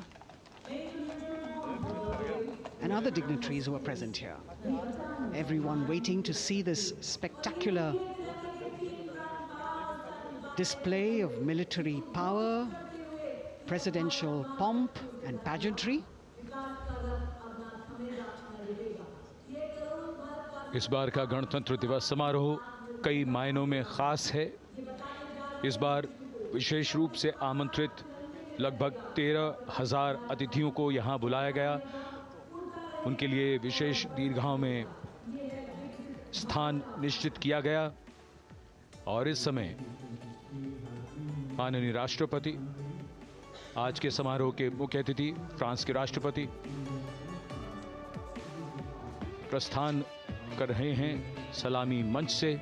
and other dignitaries who are present here. Everyone waiting to see this spectacular display of military power, presidential pomp and pageantry. इस बार का गणतंत्र दिवस समारोह कई मायनों में खास है। इस बार विशेष रूप से आमंत्रित लगभग 13,000 अतिथियों को यहां बुलाया गया। उनके लिए विशेष दीर्घाओं में स्थान निश्चित किया गया और इस समय माननीय राष्ट्रपति, आज के समारोह के मुख्य अतिथि फ्रांस के राष्ट्रपति प्रस्थान कर रहे हैं सलामी मंच से।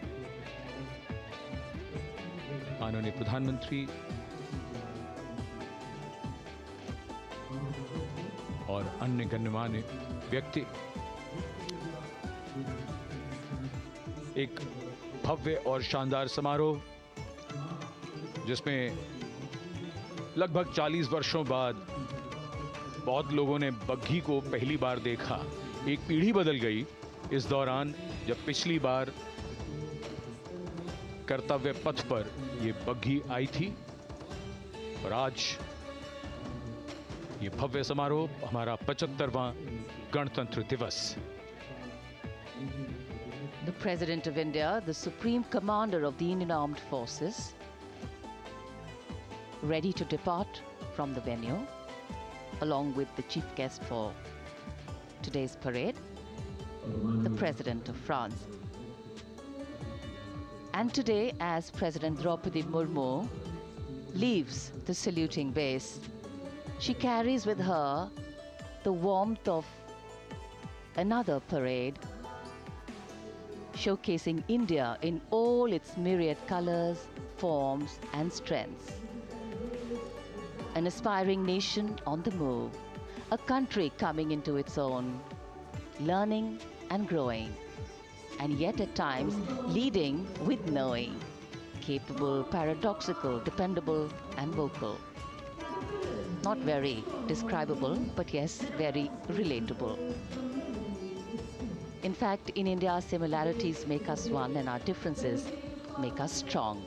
माननीय प्रधानमंत्री और अन्य गण्यमान्य व्यक्ति एक भव्य और शानदार समारोह जिसमें लगभग 40 वर्षों बाद बहुत लोगों ने बग्घी को पहली बार देखा। एक पीढ़ी बदल गई इस दौरान, जब पिछली बार कर्तव्य पथ पर ये बग्घी आई थी और आज ये भव्य समारोह हमारा 75वां गणतंत्र दिवस। The President of India, the Supreme Commander of the Indian Armed Forces, ready to depart from the venue, along with the chief guest for today's parade, the President of France. And today, as President Draupadi Murmu leaves the saluting base, she carries with her the warmth of another parade, showcasing India in all its myriad colors, forms, and strengths. An aspiring nation on the move, a country coming into its own, learning and growing, and yet at times leading with knowing, capable, paradoxical, dependable, and vocal. Not very describable, but yes, very relatable. In fact, in India, similarities make us one and our differences make us strong.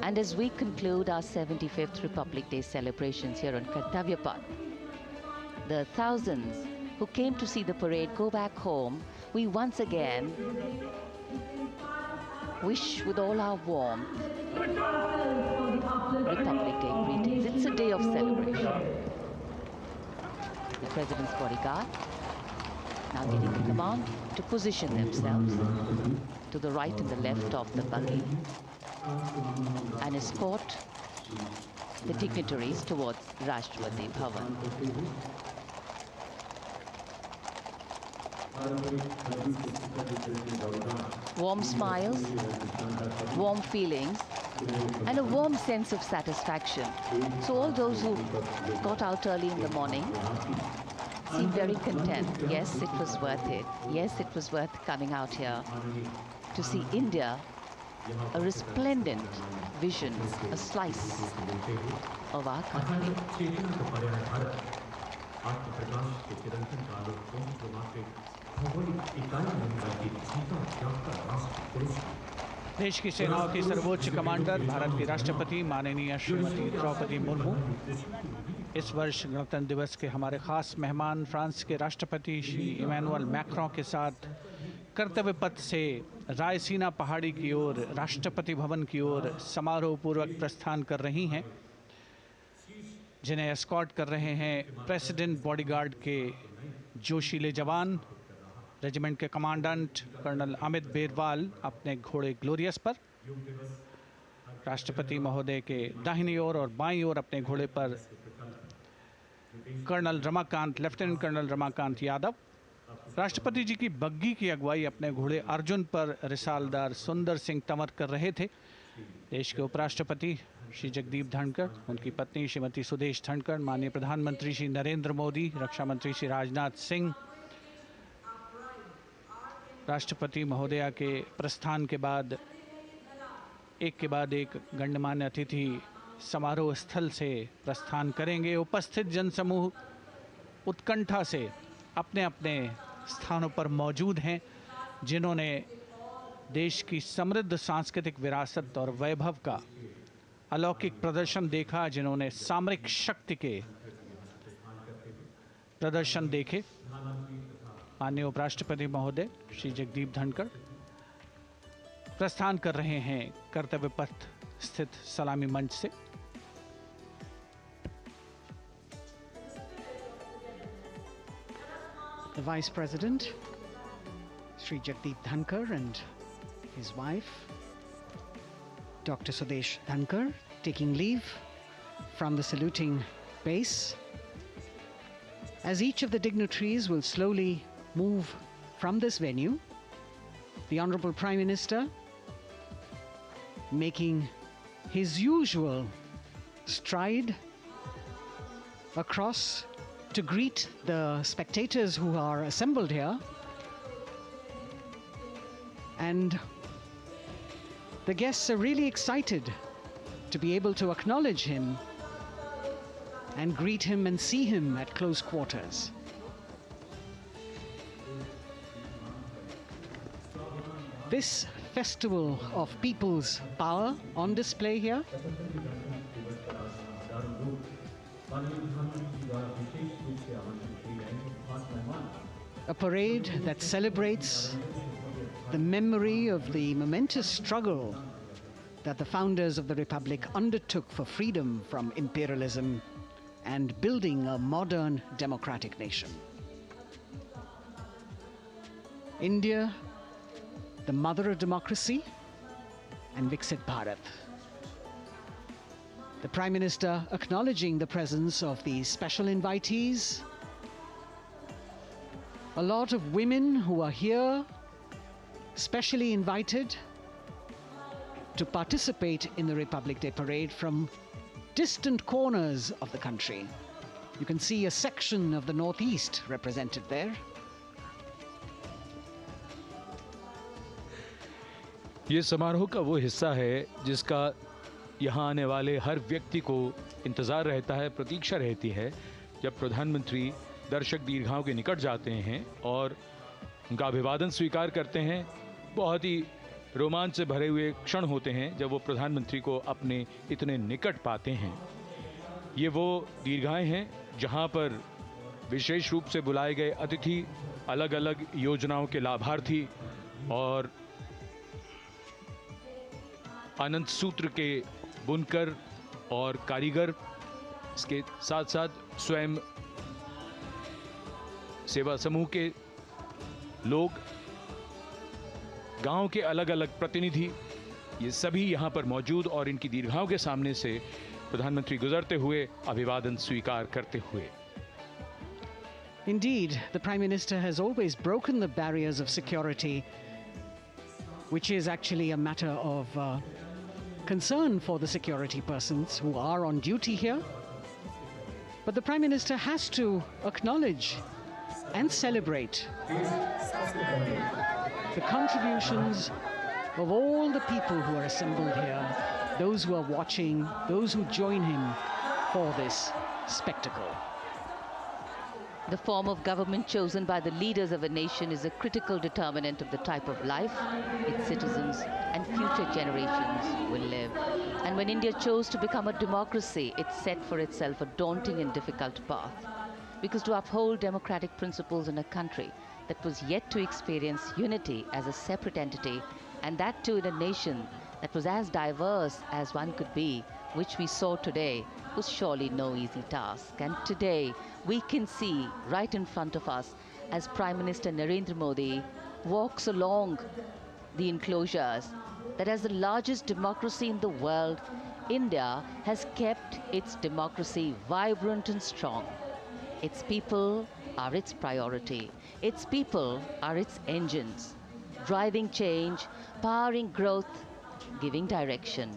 And as we conclude our 75th Republic Day celebrations here on Kartavya Path, the thousands who came to see the parade go back home, we once again wish with all our warmth Republic Day greetings. It's a day of celebration. The President's bodyguard now getting the command to position themselves to the right and the left of the buggy and escort the dignitaries towards Rashtrapati Bhavan. Warm smiles, warm feelings, and a warm sense of satisfaction. So all those who got out early in the morning seem very content. Yes, it was worth it. Yes, it was worth coming out here to see India, a resplendent vision, a slice of our country. देश की सेनाओं की सर्वोच्च commander Bharat की राष्ट्रपति माननीय श्रीमती द्रौपदी मुर्मू, इस वर्ष गणतंत्र दिवस के हमारे खास मेहमान फ्रांस के राष्ट्रपति श्री इमैनुअल मैक्रों के साथ कर्तव्य पथ से रायसीना पहाड़ी की ओर राष्ट्रपति भवन की ओर समारोह पूर्वक प्रस्थान कर रही हैं, जिन्हें एस्कॉर्ट कर रहे हैं प्रेसिडेंट बॉडीगार्ड के जोशीले जवान, रेजिमेंट के कमांडेंट कर्नल अमित बेरवाल अपने घोड़े ग्लोरियस पर, राष्ट्रपति महोदय के दाहिनी ओर और बाईं ओर अपने घोड़े पर colonel Ramakant, lieutenant colonel Ramakant Yadav. राष्ट्रपति जी की बग्गी की अगुवाई अपने घोड़े अर्जुन पर रिसालदार सुंदर सिंह तंवर कर रहे थे। देश के उपराष्ट्रपति श्री जगदीप धनखड़, उनकी पत्नी श्रीमती सुदेश धनखड़, माननीय प्रधानमंत्री श्री नरेंद्र मोदी, रक्षा मंत्री श्री राजनाथ सिंह, राष्ट्रपति महोदया के प्रस्थान के बाद एक के बाद एक गण्यमान्य अतिथि समारोह स्थल से प्रस्थान करेंगे। उपस्थित जनसमूह उत्कंठा से अपने अपने स्थानों पर मौजूद हैं, जिन्होंने देश की समृद्ध सांस्कृतिक विरासत और वैभव का अलौकिक प्रदर्शन देखा, जिन्होंने सामरिक शक्ति के प्रदर्शन देखे। माननीय उपराष्ट्रपति महोदय श्री जगदीप धनखड़ प्रस्थान कर रहे हैं कर्तव्य पथ स्थित सलामी मंच से। The Vice President, Sri Jagdeep Dhankar, and his wife, Dr. Sudesh Dhankar, taking leave from the saluting base. As each of the dignitaries will slowly move from this venue, the Honorable Prime Minister making his usual stride across to greet the spectators who are assembled here. And the guests are really excited to be able to acknowledge him and greet him and see him at close quarters. This festival of people's power on display here, a parade that celebrates the memory of the momentous struggle that the founders of the Republic undertook for freedom from imperialism and building a modern democratic nation. India, the mother of democracy, and Viksit Bharat. The Prime Minister acknowledging the presence of these special invitees. A lot of women who are here, specially invited to participate in the Republic Day Parade from distant corners of the country. You can see a section of the Northeast represented there. ये समारोह का वो हिस्सा है जिसका यहाँ आने वाले हर व्यक्ति को इंतज़ार रहता है, प्रतीक्षा रहती है, जब प्रधानमंत्री दर्शक दीर्घाओं के निकट जाते हैं और उनका अभिवादन स्वीकार करते हैं। बहुत ही रोमांच से भरे हुए क्षण होते हैं जब वो प्रधानमंत्री को अपने इतने निकट पाते हैं। ये वो दीर्घाएं हैं जहाँ पर विशेष रूप से बुलाए गए अतिथि, अलग अलग योजनाओं के लाभार्थी और आनंद सूत्र के बुनकर और कारीगर, इसके साथ साथ स्वयं सेवा समूह के लोग, गांव के अलग अलग प्रतिनिधि, ये सभी यहाँ पर मौजूद और इनकी दीर्घाओं के सामने से प्रधानमंत्री गुजरते हुए अभिवादन स्वीकार करते हुए। Indeed, the Prime Minister has always broken the barriers of security, which is actually a matter of concern for the security persons who are on duty here. But the Prime Minister has to acknowledge and celebrate the contributions of all the people who are assembled here, those who are watching, those who join him for this spectacle. The form of government chosen by the leaders of a nation is a critical determinant of the type of life its citizens and future generations will live. And when India chose to become a democracy, it set for itself a daunting and difficult path. Because to uphold democratic principles in a country that was yet to experience unity as a separate entity, and that too in a nation that was as diverse as one could be, which we saw today, was surely no easy task. And today, we can see right in front of us as Prime Minister Narendra Modi walks along the enclosures that as the largest democracy in the world, India has kept its democracy vibrant and strong. Its people are its priority. Its people are its engines, driving change, powering growth, giving direction.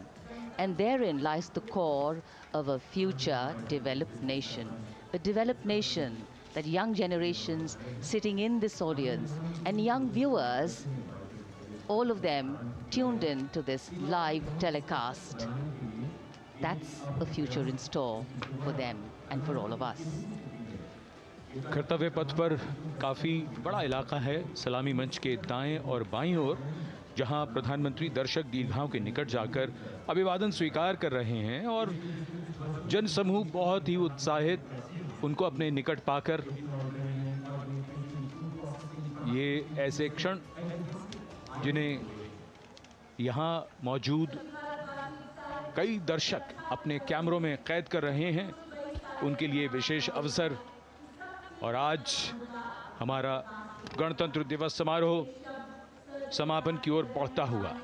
And therein lies the core of a future developed nation. A developed nation that young generations sitting in this audience and young viewers, all of them tuned in to this live telecast. That's a future in store for them and for all of us. कर्तव्य पथ पर काफ़ी बड़ा इलाका है सलामी मंच के दाएं और बाईं ओर, जहां प्रधानमंत्री दर्शक दीर्घाओं के निकट जाकर अभिवादन स्वीकार कर रहे हैं और जनसमूह बहुत ही उत्साहित उनको अपने निकट पाकर ये ऐसे क्षण जिन्हें यहाँ मौजूद कई दर्शक अपने कैमरों में कैद कर रहे हैं, उनके लिए विशेष अवसर। और आज हमारा गणतंत्र दिवस समारोह समापन की ओर बढ़ता हुआ।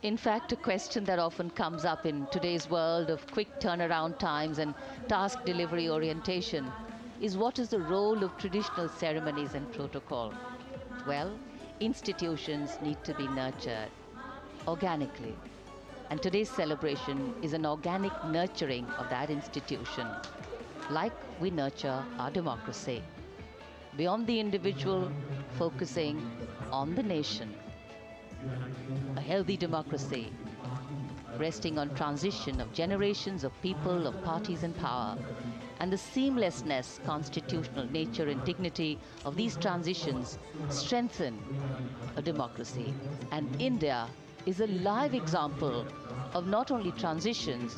In fact, a question that often comes up in today's world of quick turnaround times and task delivery orientation is what is the role of traditional ceremonies and protocol? Well, institutions need to be nurtured organically. And today's celebration is an organic nurturing of that institution, like we nurture our democracy. Beyond the individual, focusing on the nation. A healthy democracy, resting on transition of generations of people, of parties in power, and the seamlessness, constitutional nature and dignity of these transitions strengthen a democracy. And India is a live example of not only transitions,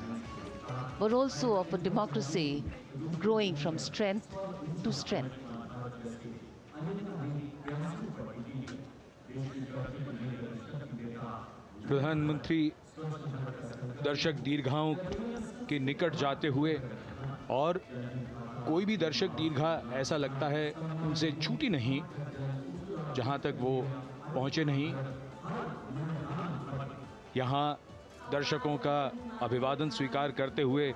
but also of a democracy growing from strength to strength. प्रधानमंत्री दर्शक दीर्घाओं के निकट जाते हुए, और कोई भी दर्शक दीर्घा ऐसा लगता है उनसे छूटी नहीं जहां तक वो पहुंचे नहीं। यहाँ दर्शकों का अभिवादन स्वीकार करते हुए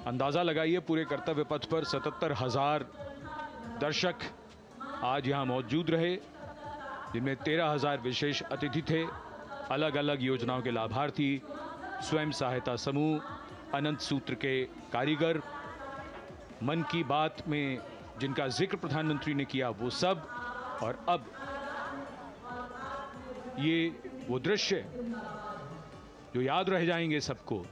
अंदाज़ा लगाइए, पूरे कर्तव्य पथ पर 77,000 दर्शक आज यहाँ मौजूद रहे, जिनमें 13,000 विशेष अतिथि थे, अलग अलग योजनाओं के लाभार्थी, स्वयं सहायता समूह, अनंत सूत्र के कारीगर, मन की बात में जिनका जिक्र प्रधानमंत्री ने किया वो सब। और अब ये वो दृश्य जो याद रह जाएंगे सबको,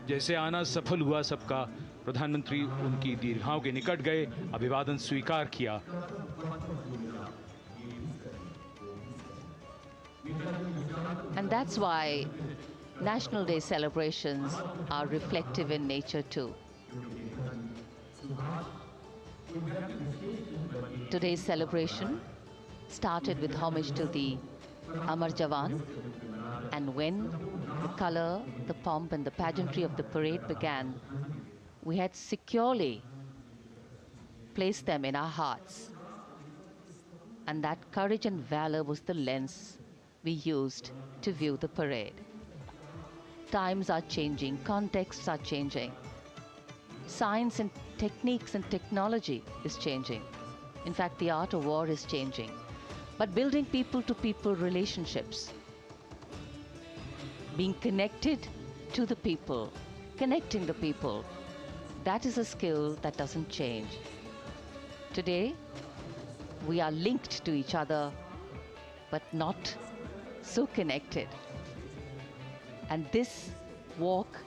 जैसे आना सफल हुआ सबका, प्रधानमंत्री उनकी दीर्घाओं के निकट गए, अभिवादन स्वीकार किया। And that's why National Day celebrations are reflective in nature too. Today's celebration started with homage to the Amar Jawan, and when the color, the pomp and the pageantry of the parade began, we had securely placed them in our hearts. And that courage and valor was the lens we used to view the parade. Times are changing, contexts are changing. Science and techniques and technology is changing. In fact, the art of war is changing. But building people-to-people relationships, being connected to the people, connecting the people, that is a skill that doesn't change. Today, we are linked to each other, but not so connected. And this walk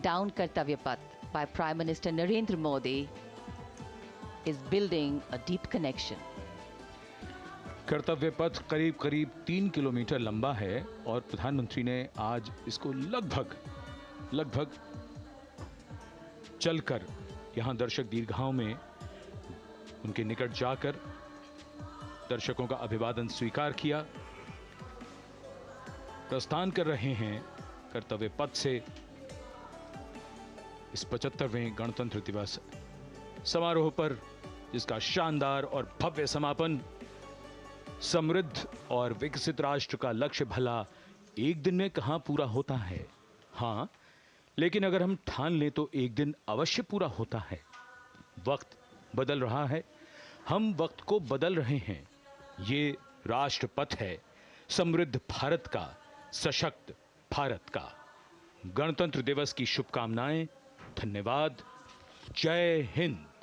down Kartavya Path by Prime Minister Narendra Modi is building a deep connection. कर्तव्य पथ करीब करीब 3 kilometre लंबा है और प्रधानमंत्री ने आज इसको लगभग चलकर यहाँ दर्शक दीर्घाओं में उनके निकट जाकर दर्शकों का अभिवादन स्वीकार किया। प्रस्थान कर रहे हैं कर्तव्य पथ से इस 75वें गणतंत्र दिवस समारोह पर, जिसका शानदार और भव्य समापन समृद्ध और विकसित राष्ट्र का लक्ष्य भला एक दिन में कहां पूरा होता है। हाँ, लेकिन अगर हम ठान लें तो एक दिन अवश्य पूरा होता है। वक्त बदल रहा है, हम वक्त को बदल रहे हैं। ये राष्ट्रपथ है समृद्ध भारत का, सशक्त भारत का। गणतंत्र दिवस की शुभकामनाएं। धन्यवाद। जय हिंद।